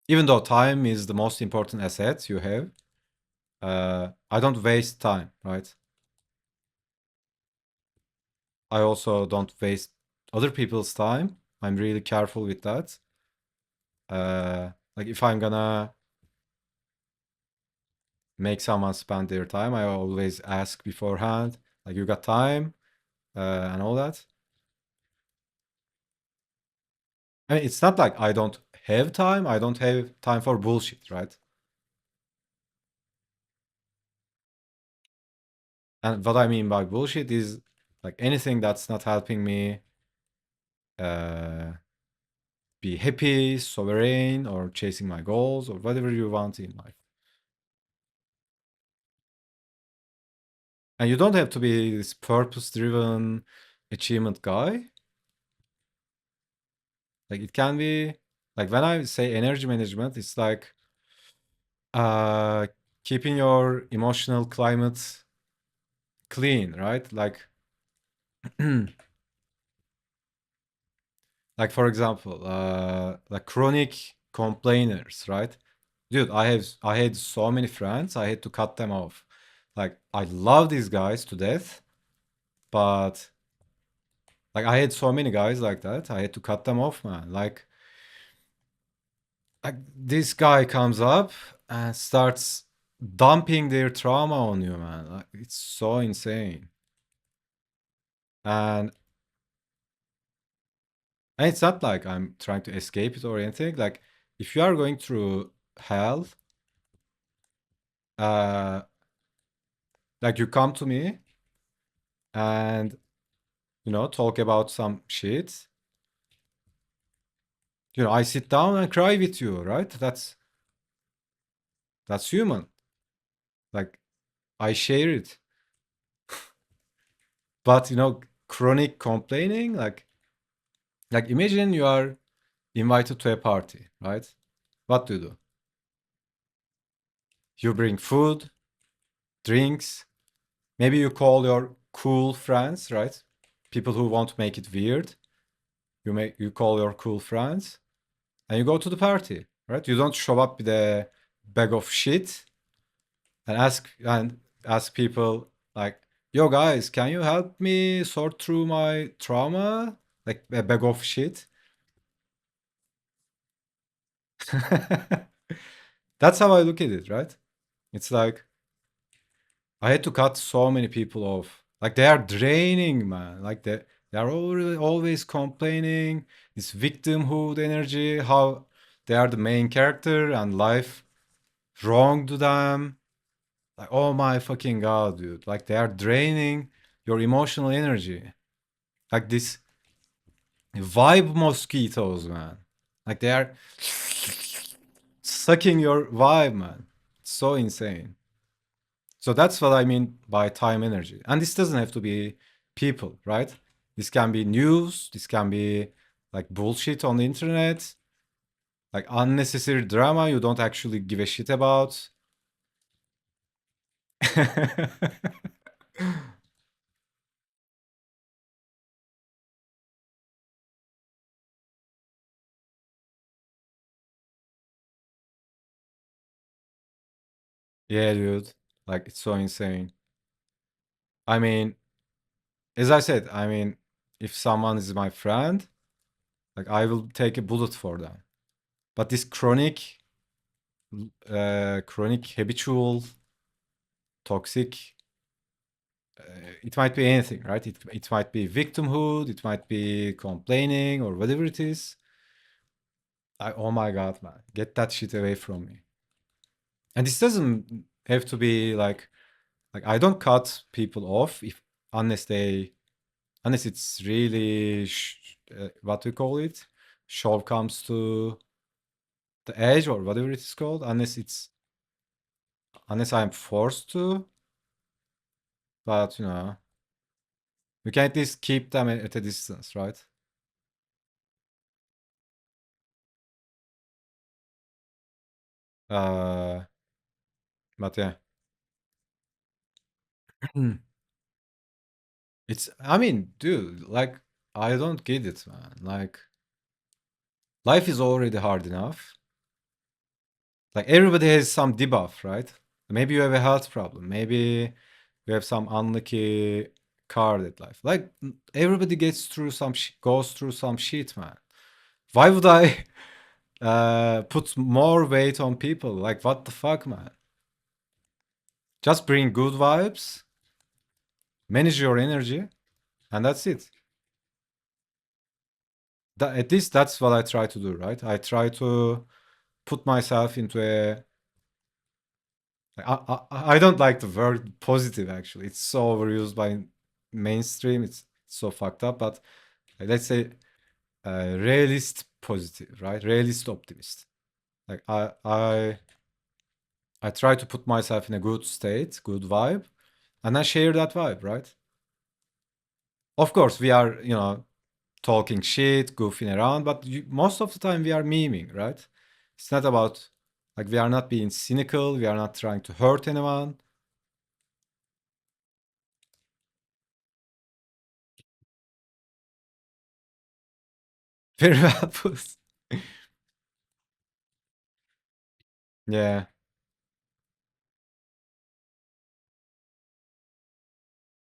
even though time is the most important asset you have, I don't waste time, right? I also don't waste other people's time. I'm really careful with that. Like, if I'm gonna make someone spend their time, I always ask beforehand, like, you got time, and all that. I mean, it's not like I don't have time. I don't have time for bullshit, right? And what I mean by bullshit is like anything that's not helping me uh, be happy, sovereign, or chasing my goals, or whatever you want in life. And you don't have to be this purpose-driven achievement guy. Like, it can be like when I say energy management, it's like uh keeping your emotional climate clean, right? Like like, for example, like chronic complainers, right? Dude, I had so many friends, I had to cut them off. Like, I love these guys to death, but like, I had so many guys like that, I had to cut them off, man. Like, this guy comes up and starts dumping their trauma on you, man. Like, it's so insane. And and it's not like I'm trying to escape it or anything. Like, if you are going through hell, uh like, you come to me and talk about some shit. I sit down and cry with you, right? That's human. Like, I share it. But chronic complaining, like, imagine you are invited to a party, right? What do you do? You bring food, drinks, maybe you call your cool friends, right? People who won't make it weird. You call your cool friends and you go to the party, right? You don't show up with a bag of shit and ask people like, "Yo, guys, can you help me sort through my trauma?" Like, a bag of shit. That's how I look at it, right? It's like I had to cut so many people off. Like, they are draining, man. Like, they are always complaining. This victimhood energy, how they are the main character and life wronged them. Like, oh my fucking god, dude. Like, they are draining your emotional energy. Like this vibe mosquitoes, man. Like they are sucking your vibe, man. It's so insane. So that's what I mean by time energy. And this doesn't have to be people, right? This can be news, this can be like bullshit on the internet, like unnecessary drama you don't actually give a shit about. Yeah, dude. Like it's so insane. I mean, as I said, I mean, if someone is my friend, like I will take a bullet for them. But this chronic, habitual, toxic, it might be anything, right? It might be victimhood, it might be complaining or whatever it is. Oh my god, man, get that shit away from me. And this doesn't have to be like I don't cut people off if unless they unless it's really what we call it, show comes to the edge or whatever it is called. Unless I'm forced to, but we can at least keep them at a distance, right? Uh, but yeah, I mean, dude, like, I don't get it, man. Like, life is already hard enough. Like, everybody has some debuff, right? Maybe you have a health problem. Maybe you have some unlucky card at life. Like, everybody goes through some shit, man. Why would I put more weight on people? Like, what the fuck, man? Just bring good vibes, manage your energy, and that's it. At least that's what I try to do, right? I try to put myself into a. I don't like the word positive. Actually, it's so overused by mainstream. It's so fucked up. But let's say realist positive, right? Realist optimist. Like I try to put myself in a good state, good vibe, and then share that vibe, right? Of course, we are talking shit, goofing around, but most of the time we are memeing, right? It's not about like we are not being cynical, we are not trying to hurt anyone. Very well put. Yeah.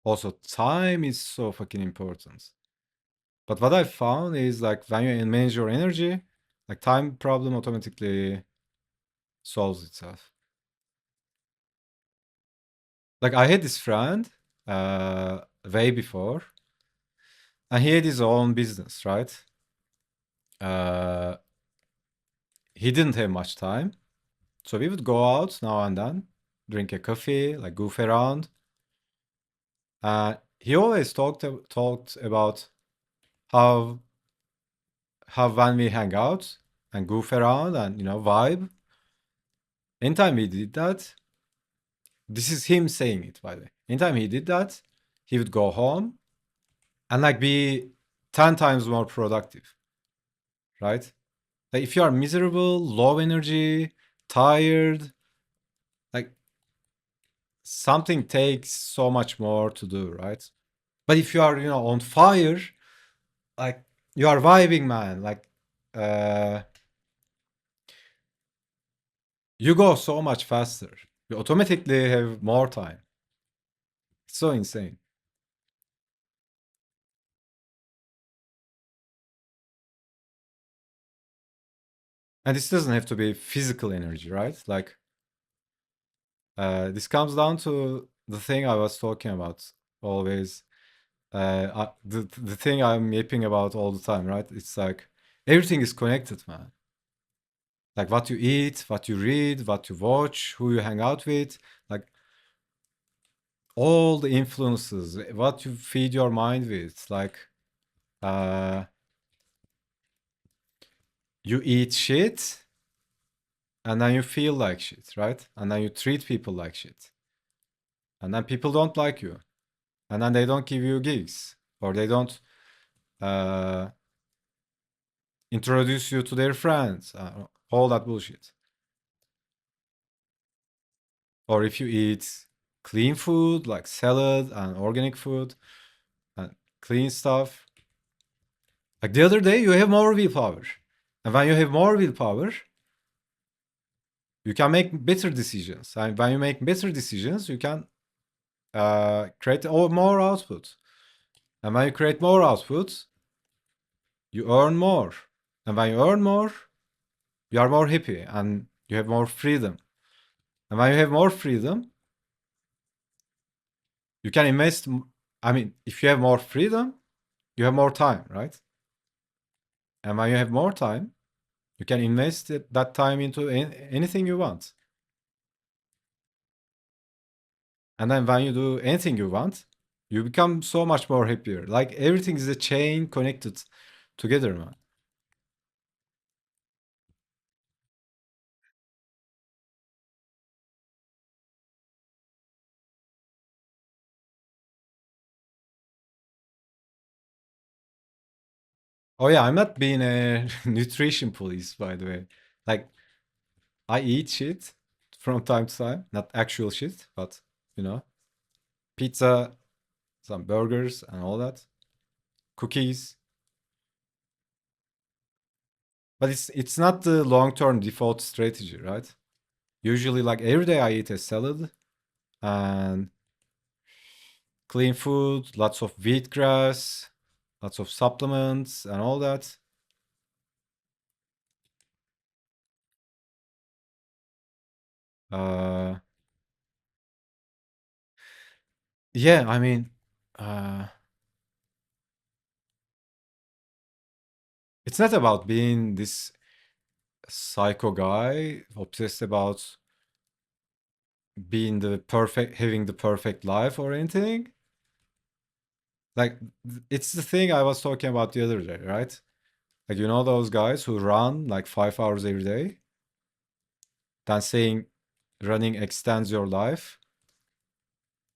Also, time is so fucking important. But what I found is like when you manage your energy, like time problem automatically solves itself. Like I had this friend way before, and he had his own business, right? Uh, he didn't have much time. So we would go out now and then, drink a coffee, like goof around. He always talked about how when we hang out and goof around and vibe. Anytime we did that, this is him saying it by the way. Anytime he did that, he would go home and like be 10 times more productive, right? Like if you are miserable, low energy, tired, like something takes so much more to do, right? But if you are, on fire, like you are vibing, man. Like uh you go so much faster. You automatically have more time. It's so insane. And this doesn't have to be physical energy, right? Like this comes down to the thing I was talking about always. The thing I'm yapping about all the time, right? It's like everything is connected, man. Like what you eat, what you read, what you watch, who you hang out with. Like all the influences, what you feed your mind with, like uh, you eat shit and then you feel like shit, right? And then you treat people like shit. And then people don't like you. And then they don't give you gigs or they don't uh, introduce you to their friends, all that bullshit. Or if you eat clean food like salad and organic food and clean stuff, like the other day, you have more willpower. And when you have more willpower, you can make better decisions. And when you make better decisions, you can create more output. And when you create more output, you earn more. And when you earn more, you are more happy and you have more freedom. And when you have more freedom, you can invest. I mean, if you have more freedom, you have more time, right? And when you have more time, you can invest that time into anything you want. And then when you do anything you want, you become so much more happier. Like everything is a chain connected together, man. Oh yeah, I'm not being a nutrition police, by the way. Like I eat shit from time to time, not actual shit, but you know, pizza, some burgers, and all that, cookies. But it's not the long-term default strategy, right? Usually, like every day, I eat a salad and clean food, lots of wheatgrass, lots of supplements, and all that. Uh, yeah, I mean, uh, it's not about being this psycho guy obsessed about being the perfect, having the perfect life or anything. Like, it's the thing I was talking about the other day, right? Like, you know, those guys who run like 5 hours every day, then saying running extends your life.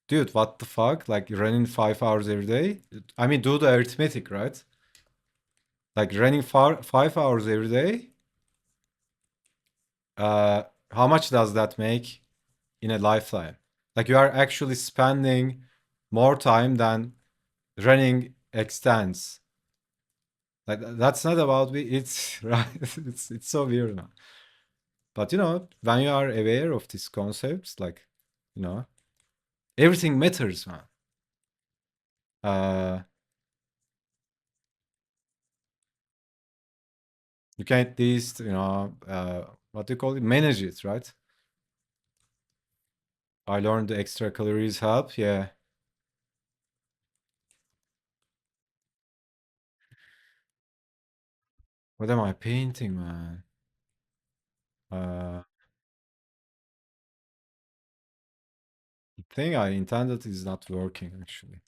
Dude, what the fuck? Like, running 5 hours every day? I mean, do the arithmetic, right? Like, running 5 hours every day, uh, how much does that make in a lifetime? Like, you are actually spending more time than running extends. Like that's not about me. It's right. It's so weird now. But you know, when you are aware of these concepts, like you know, everything matters, man. Uh, you can at least you know what do you call it? Manage it, right? I learned the extra calories help. Yeah. What am I painting, man? The thing I intended is not working actually.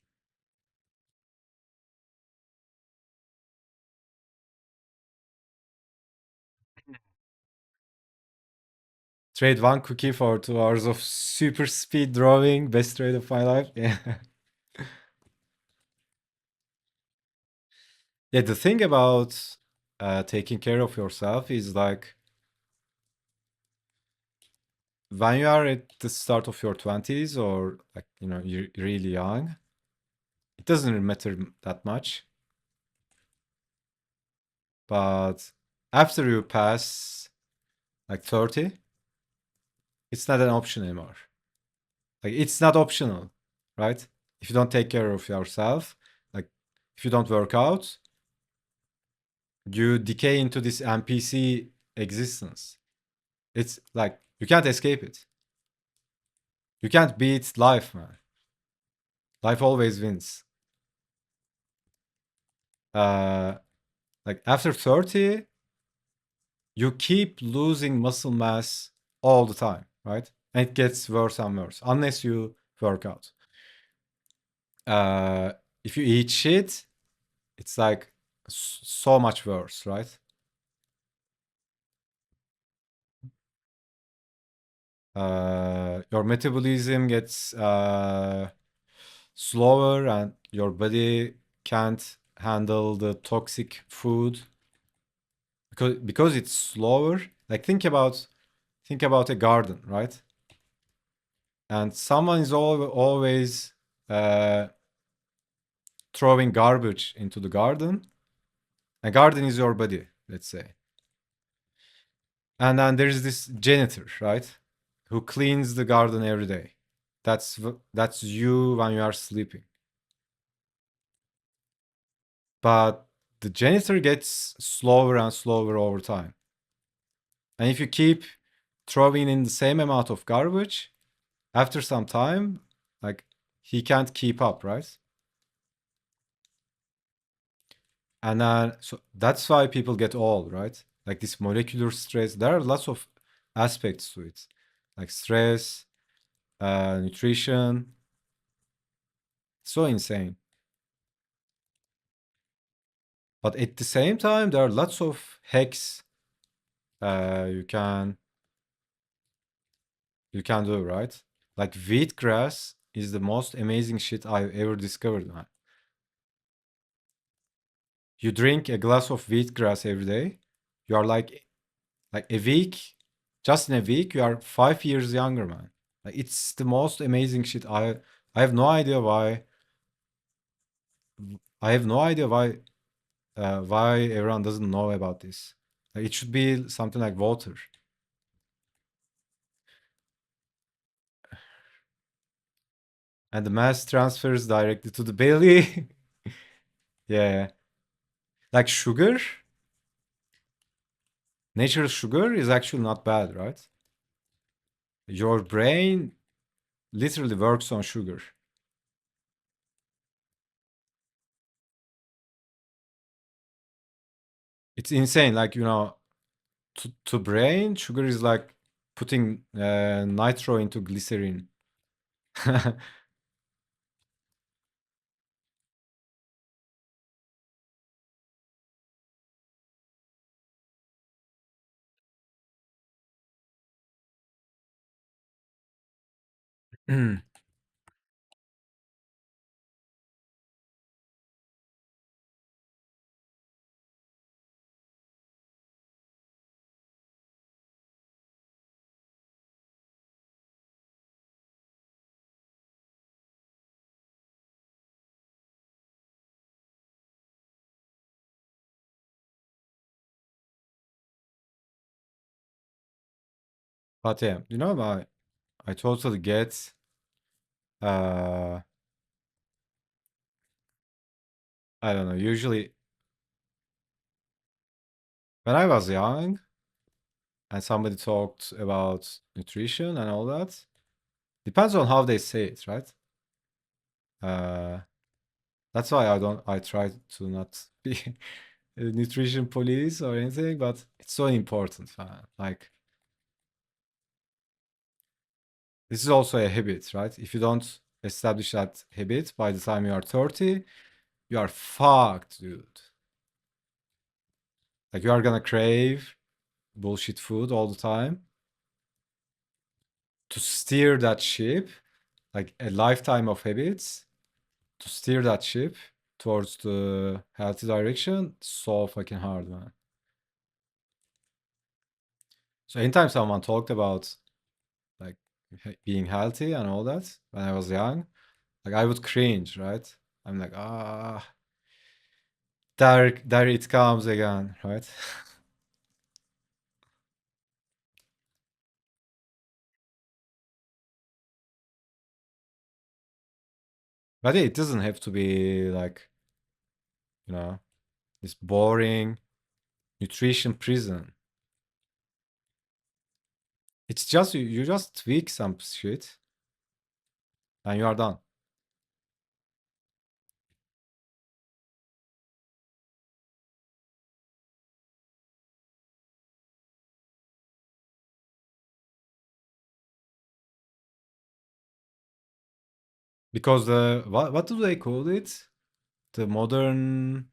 Trade one cookie for 2 hours of super speed drawing. Best trade of my life. Yeah. Yeah, the thing about taking care of yourself is like when you are at the start of your 20s or like you know you're really young, it doesn't matter that much. But after you pass like 30, it's not an option anymore. Like it's not optional, right? If you don't take care of yourself, like if you don't work out, you decay into this NPC existence. It's like you can't escape it. You can't beat life, man. Life always wins. Uh, like after 30, you keep losing muscle mass all the time, right? And it gets worse and worse unless you work out. uh, if you eat shit, it's like so much worse, right? Your metabolism gets slower and your body can't handle the toxic food because it's slower. Like think about a garden, right? And someone is always uh, throwing garbage into the garden. A garden is your body, let's say. And then there's this janitor, right? Who cleans the garden every day. That's you when you are sleeping. But the janitor gets slower and slower over time. And if you keep throwing in the same amount of garbage, after some time, like he can't keep up, right? And then so that's why people get old, right? Like this molecular stress. There are lots of aspects to it, like stress, nutrition. So insane. But at the same time, there are lots of hacks you can do, right? Like wheatgrass is the most amazing shit I've ever discovered, man. You drink a glass of wheatgrass every day, you are like a week, just in a week, you are 5 years younger, man. Like it's the most amazing shit. I have no idea why. I have no idea why everyone doesn't know about this. Like, it should be something like water. And the mass transfers directly to the belly. Yeah. Like sugar, natural sugar is actually not bad, right? Your brain literally works on sugar. It's insane. Like, to brain, sugar is like putting nitro into glycerin. But yeah, I totally get uh I don't know, usually when I was young and somebody talked about nutrition and all that, depends on how they say it, right? Uh that's why I try to not be a nutrition police or anything, but it's so important, man. Like this is also a habit, right? If you don't establish that habit by the time you are 30, you are fucked, dude. Like you are gonna crave bullshit food all the time. To steer that ship, like a lifetime of habits, to steer that ship towards the healthy direction, so fucking hard, man. So anytime someone talked about like being healthy and all that when I was young, like I would cringe, right? I'm like, there it comes again, right? But yeah, it doesn't have to be like, you know, this boring nutrition prison. It's just you just tweak some shit and you are done. Because the what do they call it? The modern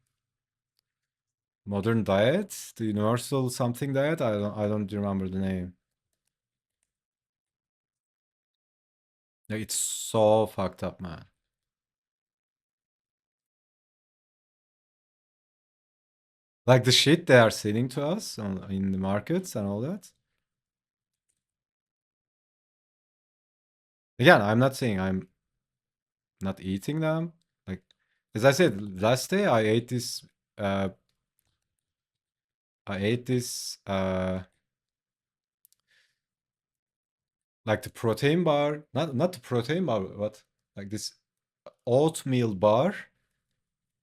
diet, the universal something diet. I don't remember the name. Like, it's so fucked up, man. Like the shit they are selling to us in the markets and all that. Again, I'm not saying I'm not eating them. Like, as I said last day, Uh, I ate this. Like the protein bar, not the protein bar, but like this oatmeal bar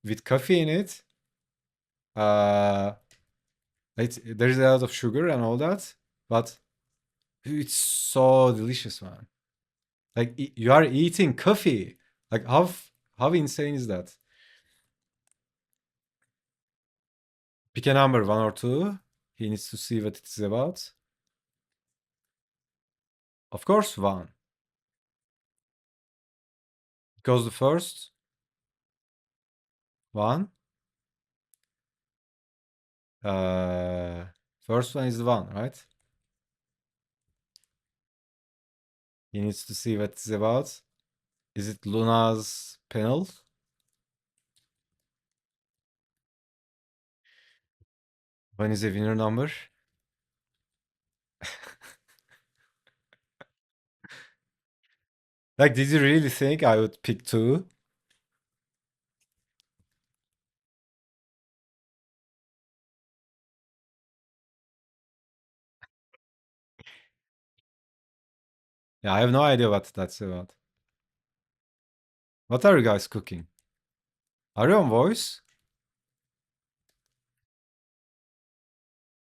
with coffee in it. Uh, there's a lot of sugar and all that, but it's so delicious, man. Like you are eating coffee. Like how insane is that? Pick a number, one or two. He needs to see what it's about. Of course, one. Because the first one, uh, first one is the one, right? He needs to see what it's about. Is it Luna's panel? When is a winner number? Like, did you really think I would pick two? Yeah, I have no idea what that's about. What are you guys cooking? Are you on voice?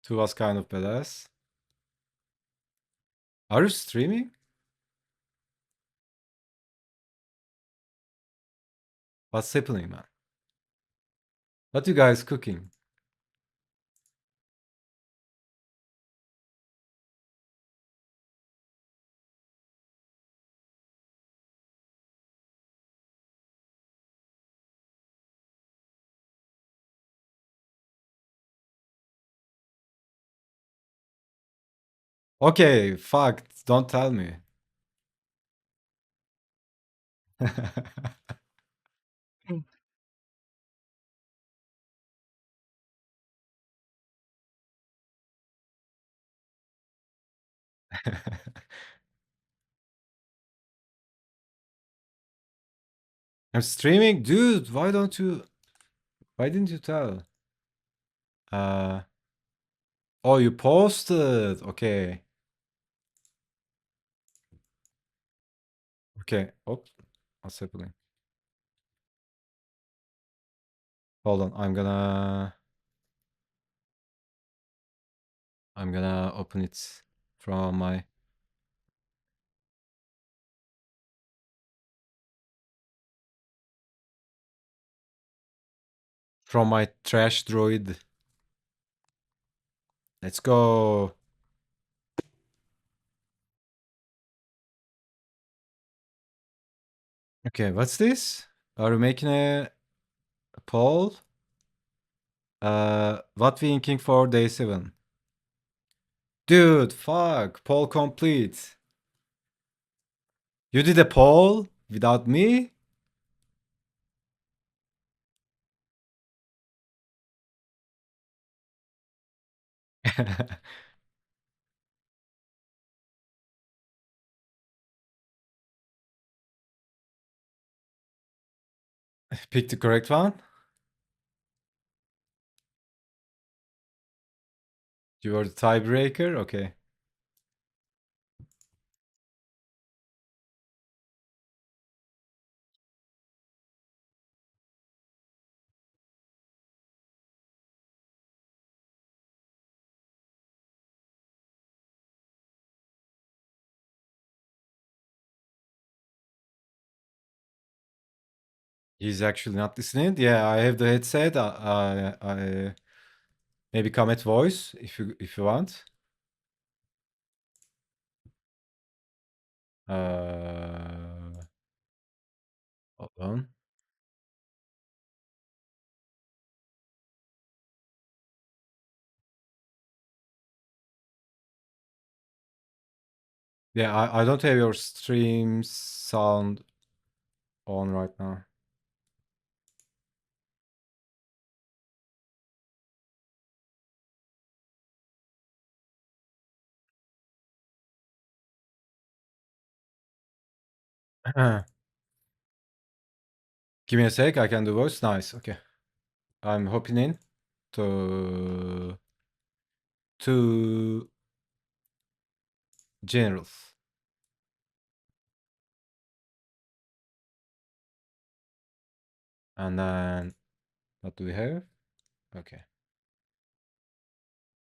Two was kind of badass. Are you streaming? What's happening, man? What you guys cooking? Okay, fuck, don't tell me. I'm streaming? Dude, why didn't you tell? Uh, oh, you posted. Okay. Okay. Oh, what's happening? Hold on, I'm gonna open it from my trash droid. Let's go. Okay, what's this? Are we making a poll? What we inking for day 7? Dude, fuck. Poll complete. You did a poll without me? Pick the correct one. You are the tiebreaker? Okay. He's actually not listening. Yeah, I have the headset. I maybe comment voice if you want. Uh, Yeah, I don't have your stream sound on right now. Give me a sec, I can do voice. Nice, okay. I'm hopping in to generals. And then what do we have? Okay.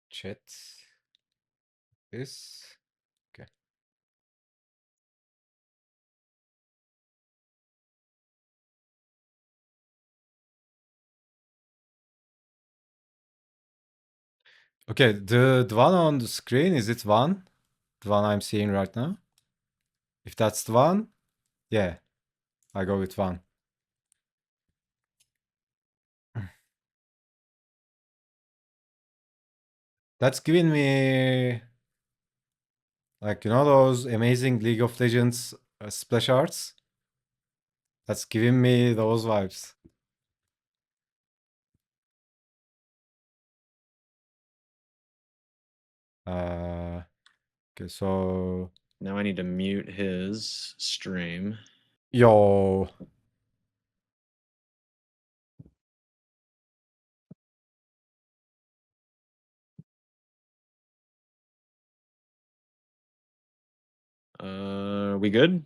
Chat. This. Okay. Okay, the one on the screen, is it one? The one I'm seeing right now? If that's the one, yeah, I go with one. That's giving me, like, you know, those amazing League of Legends splash arts? That's giving me those vibes. Okay, so Now I need to mute his stream. yo, We good?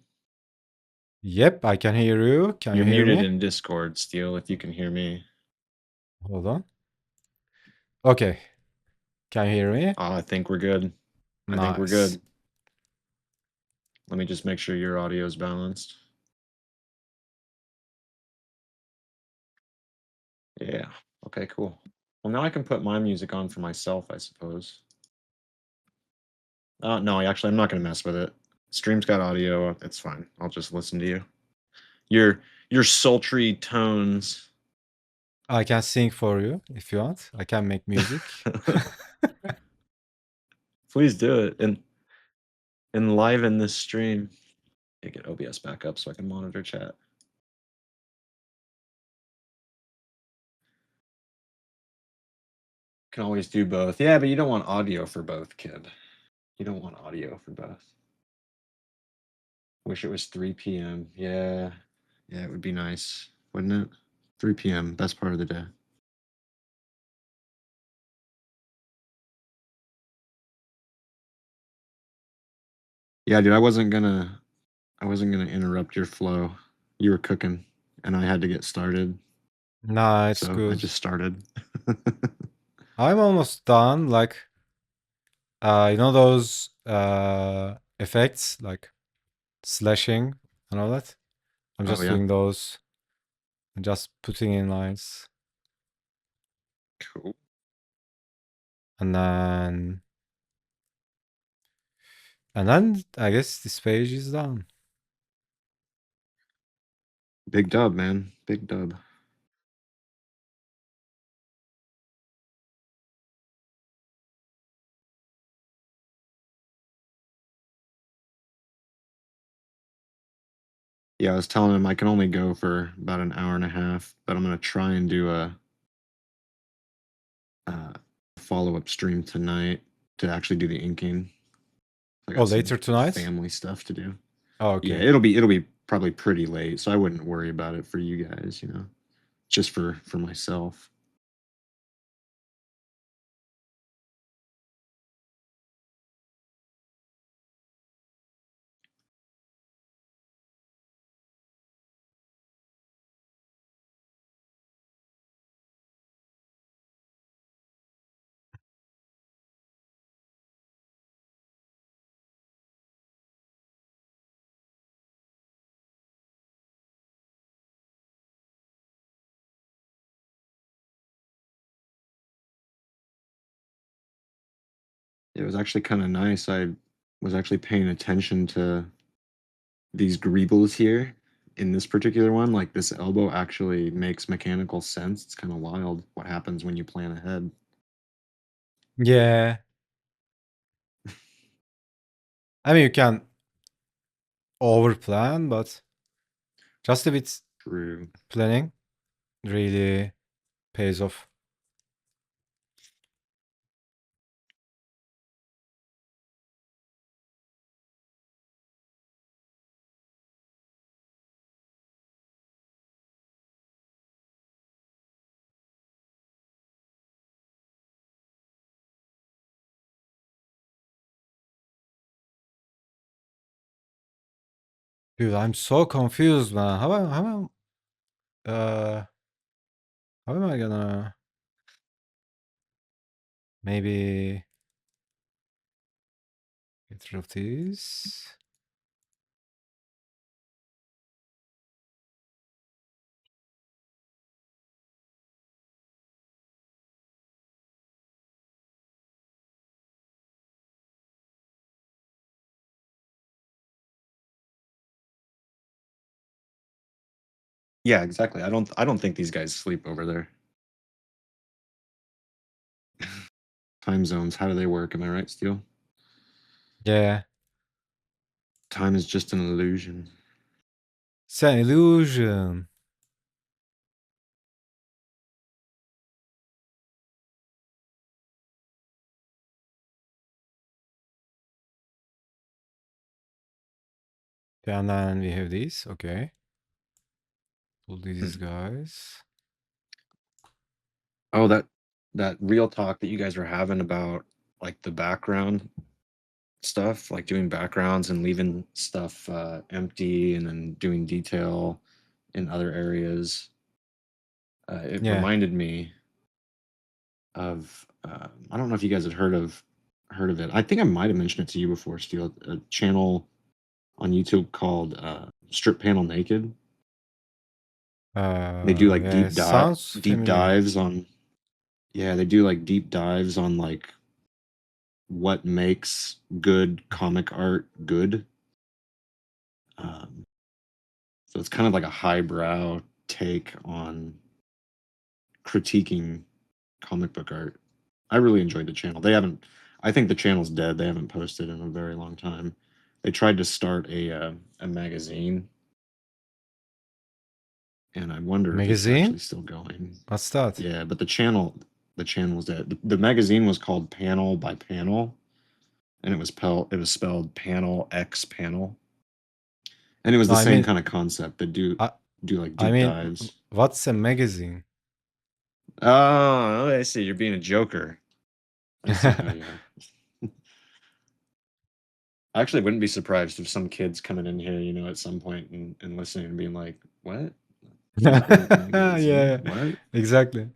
yep, I can hear you. Can You're you hear muted me? in Discord, Steel, if you can hear me. Hold on. Okay, can you hear me? I think we're good. I think we're Nice. good. Let me just make sure your audio is balanced. Yeah. Okay, cool. Well, now I can put my music on for myself, I suppose. No, actually, I'm not going to mess with it. Stream's got audio. It's fine. I'll just listen to you. Your sultry tones. I can sing for you if you want. I can make music. Please do it and enliven this stream. Yeah, get OBS back up so I can monitor chat. Can always do both. Yeah, but you don't want audio for both, kid. You don't want audio for both. Wish it was 3 p.m. Yeah. Yeah, it would be nice, wouldn't it? 3 p.m. Best part of the day. Yeah, dude, I wasn't gonna interrupt your flow. You were cooking and I had to get started. Nah, it's So I good. just started. I'm almost done. Like, you know those effects, like slashing and all that? I'm Oh just yeah. doing those and just putting in lines. Cool. And then I guess this page is done. Big dub, man. Big dub. Yeah, I was telling him I can only go for about an hour and a half, but I'm gonna try and do a follow-up stream tonight to actually do the inking. I Oh, got some later tonight? family stuff to do. Oh, Yeah, okay. it'll be probably pretty late, so I wouldn't worry about it for you guys, you know. Just for myself. It was actually kind of nice. I was actually paying attention to these greebles here in this particular one. Like this elbow actually makes mechanical sense. It's kind of wild what happens when you plan ahead. Yeah. I mean, you can overplan, but just a bit True. planning really pays off. Dude, I'm so confused, man. How am I gonna maybe get rid of these? Yeah, exactly. I don't think these guys sleep over there. Time zones, how do they work? Am I right, Steel? Yeah, Time is just an illusion. it's an illusion. And then we have these. Okay. Pull these guys. Oh, that real talk that you guys were having about like the background stuff, like doing backgrounds and leaving stuff empty and then doing detail in other areas. It Yeah. reminded me of I don't know if you guys had heard of it. I think I might have mentioned it to you before, Steel. A channel on YouTube called Strip Panel Naked. They do like Yeah, sounds deep familiar. dives on they do like deep dives on like what makes good comic art good. Um, so it's kind of like a highbrow take on critiquing comic book art. I really enjoyed the channel. I think the channel's dead. They haven't posted in a very long time. They tried to start a magazine, and I wonder if it's Magazine? actually still going. What's that? Yeah, but the channel was dead. The magazine was called Panel by Panel, and it was spelled Panel X Panel, and it was No, the I same mean, kind of concept. They I, do like I deep mean, dives. what's a magazine? Oh, I see. You're being a joker. I see how you are. I actually wouldn't be surprised if some kids coming in here, at some point and listening and being like, "What? Facebook magazine? Yeah, What?" exactly.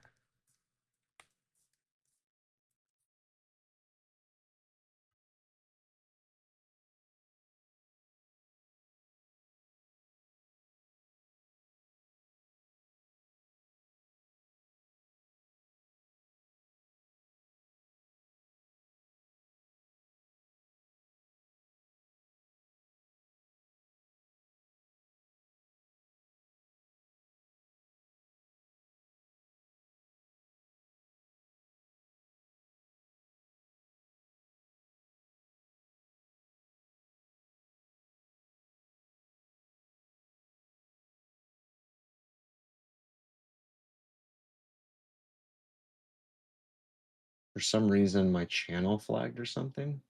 For some reason, my channel flagged or something.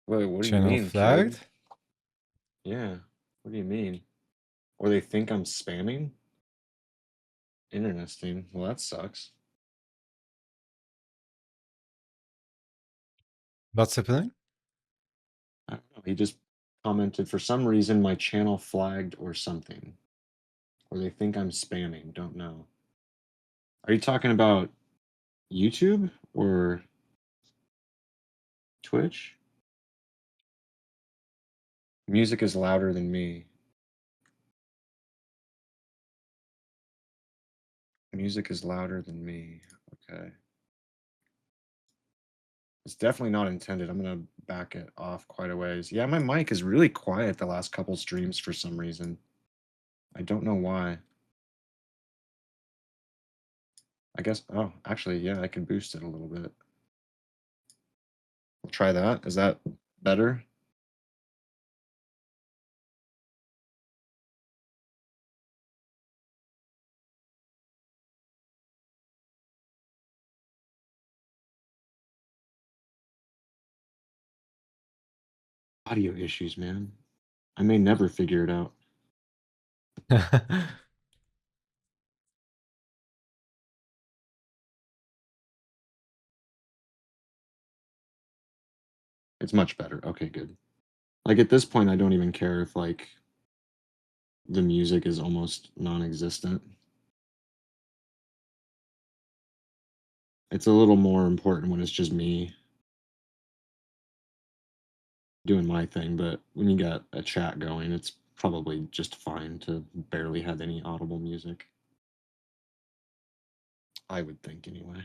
Wait, what do you Channel mean, kid? flagged? Yeah, what do you mean? Or they think I'm spamming? Interesting. Well, that sucks. What's happening? I don't know. He just commented, for some reason, my channel flagged or something. Or they think I'm spamming. Don't know. Are you talking about YouTube or Twitch? Music is louder than me. Music is louder than me. Okay. It's definitely not intended. I'm gonna back it off quite a ways. Yeah, my mic is really quiet the last couple streams for some reason. I don't know why. I guess, oh, actually, yeah, I can boost it a little bit. We'll try that. Is that Better? Audio issues, man. I may never figure it out. It's much better. Okay, good. Like at this point, I don't even care if like the music is almost non-existent. It's a little more important when it's just me doing my thing, but when you got a chat going, it's probably just fine to barely have any audible music. I would think anyway.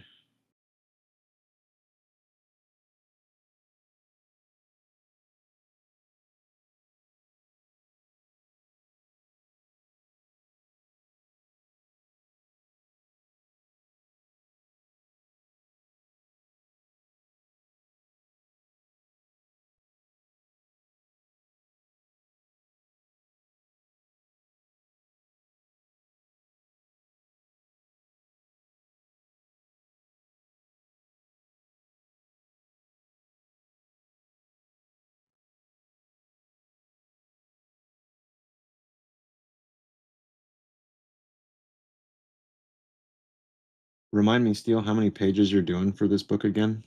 Remind me, Steele, how many pages you're doing for this book again?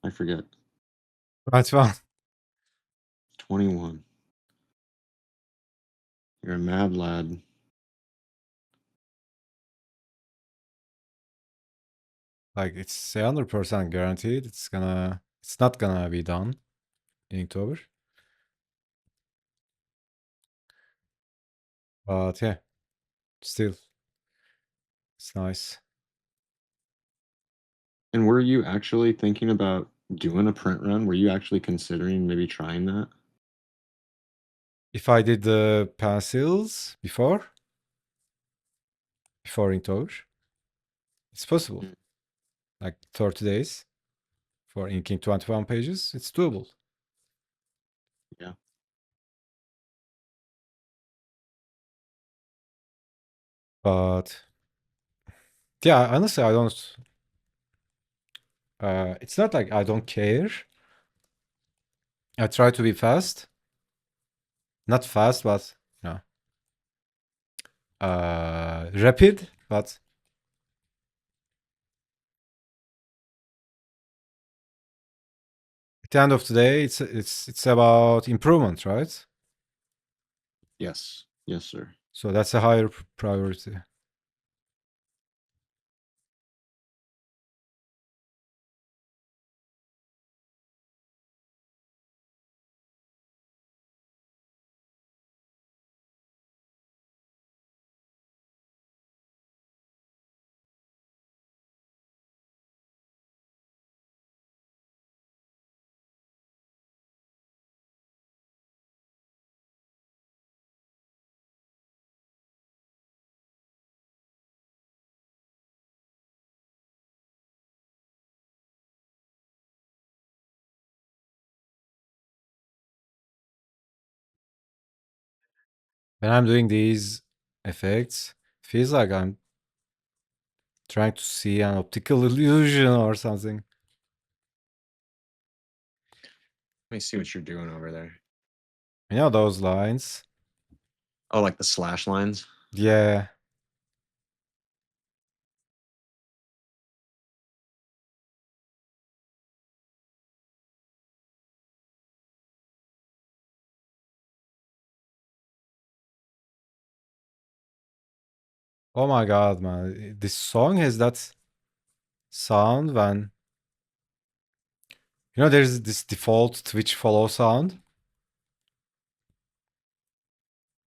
I forget. That's fun. 21. You're a mad lad. Like it's 100% guaranteed. It's not gonna be done in October. But yeah, still, it's nice. And were you actually thinking about doing a print run? Were you actually considering maybe trying that? If I did the pencils before Inktober, it's possible. Mm. Like 30 days for inking 21 pages, it's doable. Yeah. But yeah, honestly, I don't. It's not like I don't care. I try to be fast. Not fast, but you know, rapid. But at the end of the day, it's about improvement, right? Yes. Yes, sir. So that's a higher priority. When I'm doing these effects, feels like I'm trying to see an optical illusion or something. Let me see what you're doing over there. You know those lines? Oh, like the slash lines? Yeah. Oh my god, man. This song has that sound when there's this default Twitch follow sound.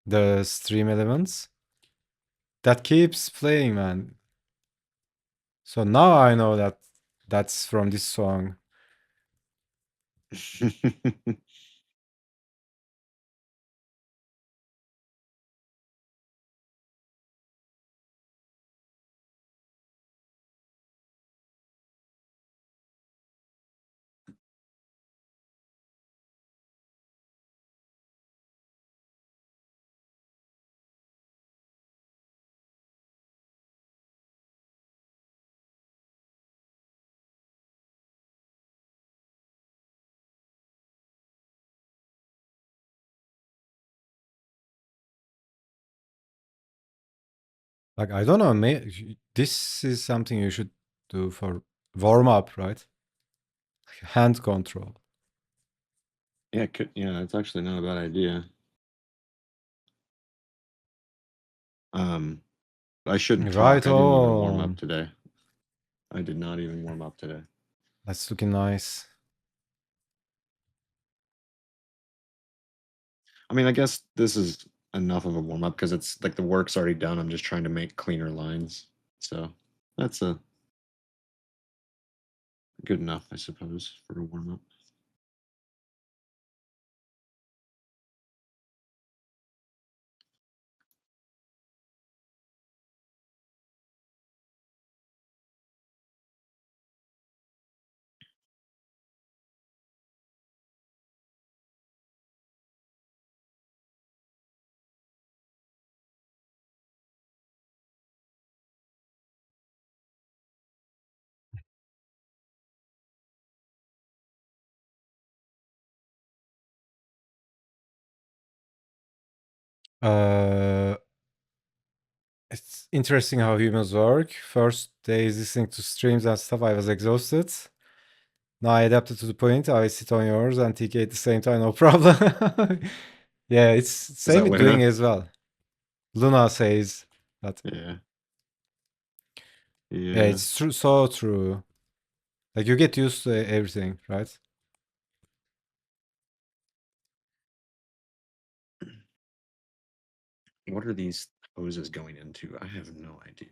The stream elements. That keeps playing, man. So now I know that that's from this song. Like, I don't know, this is something you should do for warm up, right? Like hand control. Yeah, it's actually not a bad idea. I shouldn't Right talk. I didn't even warm up on. today. I did not even warm up today. That's looking nice. I mean, I guess this is enough of a warm up because it's like the work's already done. I'm just trying to make cleaner lines. So that's a good enough, I suppose, for a warm up. It's interesting how humans work. First days listening to streams and stuff, I was exhausted. Now I adapted to the point. I sit on yours and TK at the same time, no problem. Yeah, it's Is same that with doing Luna? as well. Luna says that. Yeah. Yeah, Yeah. it's true, so true. Like you get used to everything, right? What are these hoses going into? I have no idea.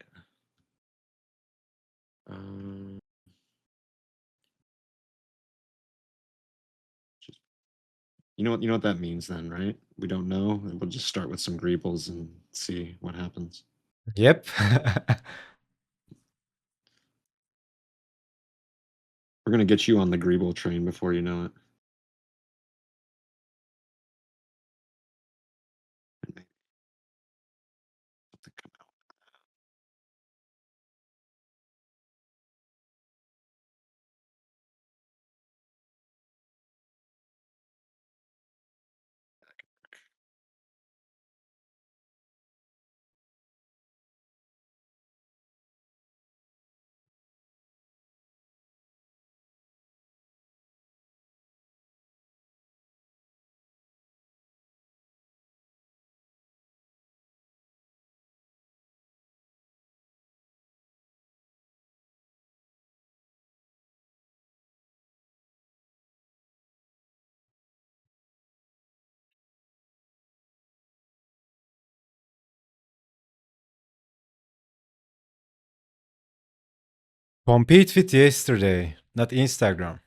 Um, just, you know what that means then, right? We don't know. We'll just start with some greebles and see what happens. Yep. We're gonna get you on the greeble train before you know it. Compete with yesterday, not Instagram.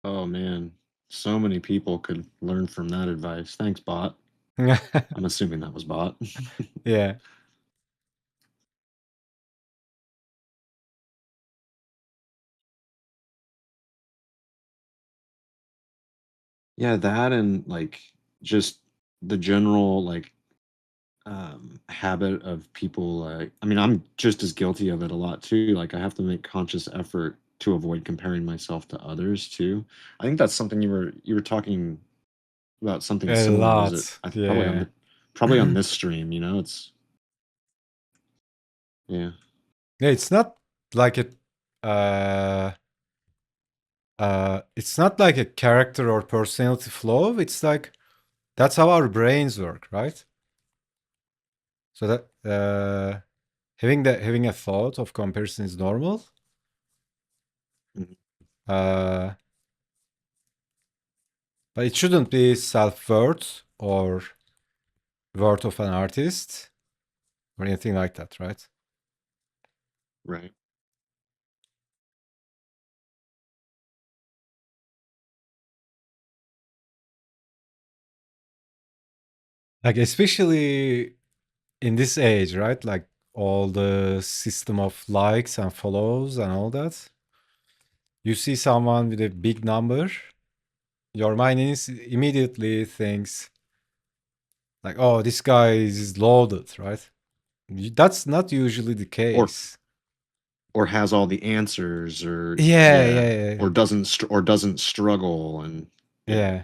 Oh man, so many people could learn from that advice. Thanks, bot. I'm assuming that was bot. Yeah. Yeah, that and like just the general like habit of people like I mean I'm just as guilty of it a lot too. Like I have to make conscious effort to avoid comparing myself to others too. I think that's something you were talking about something A similar. Was it lot. I Yeah. probably on this stream, you know? It's yeah. Yeah, it's not like it's not like a character or personality flaw. It's like that's how our brains work, right? So that having a thought of comparison is normal. Mhm. Uh, but it shouldn't be self-worth or worth of an artist or anything like that, right? Right. Like especially in this age, right? Like all the system of likes and follows and all that. You see someone with a big number, your mind immediately thinks like, "Oh, this guy is loaded," right? That's not usually the Or case. has all the answers or Yeah, yeah, yeah, yeah, or doesn't struggle and yeah. yeah.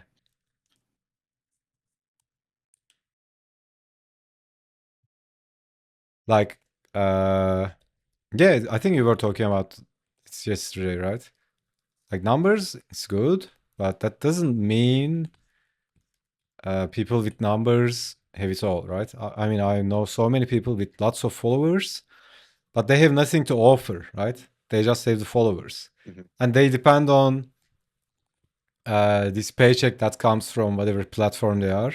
Like, yeah, I think you were talking about it's yesterday, right? Like numbers, it's good, but that doesn't mean people with numbers have it all, right? I mean, I know so many people with lots of followers, but they have nothing to offer, right? They just have the followers, and they depend on this paycheck that comes from whatever platform they are.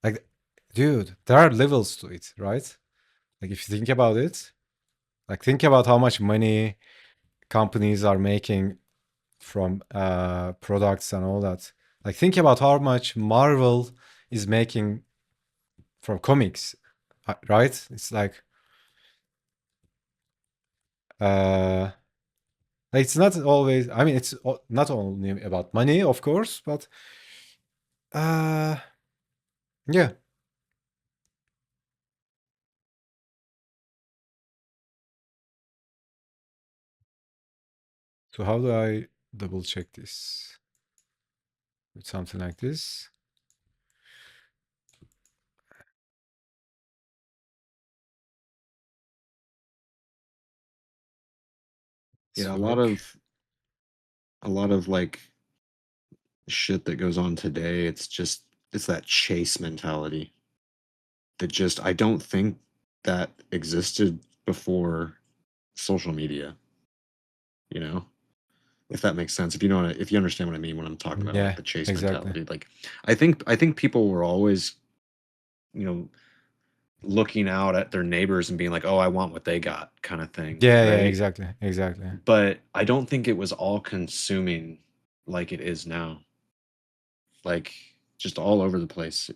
Like, dude, there are levels to it, right? Like, if you think about it, like think about how much money companies are making from products and all that. Like, think about how much Marvel is making from comics, right? It's like, uh, it's not always. I mean, it's not only about money, of course, but yeah. So how do I double check this with something like this? Yeah, Let's a look. lot of like shit that goes on today, it's that chase mentality that just I don't think that existed before social media, you know? If that makes sense. If you know if you understand what I mean when I'm talking about like Yeah, the chase exactly. mentality. Like I think people were always, you know, looking out at their neighbors and being like, "Oh, I want what they got," kind of thing, Yeah, right? exactly, exactly. But I don't think it was all consuming like it is now. Like just all over the place.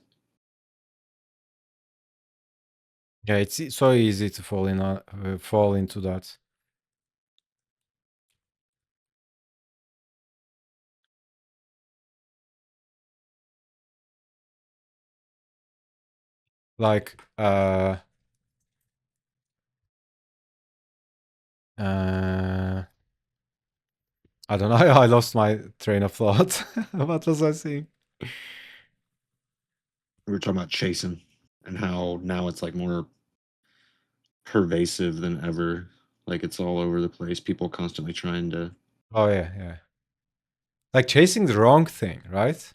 Yeah, it's so easy to fall into that. Like, I don't know. I lost my train of thought. What was I saying? We were talking about chasing and how now it's like more pervasive than ever. Like it's all over the place. People constantly trying to. Oh yeah, yeah. Like chasing the wrong thing, right?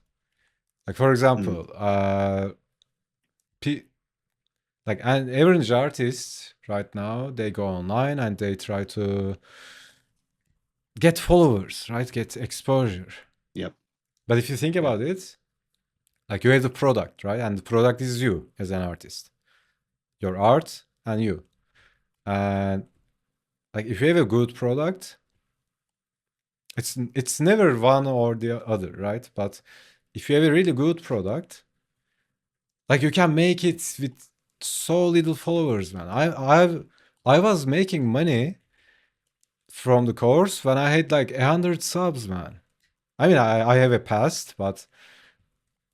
Like, for Mm, example, pe- like an average artist right now, they go online and they try to get followers, right? Get exposure. yep. But if you think Yep. about it, like you have the product, right? And the product is you as an artist, your art and you. And like if you have a good product, it's never one or the other, right? But if you have a really good product, like you can make it with so little followers, man. I was making money from the course when I had like 100 subs, man. I mean, I have a past, but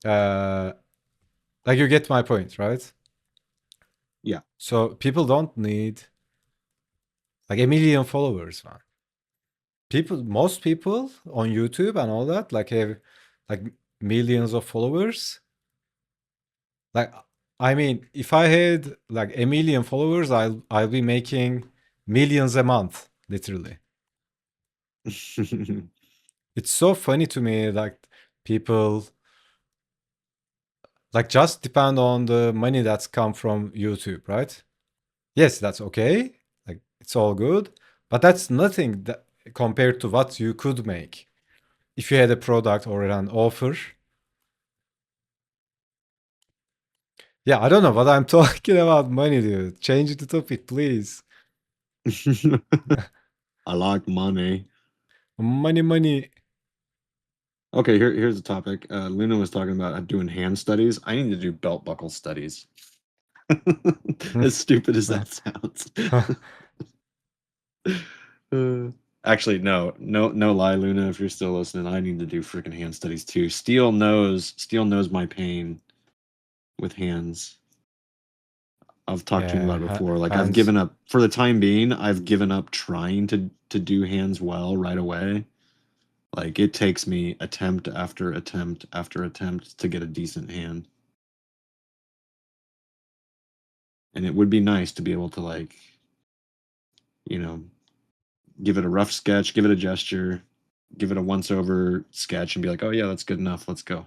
uh, like you get my point, right? Yeah. So people don't need like a million followers, man. Most people on YouTube and all that, like have like millions of followers. Like, I mean, if I had like a million followers, I'll be making millions a month, literally. It's so funny to me, like people like just depend on the money that's come from YouTube, right? Yes, that's okay. Like it's all good, but that's nothing that compared to what you could make if you had a product or an offer. Yeah, I don't know what I'm talking about money, dude. Change the topic, please. I like money. Money, money. Okay, here's the topic. Luna was talking about doing hand studies. I need to do belt buckle studies. As stupid as that sounds. Uh, Actually, no lie, Luna. If you're still listening, I need to do freaking hand studies too. Steel knows my pain with hands. I've talked to him about it Yeah, before. Like I've hands. given up for the time being. I've given up trying to do hands well right away. Like it takes me attempt after attempt after attempt to get a decent hand. And it would be nice to be able to, like, you know, give it a rough sketch, give it a gesture, give it a once over sketch and be like, oh yeah, that's good enough, let's go.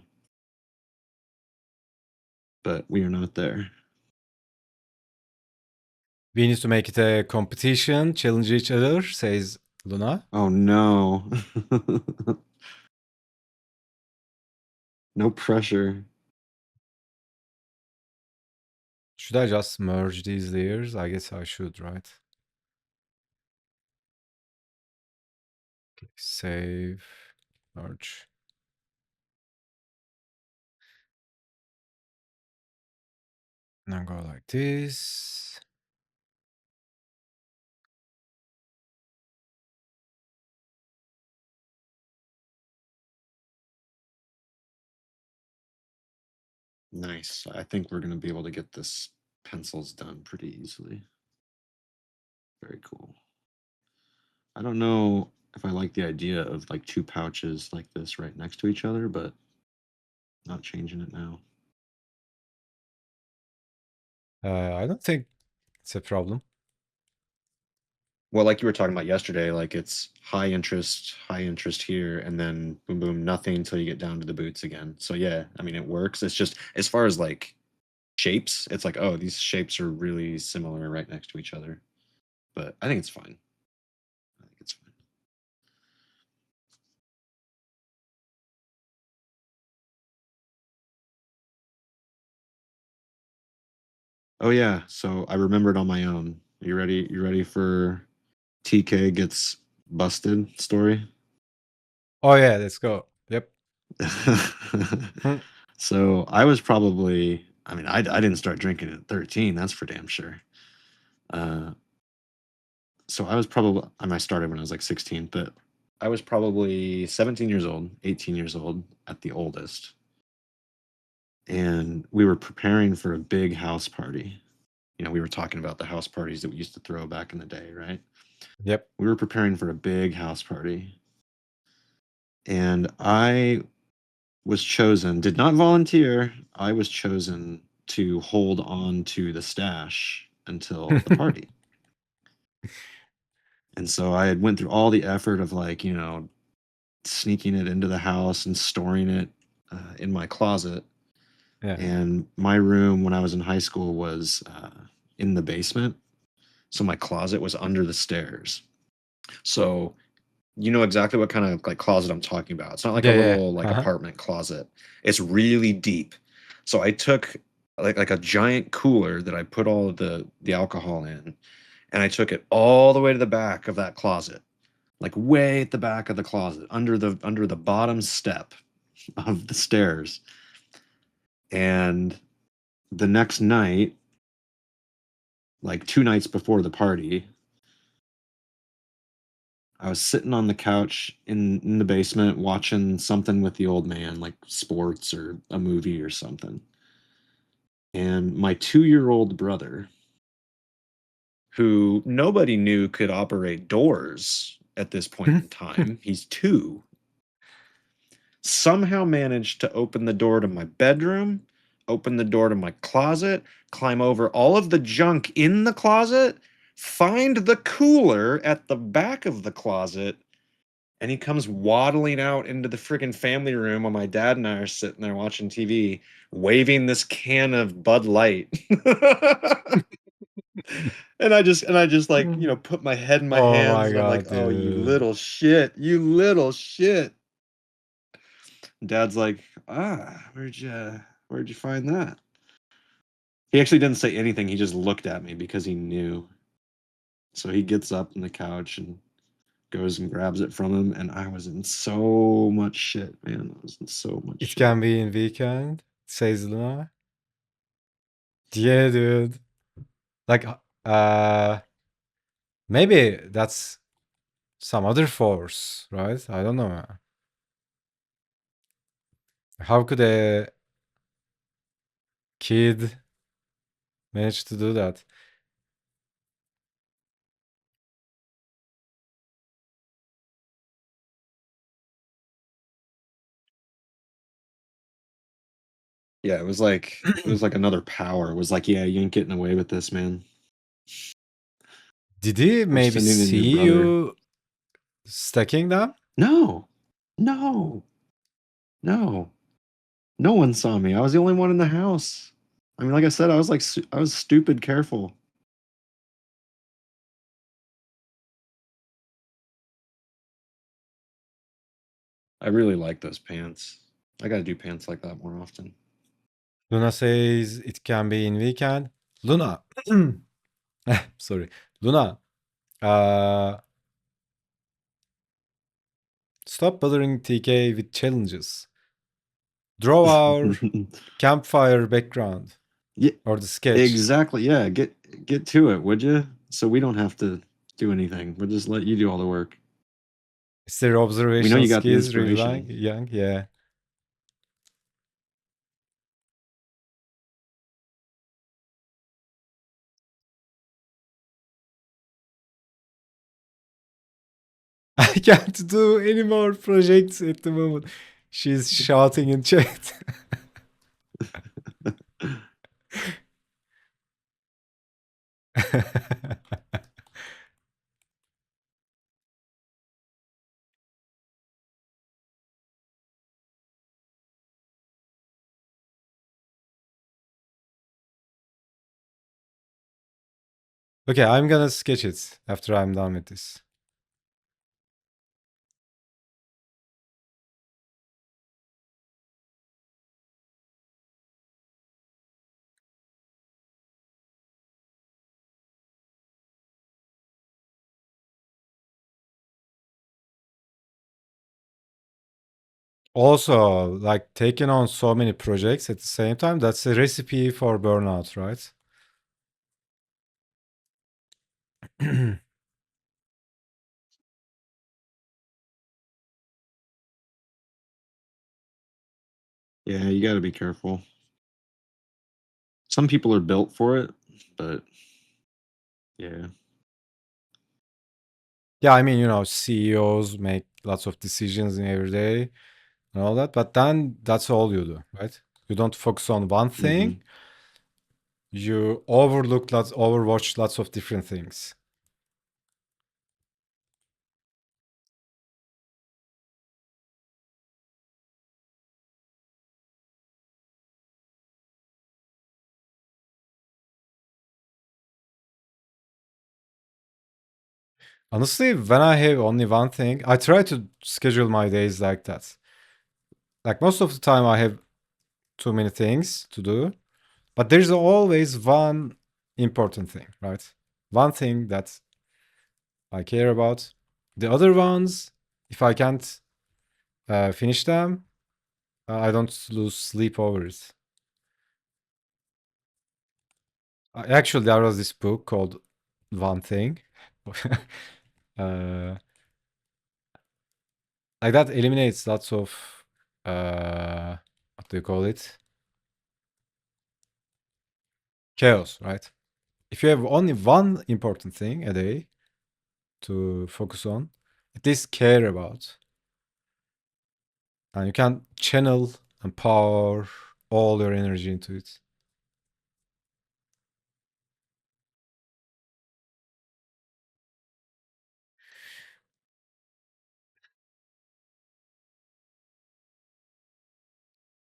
But we are not there. We need to make it a competition, challenge each other, says Luna. Oh no. No pressure. Should I just merge these layers? I guess I should, right? Okay, save, merge. Now go like this. Nice. I think we're going to be able to get this pencils done pretty easily. Very cool. I don't know if I like the idea of like two pouches like this right next to each other, but not changing it now. I don't think it's a problem. Well, like you were talking about yesterday, like it's high interest here, and then boom, boom, nothing until you get down to the boots again. So yeah, I mean, it works. It's just as far as like shapes, it's like, oh, these shapes are really similar right next to each other. But I think it's fine. I think it's fine. Oh yeah, so I remembered on my own. You ready? You ready for TK gets busted story? Oh yeah, let's go. Yep. Hmm. So I was probably, I mean, I didn't start drinking at 13, that's for damn sure. So I was probably, I mean, I started when I was like 16, but I was probably 17 years old, 18 years old at the oldest. And we were preparing for a big house party. You know, we were talking about the house parties that we used to throw back in the day, right? Yep. We were preparing for a big house party. And I was chosen, did not volunteer. I was chosen to hold on to the stash until the party. And so I had went through all the effort of like, you know, sneaking it into the house and storing it in my closet. Yeah. And my room when I was in high school was in the basement. So my closet was under the stairs. So you know exactly what kind of like closet I'm talking about. It's not like a Yeah, yeah. little like Uh-huh. apartment closet. It's really deep. So I took like a giant cooler that I put all of the alcohol in, and I took it all the way to the back of that closet, like way at the back of the closet, under the bottom step of the stairs. And the next night, like 2 nights before the party, I was sitting on the couch in the basement watching something with the old man, like sports or a movie or something. And my 2-year-old brother, who nobody knew could operate doors at this point in time, he's 2, somehow managed to open the door to my bedroom, open the door to my closet, climb over all of the junk in the closet, find the cooler at the back of the closet, and he comes waddling out into the freaking family room while my dad and I are sitting there watching TV, waving this can of Bud Light. And I just like, you know, put my head in my Oh hands my and I'm like, god, "Oh, you dude. little shit. You little shit." Dad's like, where'd you find that?" He actually didn't say anything. He just looked at me because he knew. So he gets up on the couch and goes and grabs it from him, and I was in so much shit, man. I was in so much It shit. can be in weekend, says Luna. Yeah, dude. Like, maybe that's some other force, right? I don't know. How could a kid manage to do that? Yeah, it was like another power. It was like, yeah, you ain't getting away with this, man. Did he We're maybe sending in your see brother. you stacking them? No, no, no. No one saw me. I was the only one in the house. I mean, like I said, I was like, I was stupid careful. I really like those pants. I gotta do pants like that more often. Luna says it can be in weekend. Luna. Sorry. Luna. Uh, Stop bothering TK with challenges. Draw our campfire background Yeah, or the sketch. exactly. Yeah, get to it, would you? So we don't have to do anything. We'll just let you do all the work. Is their We know observation you got the skills really inspiration. young? Yeah. I can't do any more projects at the moment. She's shouting in chat. Okay, I'm gonna sketch it after I'm done with this. Also, like taking on so many projects at the same time, that's a recipe for burnout, right? Yeah, you got to be careful. Some people are built for it, but yeah. Yeah, I mean, you know, CEOs make lots of decisions in every day and all that, but then that's all you do, right? You don't focus on one Hmm. thing. You overwatch lots of different things. Honestly, when I have only one thing, I try to schedule my days like that. Like most of the time, I have too many things to do, but there's always one important thing, right? One thing that I care about. The other ones, if I can't finish them, I don't lose sleep over it. Actually, there was this book called One Thing. uh, like that eliminates lots of what do you call it? Chaos, right? If you have only one important thing a day to focus on, at least care about, and you can channel and pour all your energy into it.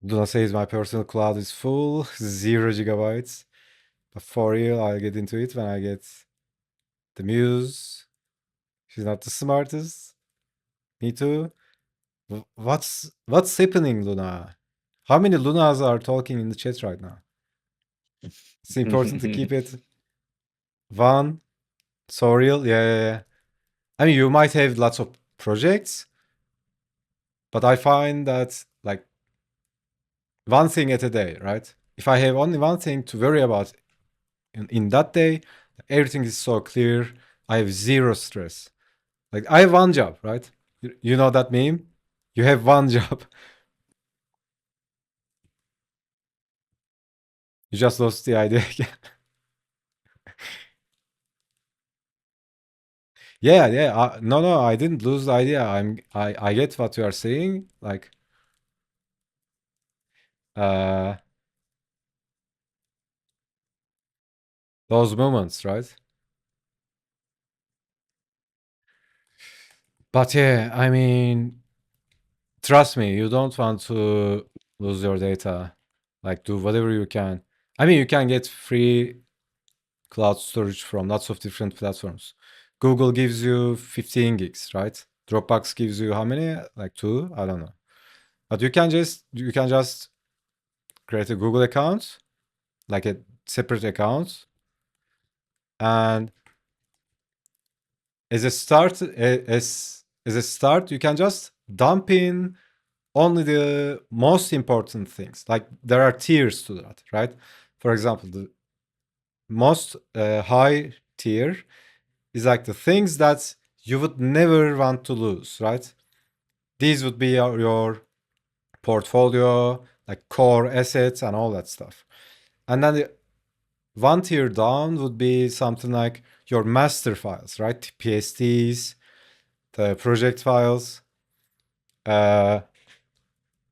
Duna says my personal cloud is full, 0 gigabytes. But for real, I'll get into it when I get the muse. She's not the smartest. Me too. What's happening, Luna? How many Lunas are talking in the chat right now? It's important to keep it one. So real, yeah. I mean, you might have lots of projects, but I find that like one thing at a day, right? If I have only one thing to worry about in that day, everything is so clear. I have zero stress. Like I have one job, right? You know that meme? You have one job. You just lost the idea again. Yeah. No, I didn't lose the idea. I get what you are saying. Like, uh, Those moments, right? But yeah, I mean, trust me, you don't want to lose your data. Like, do whatever you can. I mean, you can get free cloud storage from lots of different platforms. Google gives you 15 gigs, right? Dropbox gives you how many? Like 2? I don't know. But you can just create a Google account, like a separate account, and as a start, you can just dump in only the most important things. Like there are tiers to that, right? For example, the most high tier is like the things that you would never want to lose, right? These would be your portfolio, like core assets and all that stuff. And then the one tier down would be something like your master files, right? PSTs, the project files.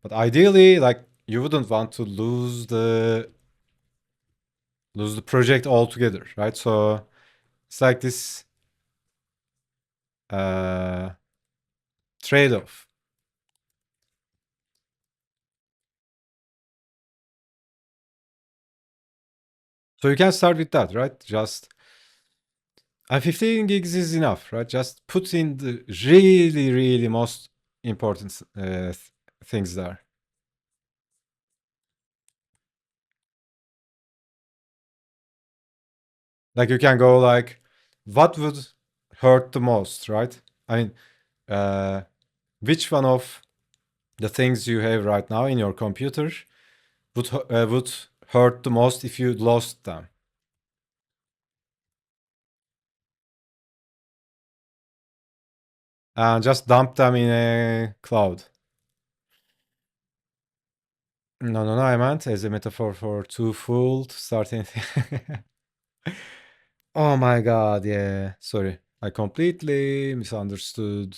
But ideally, like you wouldn't want to lose the project altogether, right? So it's like this uh, trade-off. So you can start with that, right? Just 15 gigs is enough, right? Just put in the really, really most important things there. Like you can go like, what would hurt the most, right? I mean, uh, which one of the things you have right now in your computer would hurt the most if you lost them? And just dump them in a cloud. No, no, no. I meant as a metaphor for too full to start anything. Oh my god, yeah. Sorry. I completely misunderstood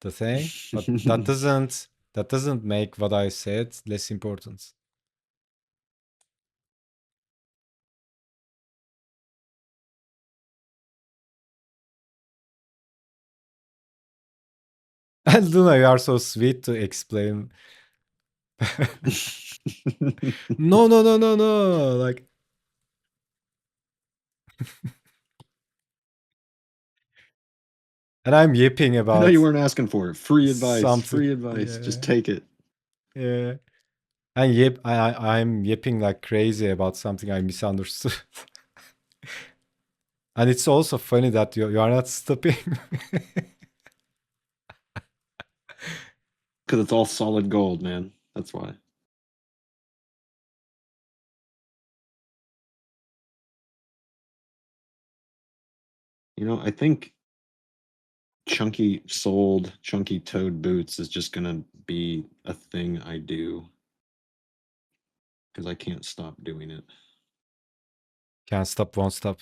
the thing, but that doesn't make what I said less important. And Luna, you are so sweet to explain. No, no, no, no, no. Like, and I'm yipping I know you about weren't asking for it. Free advice. something. Free advice. Just Yeah, take it. yeah. And I'm yipping like crazy about something I misunderstood. And it's also funny that you are not stopping. Because it's all solid gold, man. That's why. I think chunky toed boots is just gonna be a thing I do because I can't stop doing it. Can't stop, won't stop.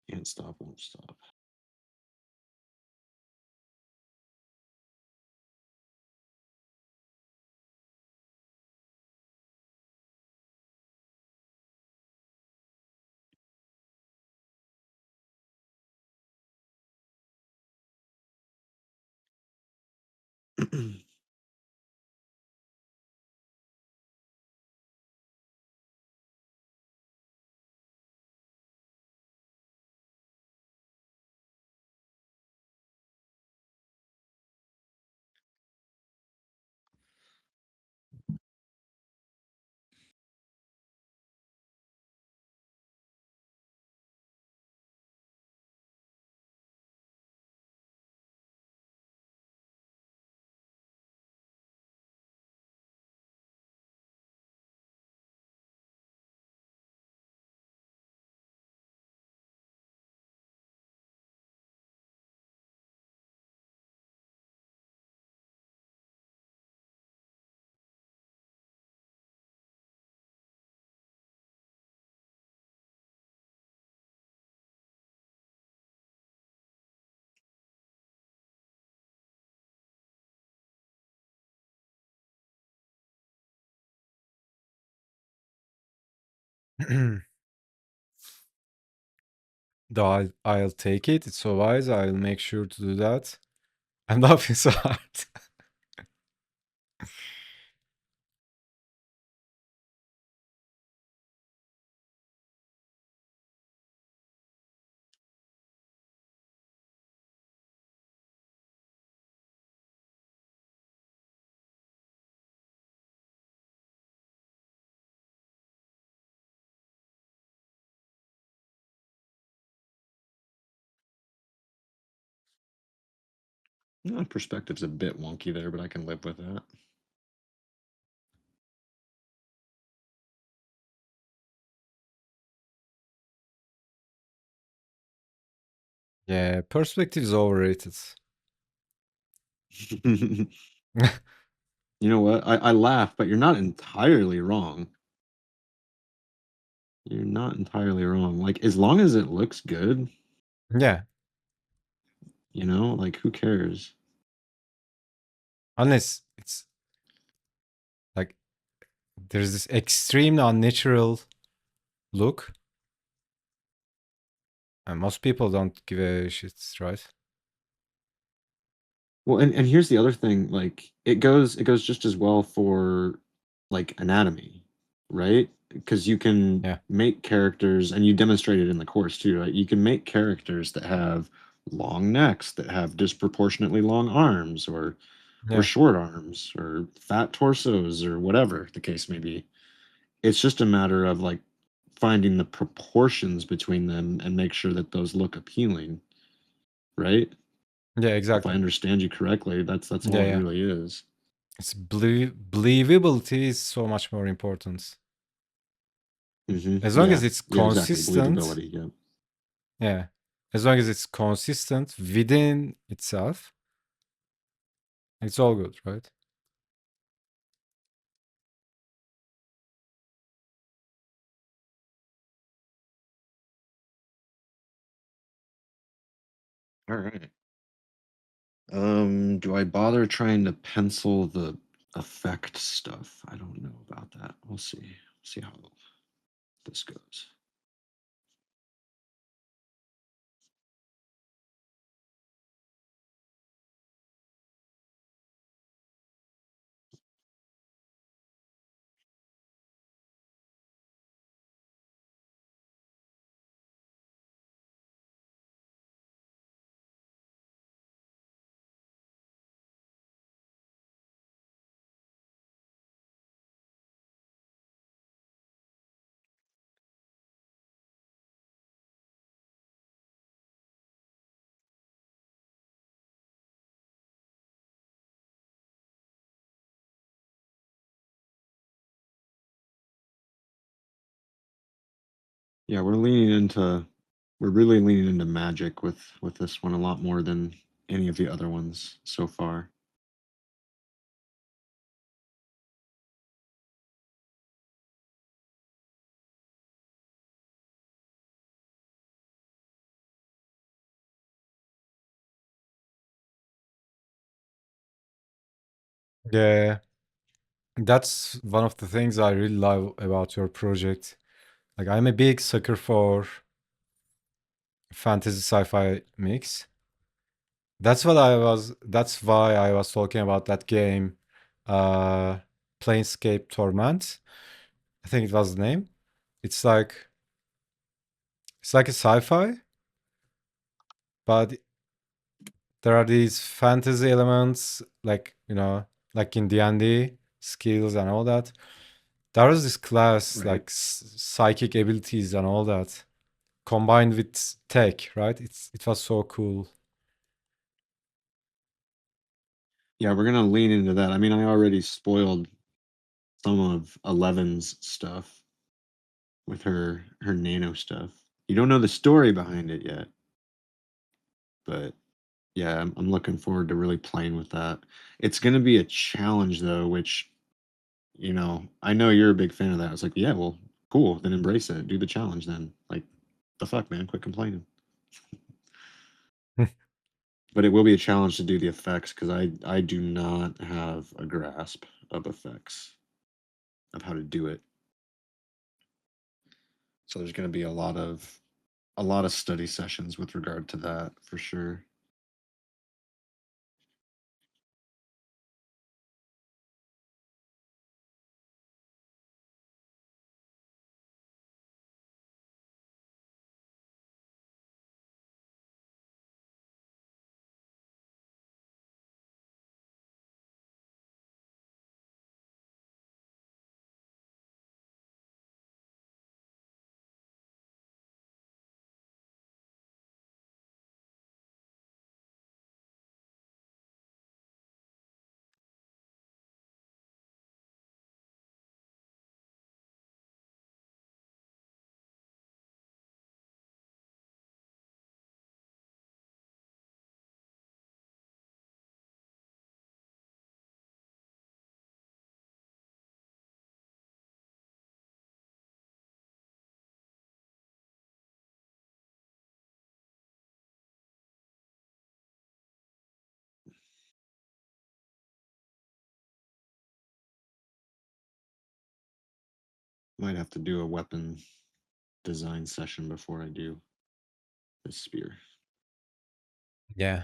Can't stop, won't stop. Though I'll take it. It's so wise. I'll make sure to do that. I'm laughing so hard. Perspective's a bit wonky there, but I can live with that. Yeah, perspective is overrated. You know what? I laugh, but you're not entirely wrong. You're not entirely wrong. Like, as long as it looks good, Yeah, you know, like, who cares? unless it's like there's this extreme unnatural look, and most people don't give a shit, right? Well, and here's the other thing, like, it goes just as well for, like, anatomy, right? Because you can Yeah, make characters, and you demonstrate it in the course too, right? You can make characters that have long necks, that have disproportionately long arms, or yeah, short arms, or fat torsos, or whatever the case may be. It's just a matter of, like, finding the proportions between them and make sure that those look appealing, right? yeah, If I exactly. understand you correctly, that's Yeah, all it yeah. really is. It's believability is so much more important. As long as Yeah. it's Yeah, exactly. consistent, Believability. Yeah. yeah. As long as it's consistent within itself, it's all good, right? All right. Do I bother trying to pencil the effect stuff? I don't know about that. We'll see. See how this goes. Yeah, we're really leaning into magic with this one a lot more than any of the other ones so far. Yeah, that's one of the things I really love about your project. Like, I'm a big sucker for fantasy sci-fi mix. That's why I was talking about that game, uh Planescape Torment. I think it was the name. It's like it's like a sci-fi, but there are these fantasy elements, like, like in D&D, skills and all that. There was this class, Right. like psychic abilities and all that, combined with tech, right? It was so cool. Yeah, we're gonna lean into that. I mean, I already spoiled some of Eleven's stuff with her nano stuff. You don't know the story behind it yet, but yeah, I'm looking forward to really playing with that. It's gonna be a challenge though, which, I know you're a big fan of that. It's like, yeah, well, cool, then embrace it. Do the challenge then. Like, the fuck, man, quit complaining. But it will be a challenge to do the effects because I do not have a grasp of effects of how to do it. So there's gonna be a lot of a lot of study sessions with regard to that for sure. Might have to do a weapon design session before I do this spear Yeah.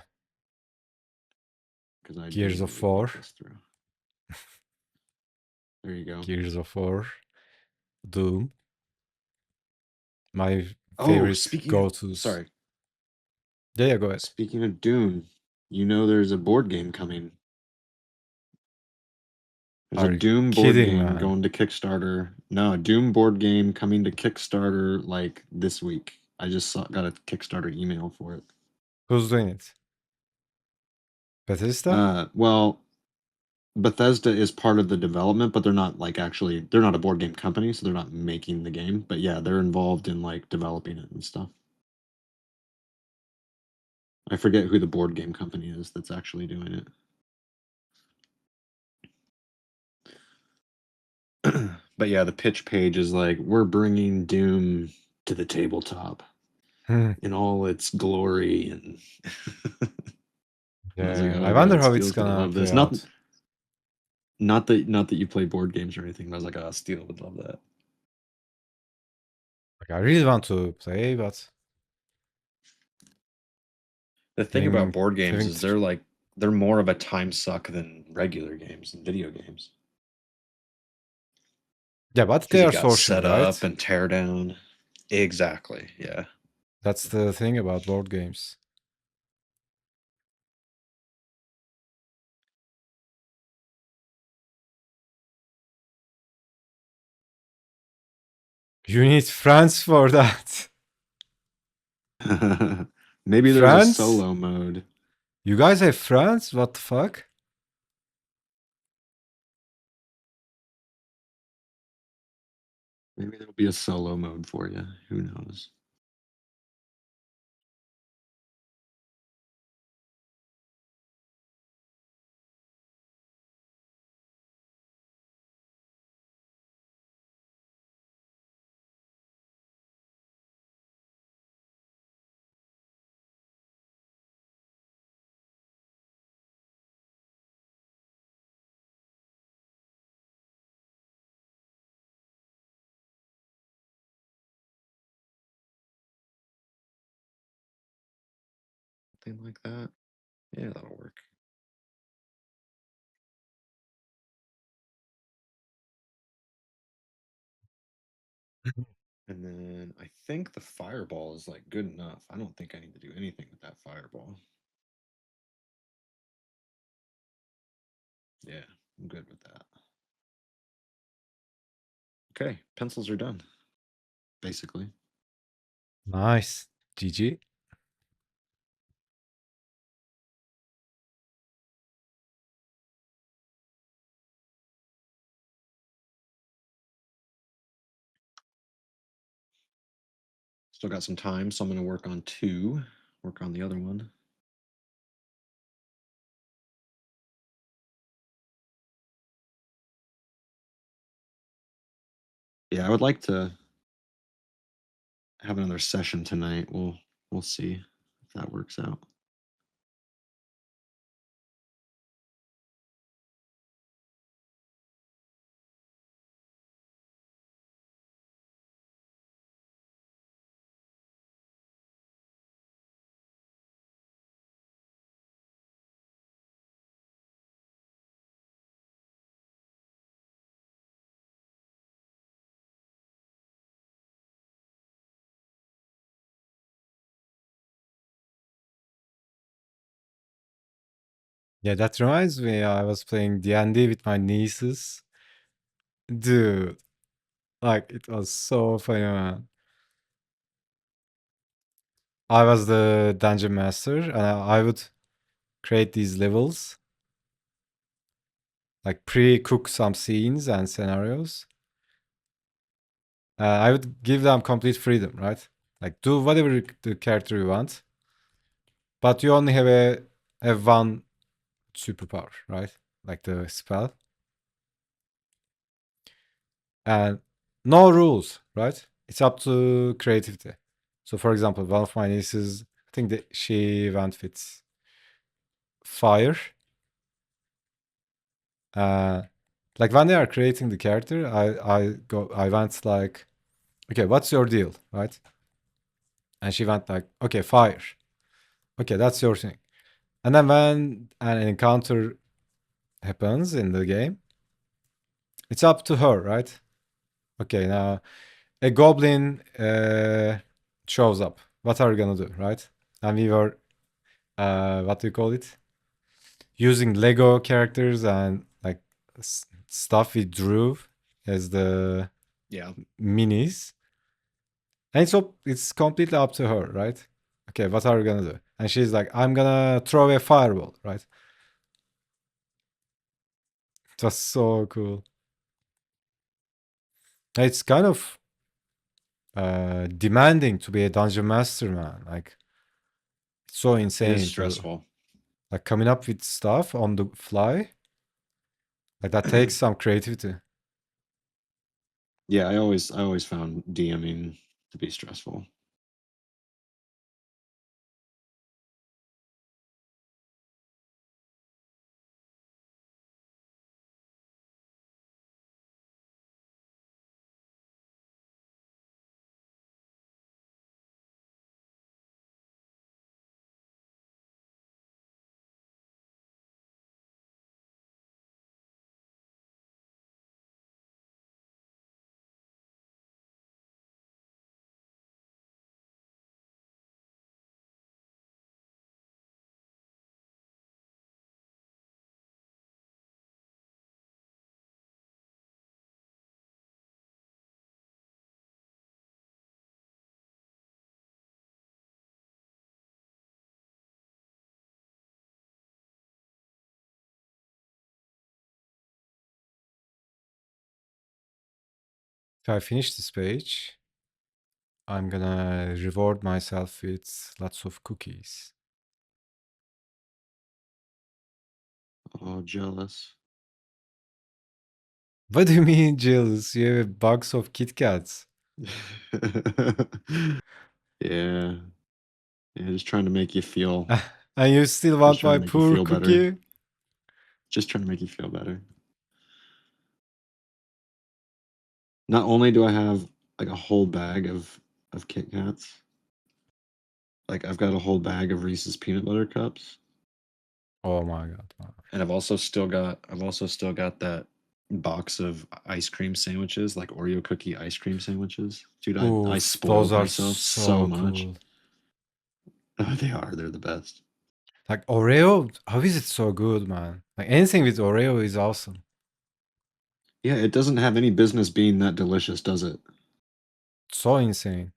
because I do Gears need of to get War. this through. There you go. Gears of War. Doom. My Oh, favorite speaking of, go-tos. sorry, Yeah, go ahead. speaking of Dune, you know there's a board game coming. There's a Are you Doom board kidding, game man? going to Kickstarter. No, a Doom board game coming to Kickstarter like this week. I just got a Kickstarter email for it. Who's doing it? Bethesda? Well, Bethesda is part of the development, but they're not like actually they're not a board game company, so they're not making the game. But yeah, they're involved in like developing it and stuff. I forget who the board game company is that's actually doing it. But yeah, the pitch page is like, we're bringing Doom to the tabletop Hmm. in all its glory, and I was like, Yeah, I oh wonder god, how it's Steele's gonna gonna love play this. Not out. not that you play board games or anything, but I was like, oh, Steele would love that. Like, I really want to play, but The thing about having board games having is they're more of a time suck than regular games and video games. yeah, but Because they you are got social, set up right? and tear down. Exactly. Yeah. That's the thing about board games. You need friends for that. Maybe there's a Friends? solo mode. You guys have friends? What the fuck? Maybe there'll be a solo mode for you. Who knows? Something like that. Yeah, that'll work. And then I think the fireball is like good enough. I don't think I need to do anything with that fireball. Yeah, I'm good with that. Okay, pencils are done, basically. Nice. GG. Still got some time, so I'm going to work on 2, work on the other one. Yeah, I would like to have another session tonight. We'll see if that works out. Yeah, that reminds me, I was playing D&D with my nieces. Dude, like, it was so funny, man. I was the dungeon master, and I would create these levels, like pre-cook some scenes and scenarios. I would give them complete freedom, right? Like, do whatever the character you want, but you only have one superpower, right? Like the spell, and no rules, right? It's up to creativity. So, for example, one of my nieces, I think that she went with fire. Uh, like when they are creating the character, I went like, okay, what's your deal, right? And she went like, okay, fire. Okay, that's your thing. And then when an encounter happens in the game, it's up to her, right? Okay, now a goblin shows up. What are we gonna do, right? And we were, what do you call it? Using Lego characters and like stuff we drew as the Yeah. minis. And it's completely up to her, right? Okay, what are we gonna do? And she's like, I'm gonna throw a fireball, right? It was so cool. It's kind of demanding to be a dungeon master, man. Like, it's so It insane is to stressful. like coming up with stuff on the fly. Like that takes some creativity. Yeah, I always found DMing to be stressful. If I finish this page, I'm gonna reward myself with lots of cookies. Oh, jealous. What do you mean, jealous? You have a box of Kit Kats. Yeah. Yeah, just trying to make you feel And you still just want trying my to make you poor feel better. cookie? Just trying to make you feel better. Not only do I have like a whole bag of Kit Kats, like I've got a whole bag of Reese's peanut butter cups, Oh my god, man. and I've also still got that box of ice cream sandwiches, like Oreo cookie ice cream sandwiches. Dude, I Oof, those spoiled are myself so so much. cool. Oh, they are. They're the best. Like Oreo, how is it so good, man? Like anything with Oreo is awesome. Yeah, it doesn't have any business being that delicious, does it? So insane.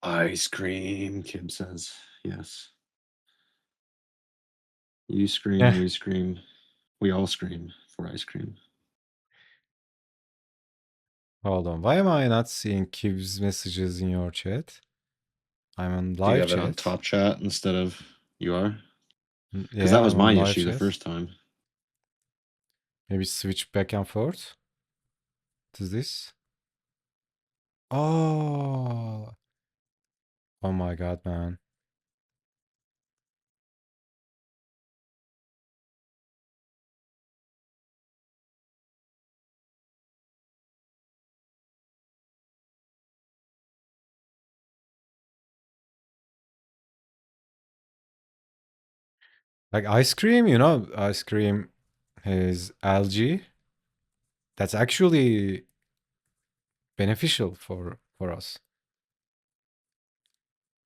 Ice cream, Kib says. Yes. You scream, Yeah. we scream. We all scream for ice cream. Hold on. Why am I not seeing Kib's messages in your chat? I'm on Do you live have it on chat. top chat instead of you are? Because Yeah, that was I'm on my live issue the chat. first time. Maybe switch back and forth. What is this? Oh. Oh my god, man. Like ice cream, you know, ice cream is algae. That's actually beneficial for us.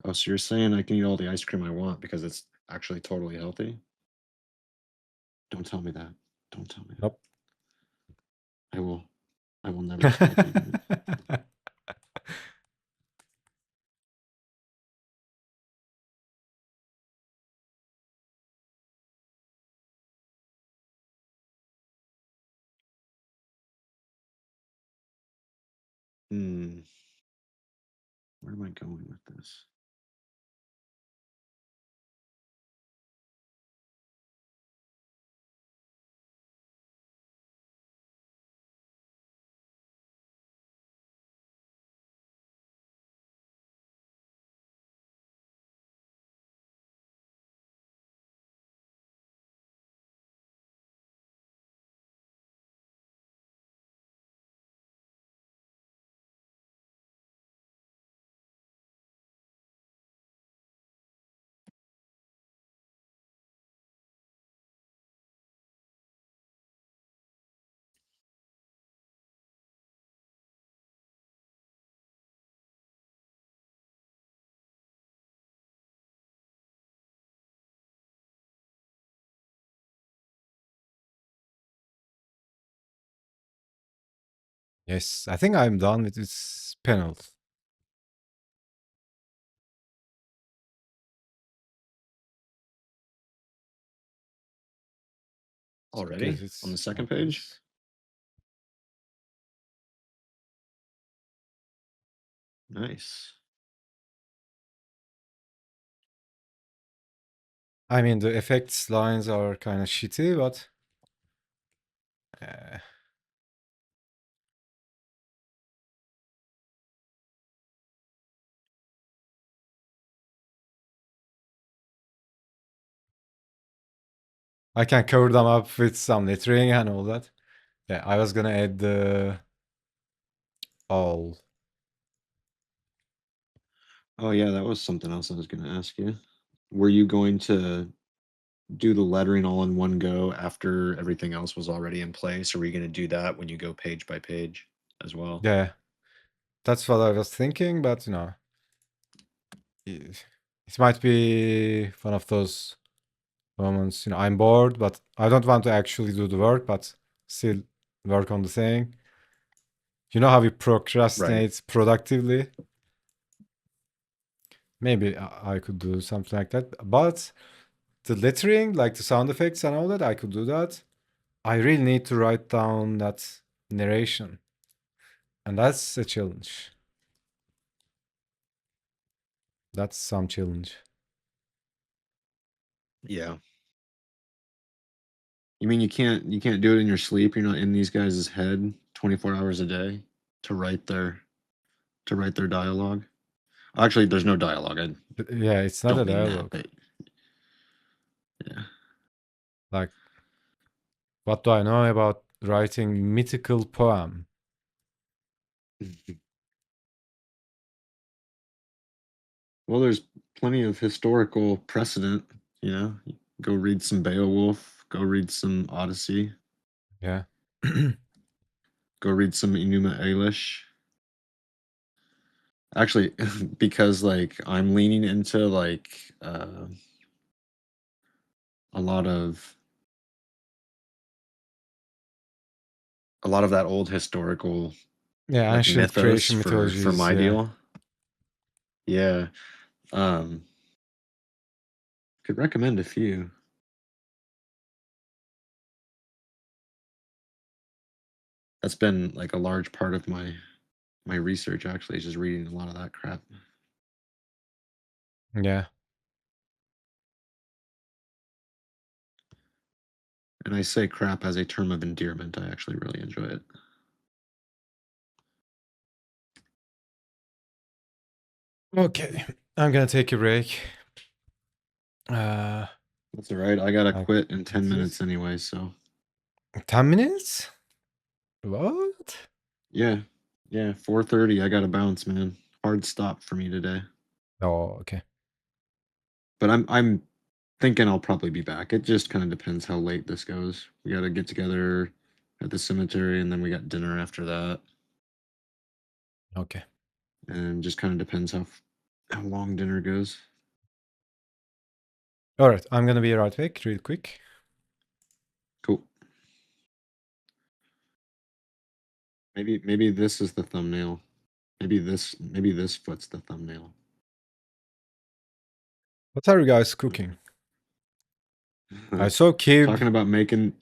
Oh, so you're saying I can eat all the ice cream I want because it's actually totally healthy? Don't tell me that. Don't tell me that. Nope. I will never stop eating it. Hmm. Where am I going with this? Yes, I think I'm done with this panel. Already? Because it's On the second like page? this. Nice. I mean, the effects lines are kind of shitty, but uh, I can cover them up with some lettering and all that. Yeah, I was gonna add the all. Oh yeah, that was something else I was going to ask you. Were you going to do the lettering all in one go after everything else was already in place, or were you going to do that when you go page by page as well? Yeah, that's what I was thinking, but you know, it might be one of those moments. You know, I'm bored, but I don't want to actually do the work, but still work on the thing. You know how we procrastinate productively? Maybe I could do something like that. But the lettering, like the sound effects and all that, I could do that. I really need to write down that narration. And that's a challenge. That's some challenge. Yeah. You mean you can't do it in your sleep? You're not in these guys' head 24 hours a day to write their dialogue? Actually, there's no dialogue. I Yeah, it's not a don't mean that, dialogue. but yeah. Like, what do I know about writing mythical poem? Well, there's plenty of historical precedent, you know. Go read some Beowulf, go read some Odyssey, Yeah. go read some Enuma Elish. Actually, because like I'm leaning into like a lot of that old historical Yeah, like ancient mythos creation for mythologies. my Yeah. deal. Yeah. Um could recommend a few. That's been like a large part of my research actually, is just reading a lot of that crap. Yeah. And I say crap as a term of endearment. I actually really enjoy it. Okay. I'm gonna take a break. That's all right. I gotta Like, quit in 10 what's minutes this? anyway, so 10 minutes? What? yeah. Yeah, 4:30. I gotta bounce, man. Hard stop for me today. Oh, okay. But I'm thinking I'll probably be back. It just kind of depends how late this goes. We got to get together at the cemetery, and then we got dinner after that. Okay. And just kind of depends how long dinner goes. All right. I'm gonna be right back, real quick. Cool. Maybe this is the thumbnail. Maybe this foot's the thumbnail. What are you guys cooking? I saw Kib. Talking about making.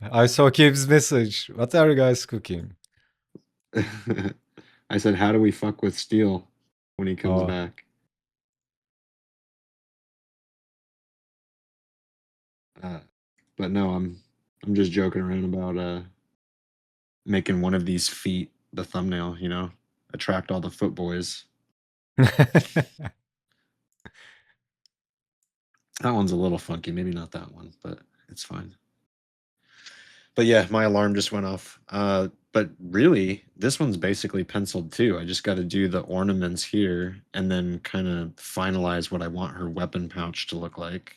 I saw Kib's message. What are you guys cooking? I said, how do we fuck with Steel when he comes Oh. back? But no, I'm just joking around about making one of these feet the thumbnail. You know, attract all the foot boys. That one's a little funky. Maybe not that one, but it's fine. But yeah, my alarm just went off. But really, this one's basically penciled too. I just got to do the ornaments here and then kind of finalize what I want her weapon pouch to look like.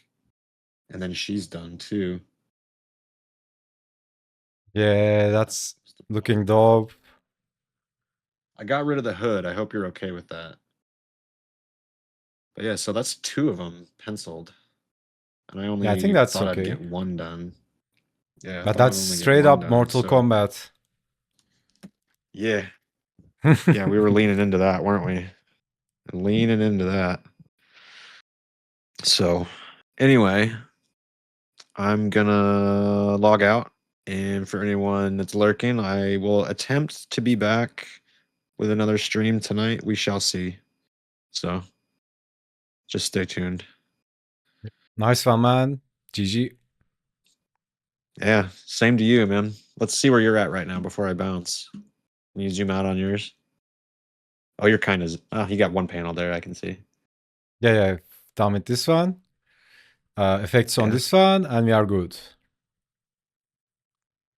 And then she's done too. Yeah, that's looking dope. I got rid of the hood. I hope you're okay with that. But yeah, so that's 2 of them penciled. And I only Yeah, I think that's thought I'd okay. get 1 done. Yeah, I But thought I'd that's only get straight 1 up done. Mortal So Kombat. yeah. Yeah, we were leaning into that, weren't we? Leaning into that. So anyway, I'm gonna log out. And for anyone that's lurking, I will attempt to be back with another stream tonight. We shall see. So just stay tuned. Nice one, man. GG. Yeah, same to you, man. Let's see where you're at right now before I bounce. Can you zoom out on yours? Oh, you're kind of. Oh, you got 1 panel there. I can see. Yeah, done with this one. Effects on Yeah. this one, and we are good.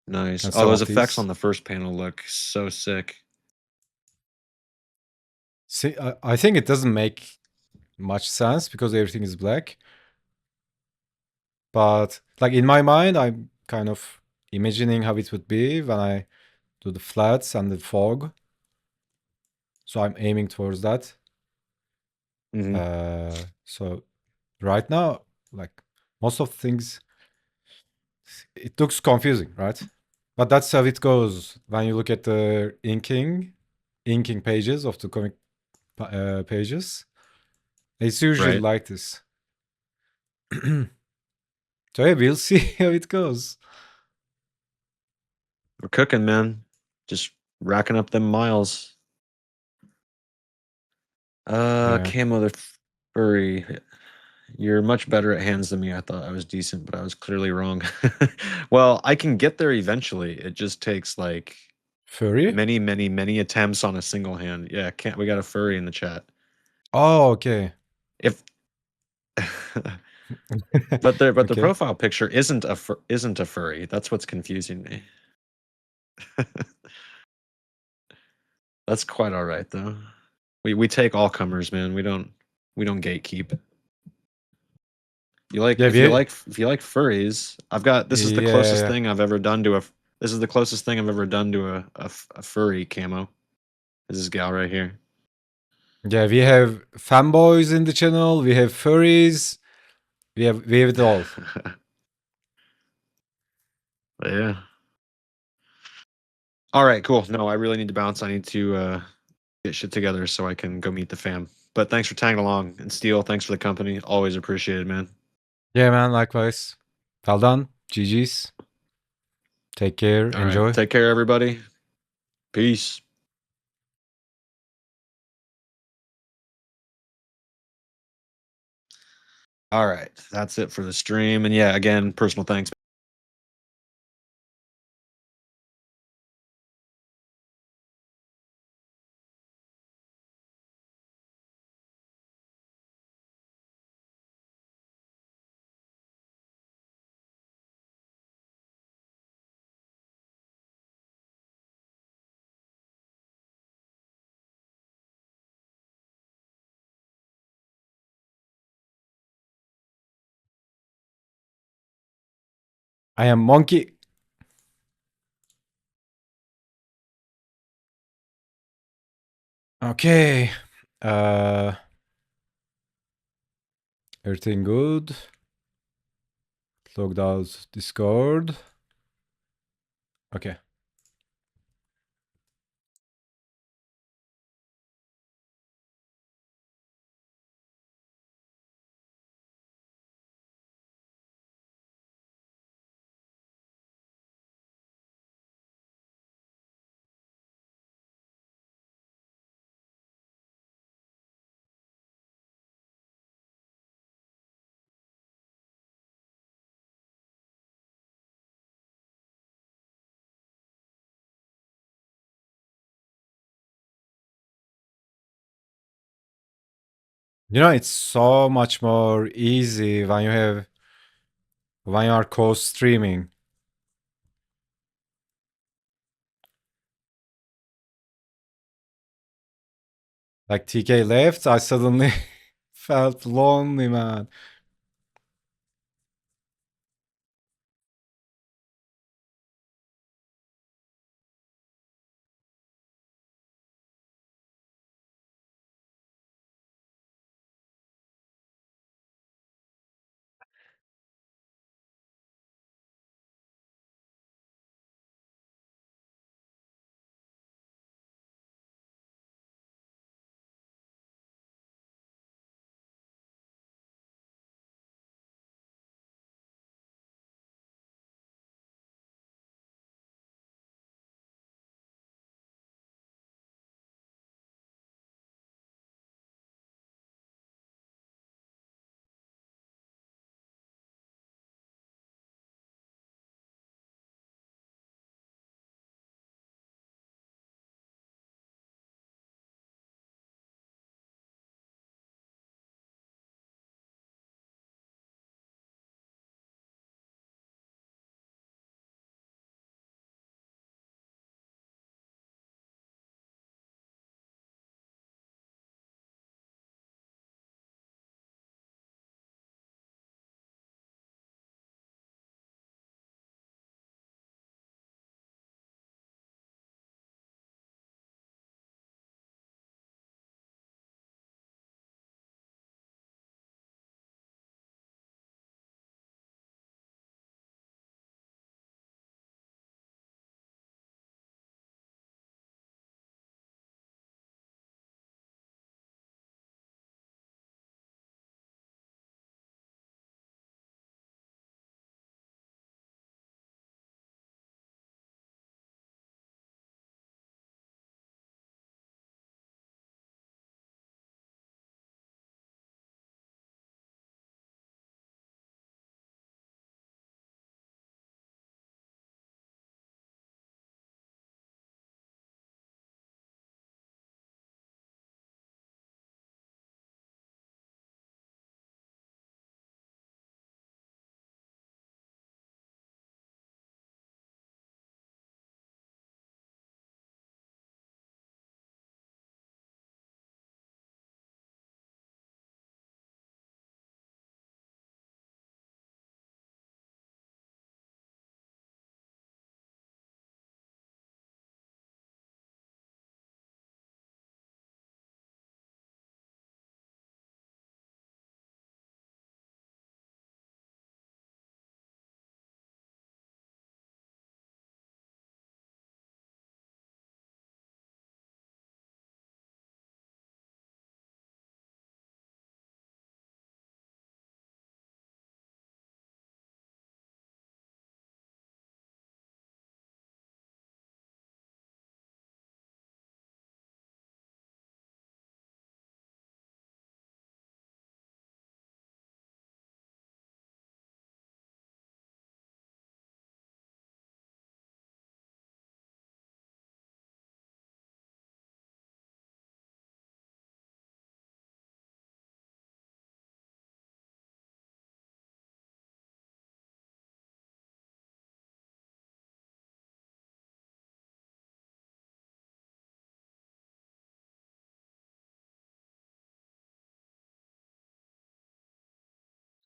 Nice. And Oh, some those of effects these. on the first panel look so sick. See, I think it doesn't make much sense because everything is black. But like in my mind, I'm kind of imagining how it would be when I do the flats and the fog. So I'm aiming towards that. Hmm. So right now, like most of the things, it looks confusing, right? But that's how it goes when you look at the inking pages of the comic pages. It's usually Right. like this. So yeah, we'll see how it goes. We're cooking, man. Just racking up them miles. Yeah. Camo the furry. You're much better at hands than me. I thought I was decent, but I was clearly wrong. Well, I can get there eventually. It just takes like Furry? many attempts on a single hand. Yeah, can't we got a furry in the chat. Oh, okay. If but the Okay. profile picture isn't a furry. That's what's confusing me. That's quite all right though. We take all comers, man. We don't gatekeep. You like Yeah, if you like if you like furries, I've got this is the closest yeah. thing I've ever done to a this is the closest thing I've ever done to a furry camo. This is gal right here. Yeah, we have fanboys in the channel, we have furries, we have it all. Yeah. All right, cool. No, I really need to bounce. I need to get shit together so I can go meet the fam. But thanks for tagging along. And Steel, thanks for the company. Always appreciated, man. Yeah, man, likewise. Well done. GG's. Take care. All right. Enjoy. Take care, everybody. Peace. All right. That's it for the stream. And yeah, again, personal thanks. I am monkey. Okay. Everything good. Logged out Discord. Okay. You know, it's so much more easy when you are co-streaming. Like TK left, I suddenly felt lonely, man.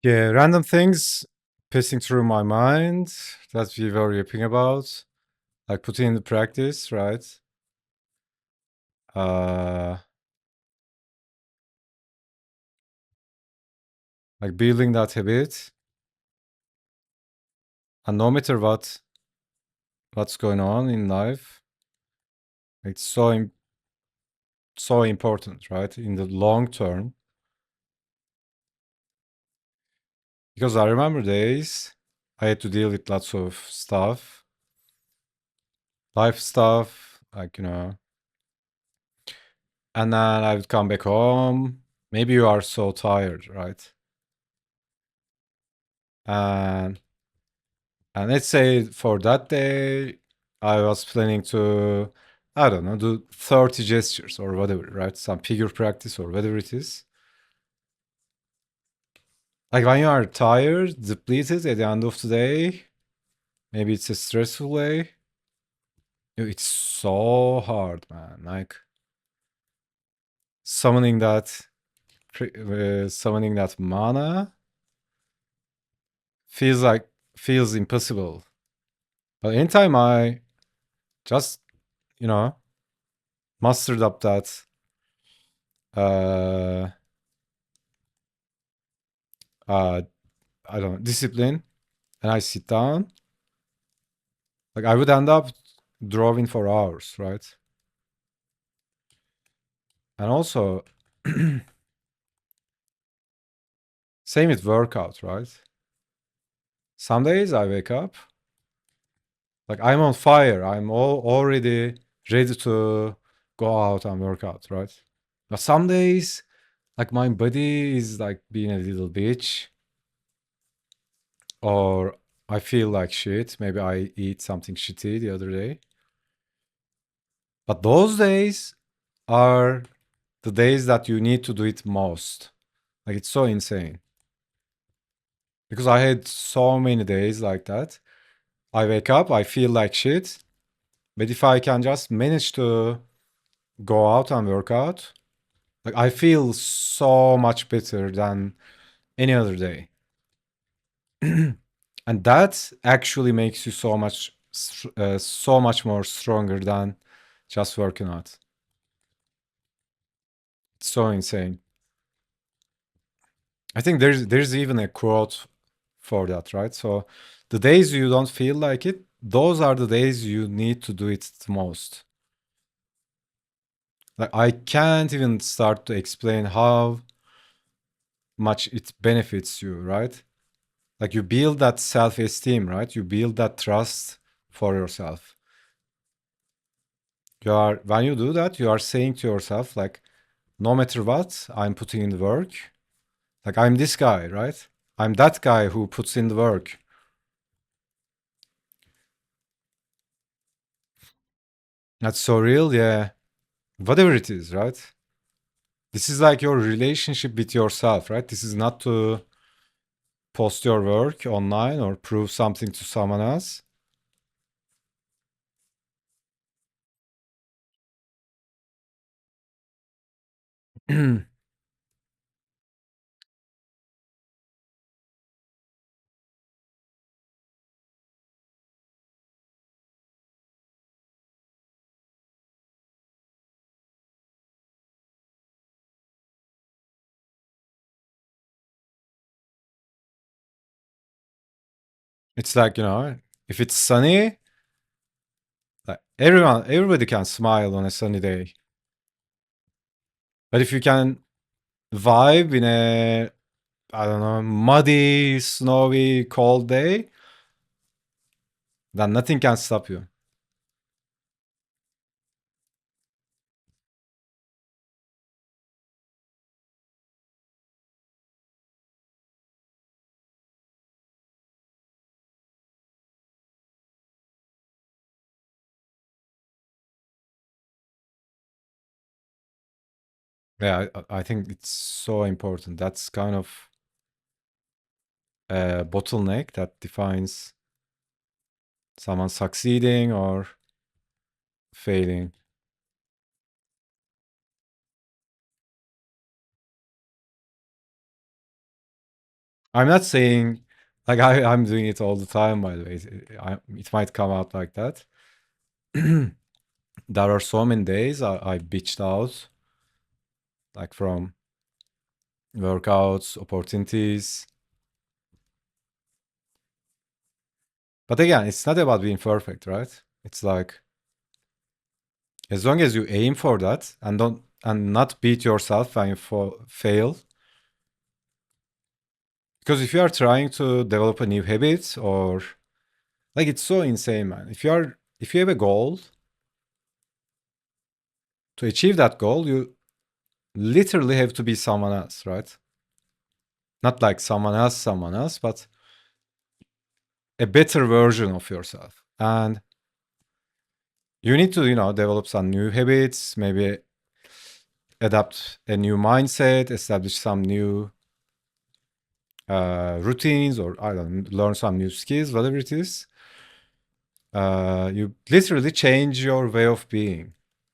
Yeah, random things passing through my mind that we were yapping about, like putting into practice, right? Like building that habit, and no matter what's going on in life, it's so important, right? In the long term, because I remember days I had to deal with lots of stuff, life stuff, like and then I would come back home. Maybe you are so tired, right? And let's say for that day, I was planning to, I don't know, do 30 gestures or whatever, right? Some figure practice or whatever it is. Like when you are tired, depleted at the end of the day, maybe it's a stressful day. It's so hard, man. Like summoning that, summoning that mana feels impossible. But anytime I just, you know, mastered up that uh I don't know, discipline, and I sit down, like I would end up drawing for hours, right? And also same with workout, right? Some days I wake up like I'm on fire. I'm already ready to go out and work out, right? But some days, like my body is like being a little bitch, or I feel like shit. Maybe I eat something shitty the other day. But those days are the days that you need to do it most. Like it's so insane. Because I had so many days like that. I wake up, I feel like shit. But if I can just manage to go out and work out, like I feel so much better than any other day. And that actually makes you so much more stronger than just working out. It's so insane. I think there's even a quote for that, right? So the days you don't feel like it, those are the days you need to do it the most. Like I can't even start to explain how much it benefits you, right? Like you build that self-esteem, right? You build that trust for yourself. When you do that, you are saying to yourself, like, no matter what, I'm putting in the work. Like I'm this guy, right? I'm that guy who puts in the work. That's so real, yeah. Whatever it is, right? This is like your relationship with yourself, right? This is not to post your work online or prove something to someone else. It's like, if it's sunny, like everybody can smile on a sunny day. But if you can vibe in a, I don't know, muddy, snowy, cold day, then nothing can stop you. Yeah, I think it's so important. That's kind of a bottleneck that defines someone succeeding or failing. I'm not saying Like I'm doing it all the time, by the way. It might come out like that. There are so many days I bitched out, like from workouts, opportunities. But again, it's not about being perfect, right? It's like as long as you aim for that and don't and not beat yourself when you fail. Because if you are trying to develop a new habit or like it's so insane, man. If you have a goal, to achieve that goal, you literally have to be someone else, right? Not like someone else, but a better version of yourself. And you need to, develop some new habits, maybe adapt a new mindset, establish some new routines, or I don't know, learn some new skills, whatever it is. You literally change your way of being.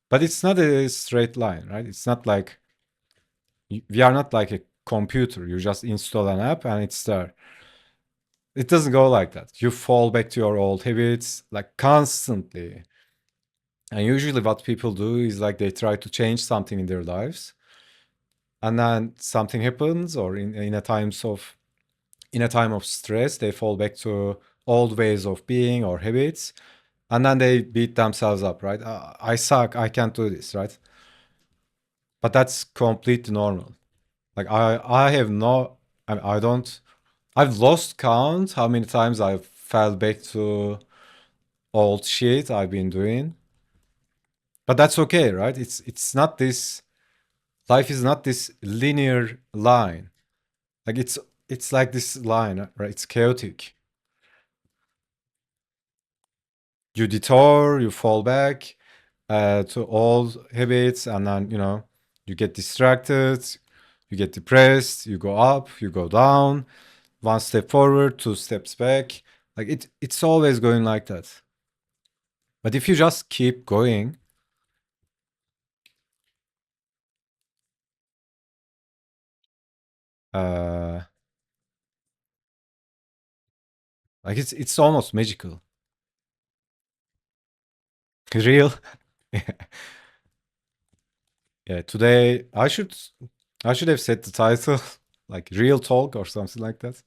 But it's not a straight line, right? It's not like we are not like a computer. You just install an app and it's there. It doesn't go like that. You fall back to your old habits like constantly. And usually what people do is like they try to change something in their lives. And then something happens, or in a time of stress, they fall back to old ways of being or habits, and then they beat themselves up, right? I suck, I can't do this, right? But that's completely normal. Like I have no, I don't, I've lost count how many times I've fell back to old shit I've been doing. But that's okay, right? It's not this, life is not this linear line. Like it's like this line, right? It's chaotic. You detour, you fall back to old habits, and then you get distracted, you get depressed, you go up, you go down, one step forward, two steps back. Like it's always going like that. But if you just keep going, uh, like it's almost magical. Real. Yeah. Today I should have set the title like real talk or something like that.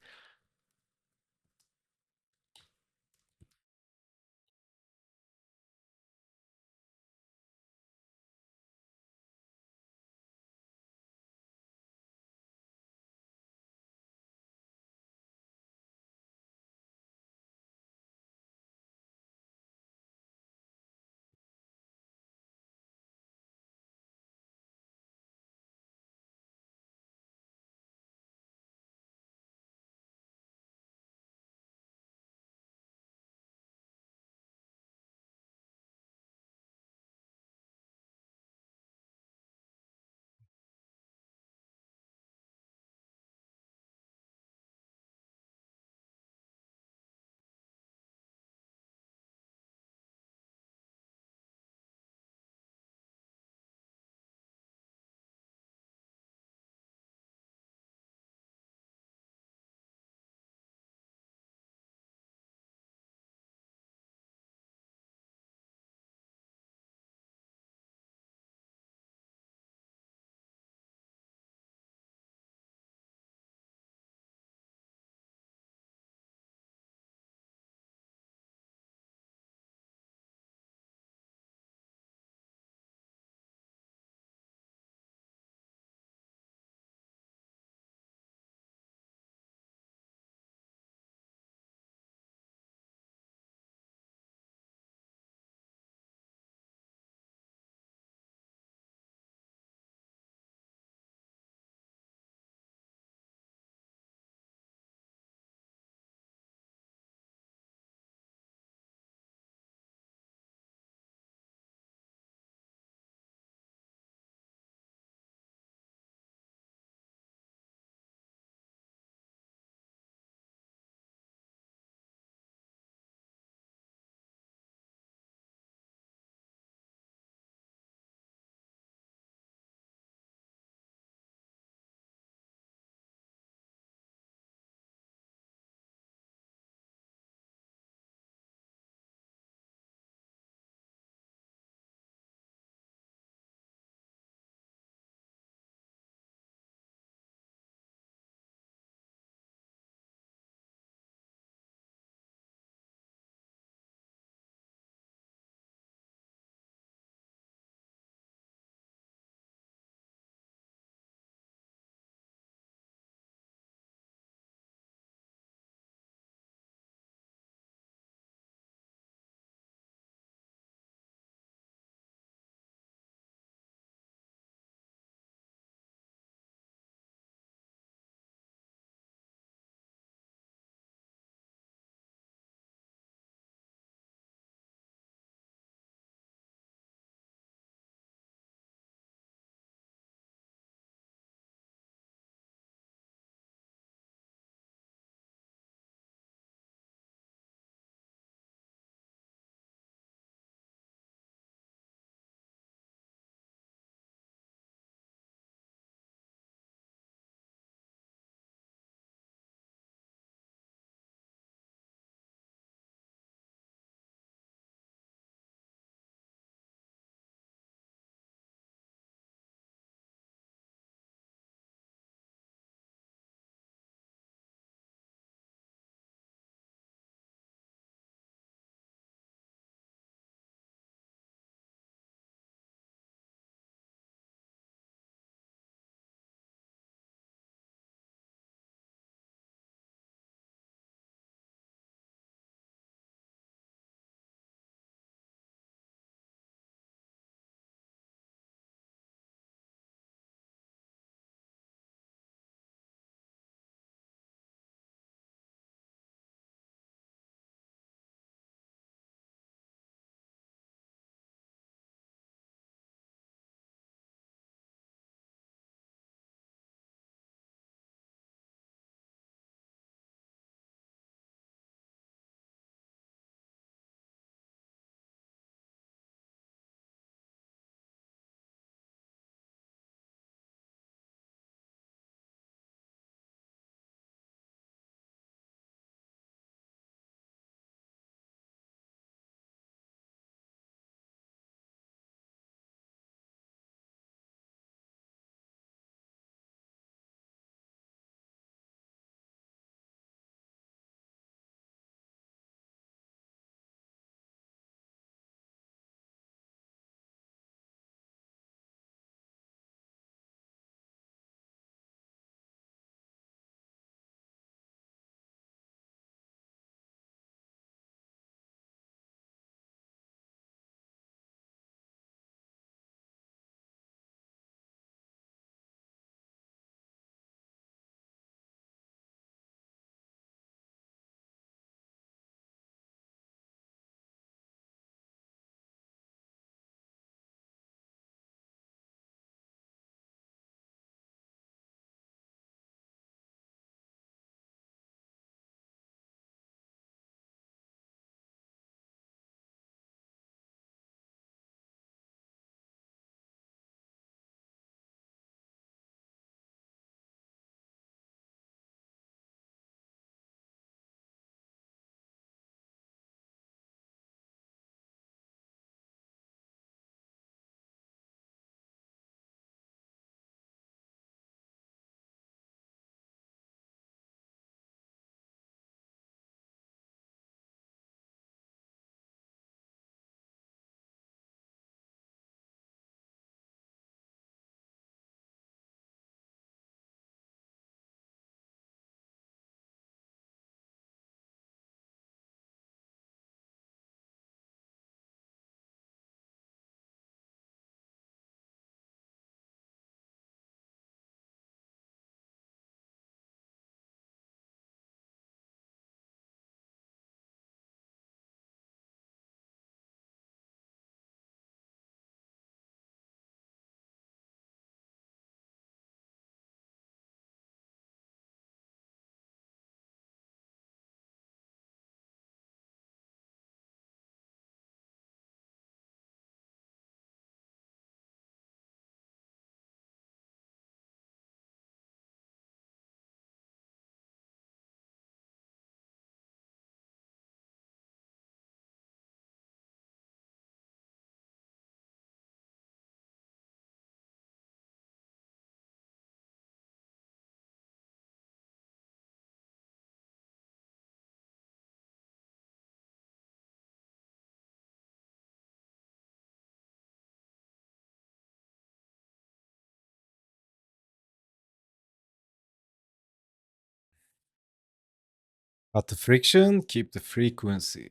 Cut the friction, keep the frequency.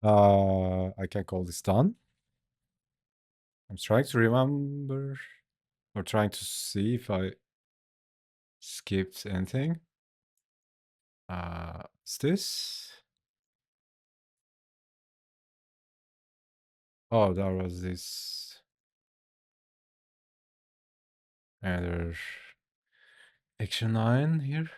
I can call this done. I'm trying to remember or trying to see if I skipped anything. Is this? Oh, there was this another action 9 here.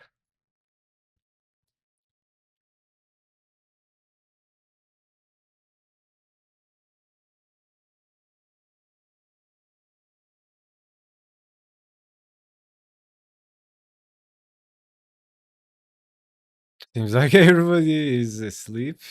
Seems like everybody is asleep.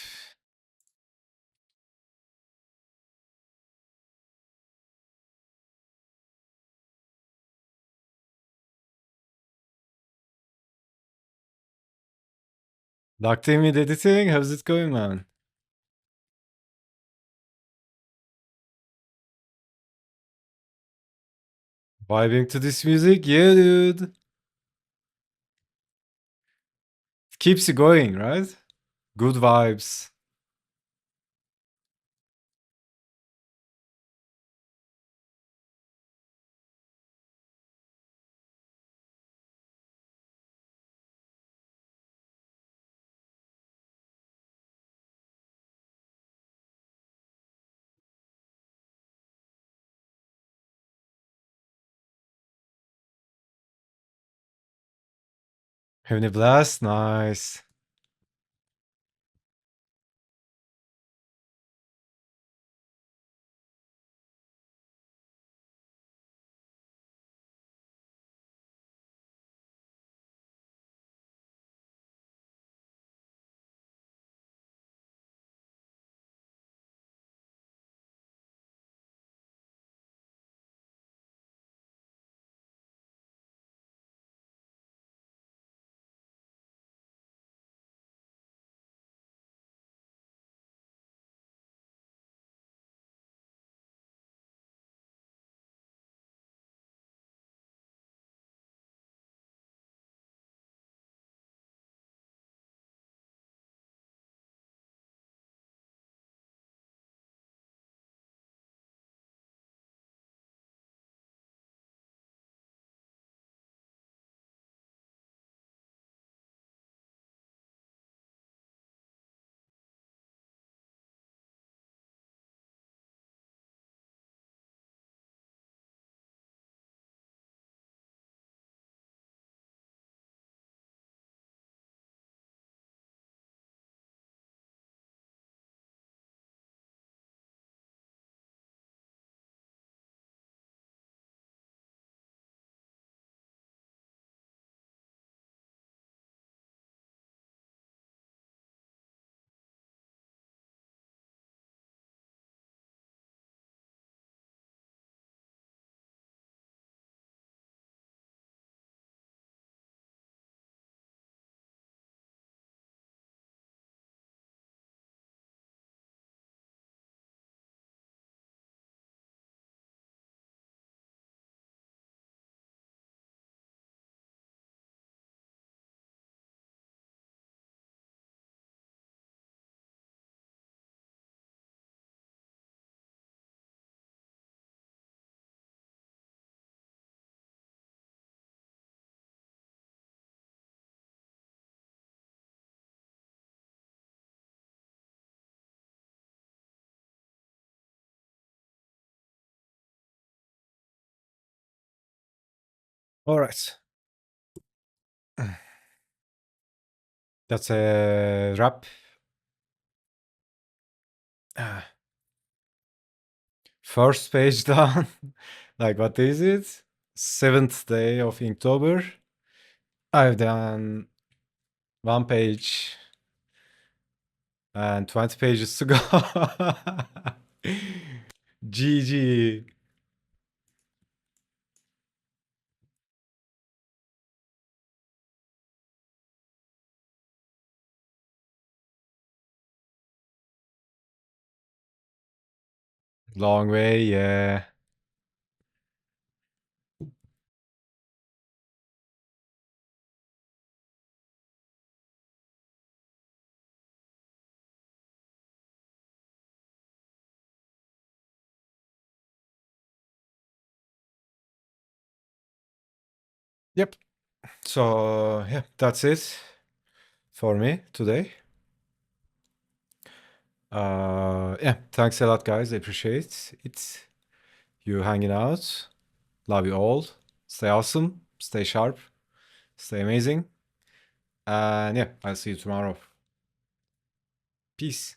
Locked in with editing, how's it going, man? Vibing to this music? Yeah, dude. It keeps you going, right? Good vibes. Having a blast? Nice. All right. That's a wrap. First page done. Like, what is it? 7th day of Inktober. I've done 1 page and 20 pages to go. GG. Long way, yeah. Yep. So yeah, that's it for me today. Yeah, thanks a lot, guys. I appreciate it. You hanging out. Love you all. Stay awesome. Stay sharp. Stay amazing. And yeah, I'll see you tomorrow. Peace.